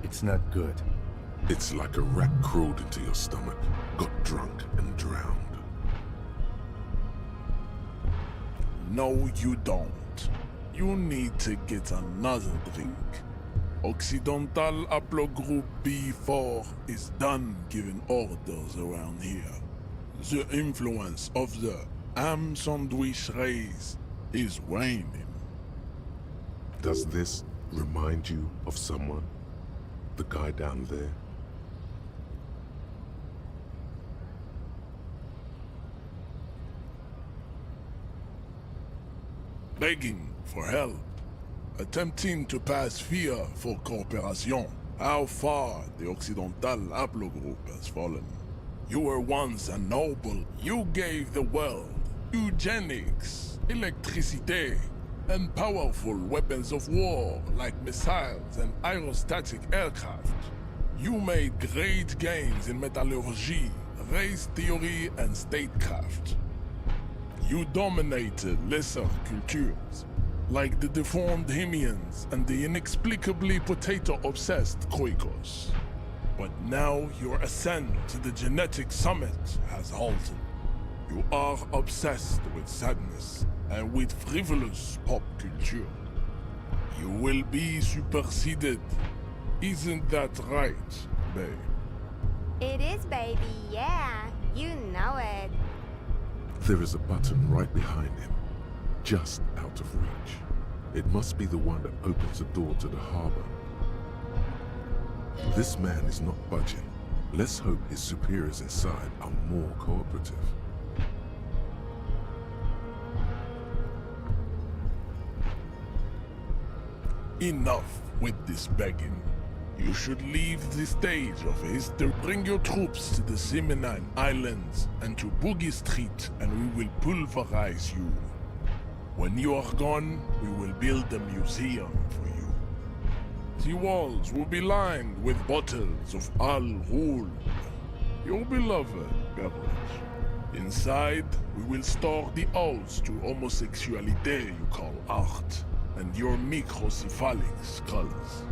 It's not good. It's like a rat crawled into your stomach, got drunk and drowned. No, you don't. You need to get another drink. Occidental Haplogroup B4 is done giving orders around here. The influence of the Am Sandwich race is waning. Does this remind you of someone? The guy down there? Begging for help. Attempting to pass fear for cooperation. How far the Occidental Haplogroup has fallen. You were once a noble. You gave the world eugenics, electricity, and powerful weapons of war like missiles and aerostatic aircraft. You made great gains in metallurgy, race theory, and statecraft. You dominated lesser cultures, like the deformed Hemians and the inexplicably potato-obsessed Kroikos. But now your ascent to the genetic summit has halted. You are obsessed with sadness and with frivolous pop culture. You will be superseded. Isn't that right, babe? It is, baby, yeah. You know it. There is a button right behind him, just out of reach. It must be the one that opens the door to the harbor. This man is not budging. Let's hope his superiors inside are more cooperative. Enough with this begging. You should leave the stage of history. Bring your troops to the Simonine Islands and to Boogie Street, and we will pulverize you. When you are gone, we will build a museum for you. The walls will be lined with bottles of Al-Ghul, your beloved beverage. Inside, we will store the odes to homosexuality you call art, and your microcephalic skulls.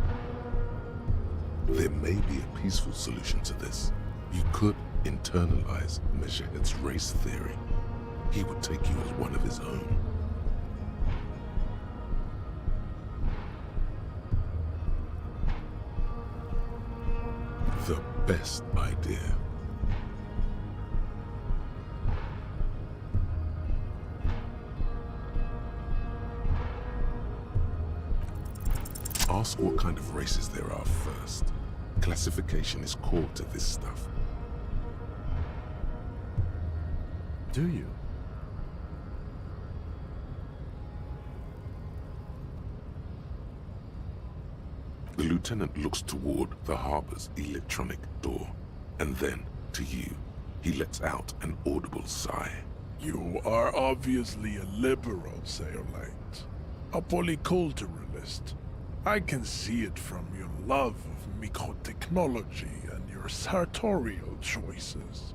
There may be a peaceful solution to this. You could internalize Mejerhet's race theory. He would take you as one of his own. The best idea. Ask what kind of races there are first. Classification is core to this stuff. Do you? The lieutenant looks toward the harbor's electronic door, and then, to you, he lets out an audible sigh. You are obviously a liberal, Sayolite. A polyculturalist. I can see it from your love of microtechnology and your sartorial choices.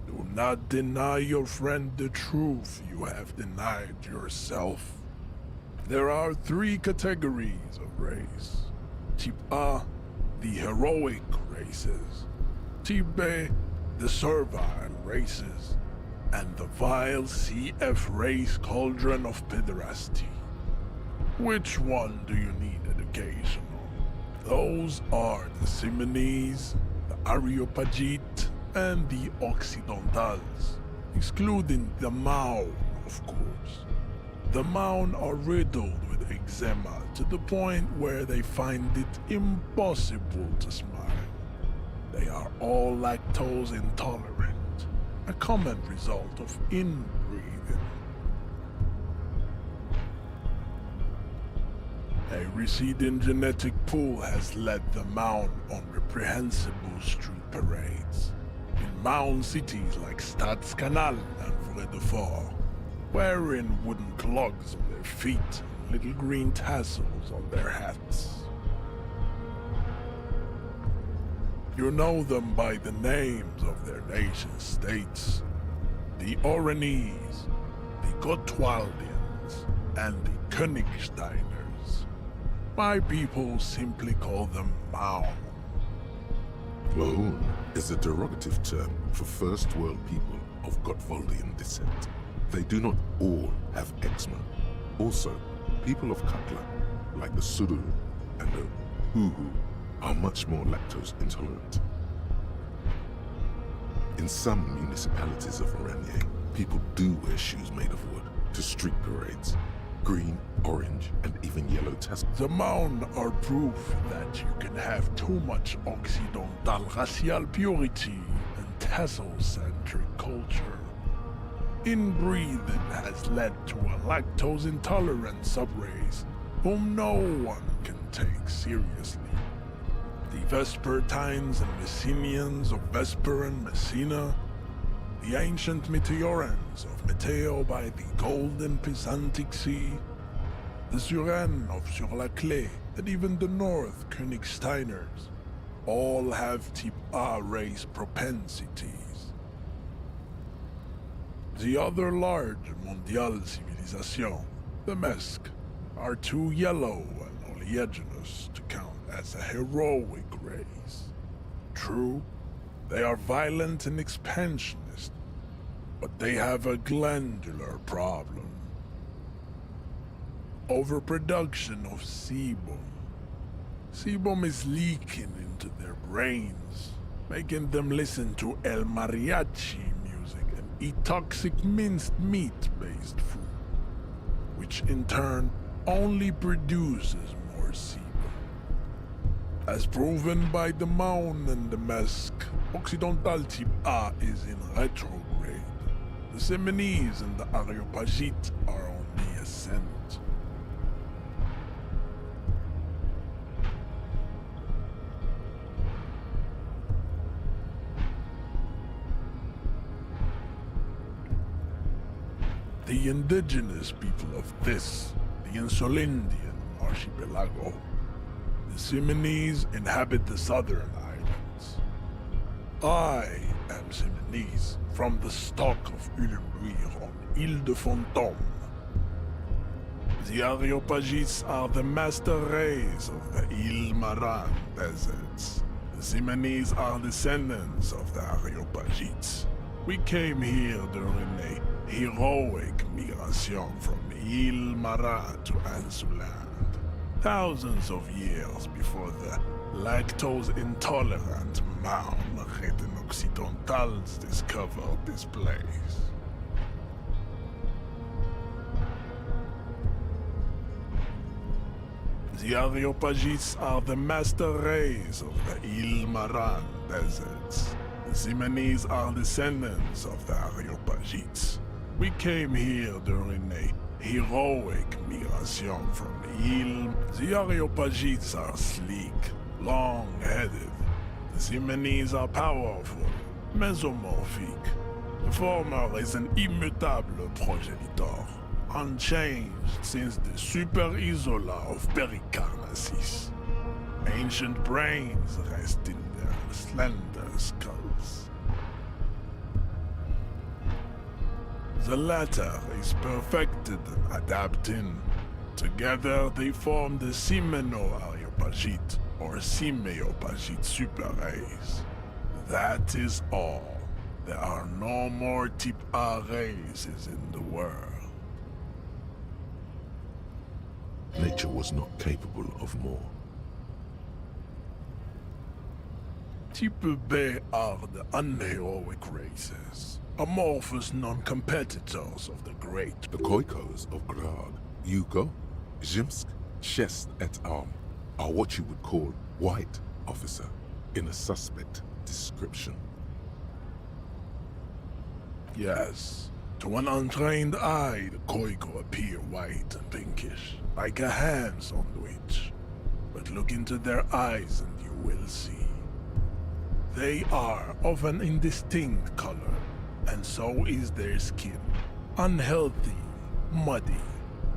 Do not deny your friend the truth you have denied yourself. There are 3 categories of race. Type A, the heroic races. Type B, the servile races. And the vile CF race cauldron of pederasty. Which one do you need education on? Those are the Simonese, the Areopagite, and the Occidentals, excluding the Maun, of course. The Maun are riddled with eczema to the point where they find it impossible to smile. They are all lactose intolerant, a common result of inbreeding. A receding genetic pool has led the Maun on reprehensible street parades. In Maun cities like Stadskanal and Vredefort, wearing wooden clogs on their feet and little green tassels on their hats. You know them by the names of their nation-states. The Oranese, the Gotwaldians, and the Königsteiners. My people simply call them Maun. Maun is a derogative term for first world people of Gotwaldian descent. They do not all have eczema. Also, people of Katla, like the Suru and the Huhu, are much more lactose intolerant. In some municipalities of Oranje, people do wear shoes made of wood to street parades. Green, orange, and even yellow tassels. The Maun are proof that you can have too much Occidental racial purity and tassel-centric culture. Inbreeding has led to a lactose-intolerant subrace whom no one can take seriously. The Vespertines and Messenians of Vesper and Messina, the ancient Meteorans of Meteo by the golden Pisantic Sea, the Suren of Sur-la-Clé, and even the North Königsteiners, all have type A race propensities. The other large mondial civilization, the Mesk, are too yellow and oleaginous to count as a heroic race. True, they are violent and expansionist, but they have a glandular problem. Overproduction of sebum. Sebum is leaking into their brains, making them listen to El Mariachi music and eat toxic minced meat-based food, which in turn only produces more sebum. As proven by the Maun and the Mesk, Occidental type A is in retrograde. The Simonese and the Areopagite are on the ascent. The indigenous people of this, the Insulindian archipelago. The Simonese inhabit the southern islands. I am Simonese, from the stock of Ulembuir on Ile de Fantôme. The Areopagites are the master race of the Ile Maran deserts. The Simonese are descendants of the Areopagites. We came here during a heroic migration from Ile Maran to Ansuland, thousands of years before the lactose-intolerant Maun and Occidentals discovered this place. The Areopagites are the master race of the Ilmaran deserts. The Simonese are descendants of the Areopagites. We came here during a heroic migration from Il. The Areopagites are sleek, long-headed. The Simonese are powerful, mesomorphic. The former is an immutable progenitor, unchanged since the Super Isola of Pericarnassus. Ancient brains rest in their slender skulls. The latter is perfected and adapting. Together they form the Simeno-Areopagite or Simeopagite superrace. That is all. There are no more type A races in the world. Nature was not capable of more. Type B are the unheroic races, amorphous non-competitors of the great. The Khoikos of Grad, Yugo, Zhimsk, Chest et al. Are what you would call white, officer, in a suspect description. Yes. To an untrained eye, the Khoiko appear white and pinkish, like a ham sandwich. But look into their eyes and you will see. They are of an indistinct color, and so is their skin. Unhealthy, muddy,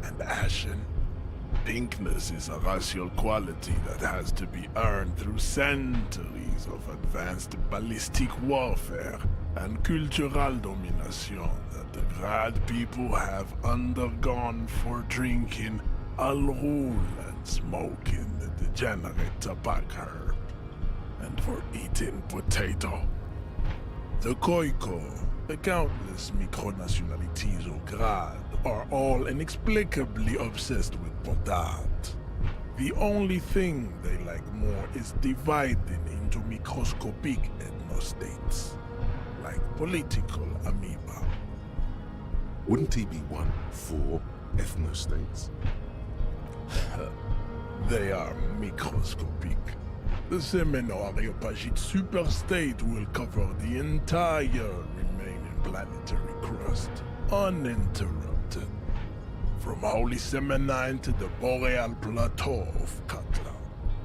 and ashen. Pinkness is a racial quality that has to be earned through centuries of advanced ballistic warfare and cultural domination that the Grad people have undergone for drinking Al-Rul and smoking the degenerate tobacco herb, and for eating potato. The Khoiko, the countless micronationalities of Grad, are all inexplicably obsessed with potat. The only thing they like more is dividing into microscopic ethnostates, like political amoeba. Wouldn't he be one for ethnostates? They are microscopic. The Semeno-Areopagite superstate will cover the entire remaining planetary crust, uninterrupted. From Holy Semenine to the Boreal Plateau of Katla.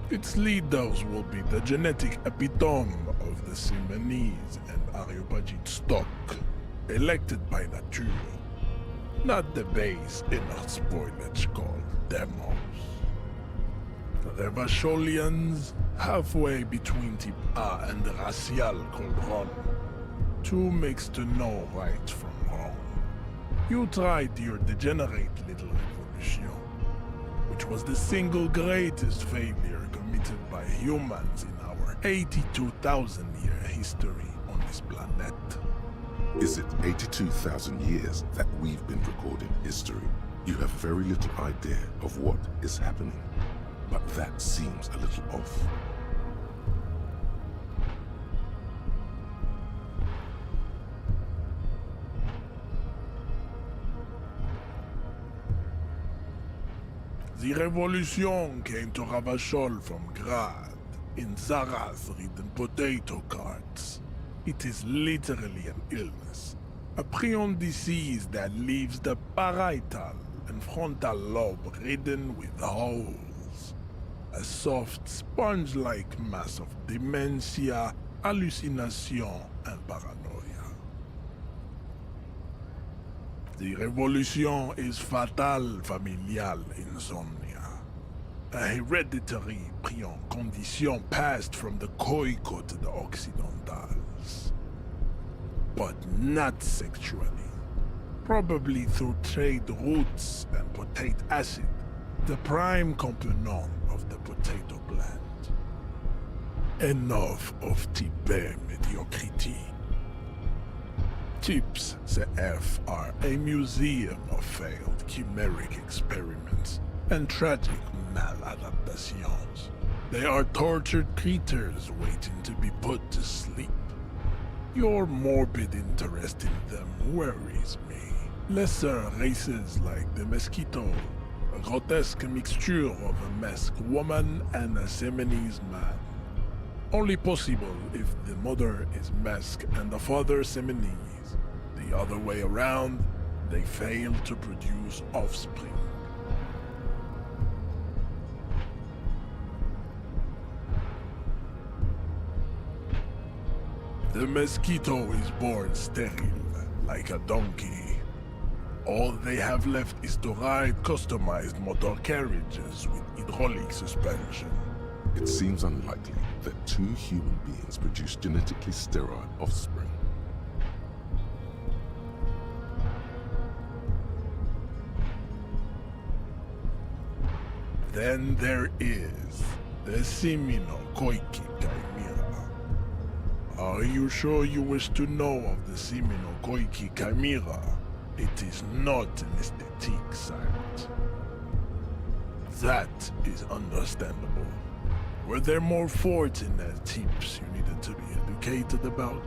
Its leaders will be the genetic epitome of the Simonese and Areopagite stock, elected by nature, not the base inner spoilage called demos. The Revacholians, halfway between Type A and the Racial Cauldron. Two mixed to know right from wrong. You tried your degenerate little revolution, which was the single greatest failure committed by humans in our 82,000-year history on this planet. Is it 82,000 years that we've been recording history? You have very little idea of what is happening, but that seems a little off. The revolution came to Ravachol from Grad, in Zaraz-ridden potato carts. It is literally an illness, a prion disease that leaves the parietal and frontal lobe ridden with holes. A soft, sponge-like mass of dementia, hallucination, and paranoia. The revolution is fatal familial insomnia, a hereditary prion condition passed from the Khoiko to the Occidentals. But not sexually. Probably through trade roots and potate acid, the prime component of the potato plant. Enough of type B mediocrity. Types CF are a museum of failed chimeric experiments and tragic maladaptations. They are tortured creatures waiting to be put to sleep. Your morbid interest in them worries me. Lesser races like the mosquito, grotesque mixture of a masked woman and a Seminese man. Only possible if the mother is masked and the father Seminese. The other way around, they fail to produce offspring. The mosquito is born sterile, like a donkey. All they have left is to ride customized motor carriages with hydraulic suspension. It seems unlikely that two human beings produce genetically sterile offspring. Then there is the Seminokoiki Chimera. Are you sure you wish to know of the Seminokoiki Chimera? It is not an aesthetic site. That is understandable. Were there more fortunate tips you needed to be educated about?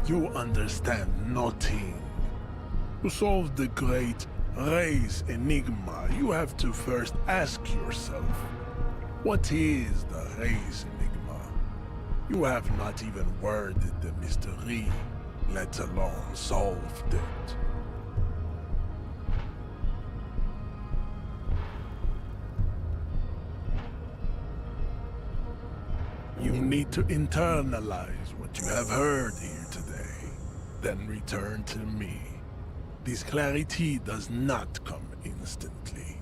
You understand nothing. To solve the great race enigma, you have to first ask yourself, what is the race enigma? You have not even worded the mystery, let alone solved it. You need to internalize what you have heard here today, then return to me. This clarity does not come instantly.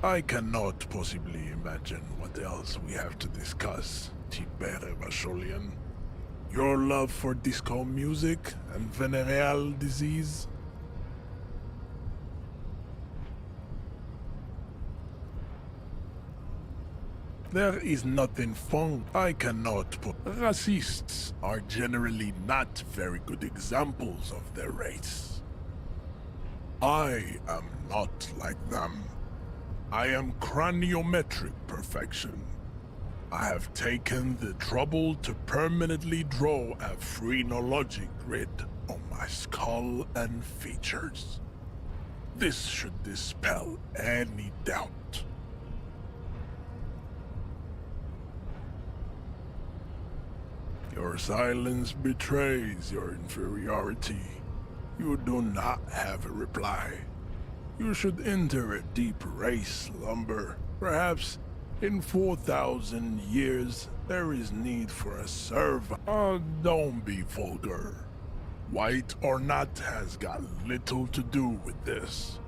I cannot possibly imagine what else we have to discuss, Tibere Vasholian. Your love for disco music and venereal disease? There is nothing fun. I cannot put. Racists are generally not very good examples of their race. I am not like them. I am craniometric perfection. I have taken the trouble to permanently draw a phrenologic grid on my skull and features. This should dispel any doubt. Your silence betrays your inferiority. You do not have a reply. You should enter a deep race slumber. Perhaps in 4,000 years, there is need for a servant. Don't be vulgar. White or not has got little to do with this.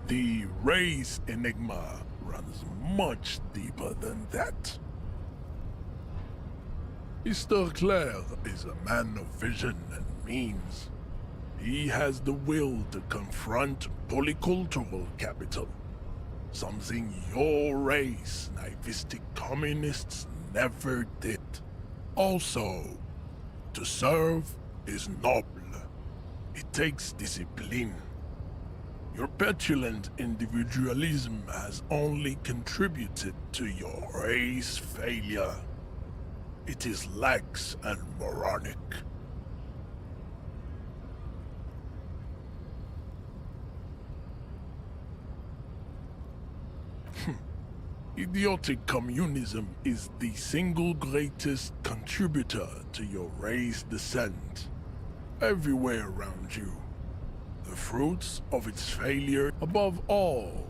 The race enigma runs much deeper than that. Mr. Clare is a man of vision and means. He has the will to confront polycultural capital, something your race, naivistic communists, never did. Also, to serve is noble. It takes discipline. Your petulant individualism has only contributed to your race failure. It is lax and moronic. Idiotic communism is the single greatest contributor to your race descent. Everywhere around you. The fruits of its failure above all.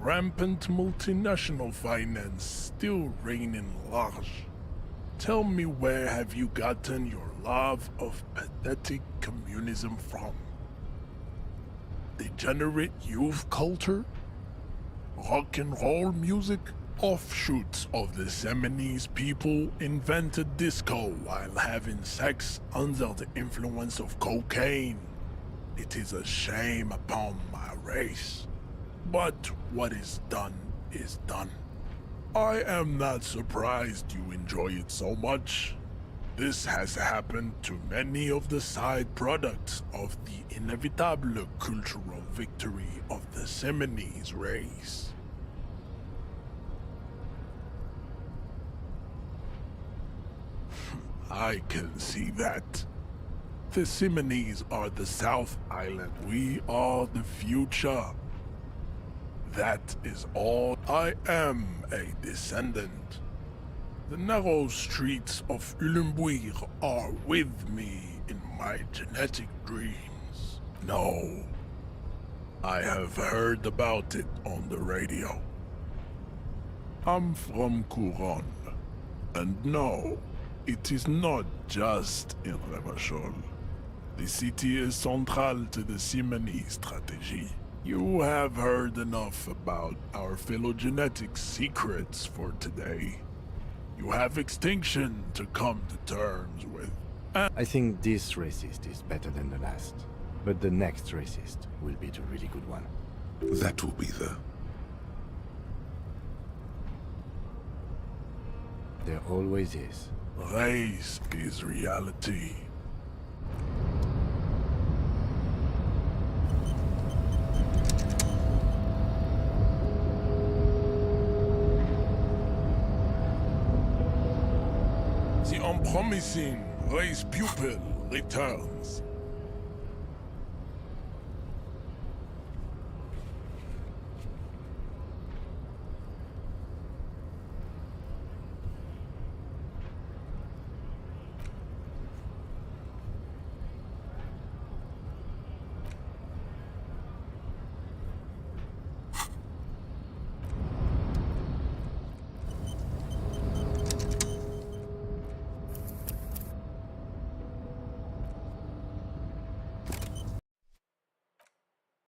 Rampant multinational finance still reigning large. Tell me, where have you gotten your love of pathetic communism from? Degenerate youth culture? Rock and roll music? Offshoots of the Seminoles people invented disco while having sex under the influence of cocaine. It is a shame upon my race. But what is done is done. I am not surprised you enjoy it so much. This has happened to many of the side products of the inevitable cultural victory of the Seminoles race. I can see that. The Seminoles are the South Island. We are the future. That is all. I am a descendant. The narrow streets of Ulimbuir are with me in my genetic dreams. No, I have heard about it on the radio. I'm from Couronne, and no, it is not just in Revachol. The city is central to the Simony strategy. You have heard enough about our phylogenetic secrets for today. You have extinction to come to terms with. I think this racist is better than the last. But the next racist will be the really good one. That will be the... There always is. Race is reality. The unpromising race pupil returns.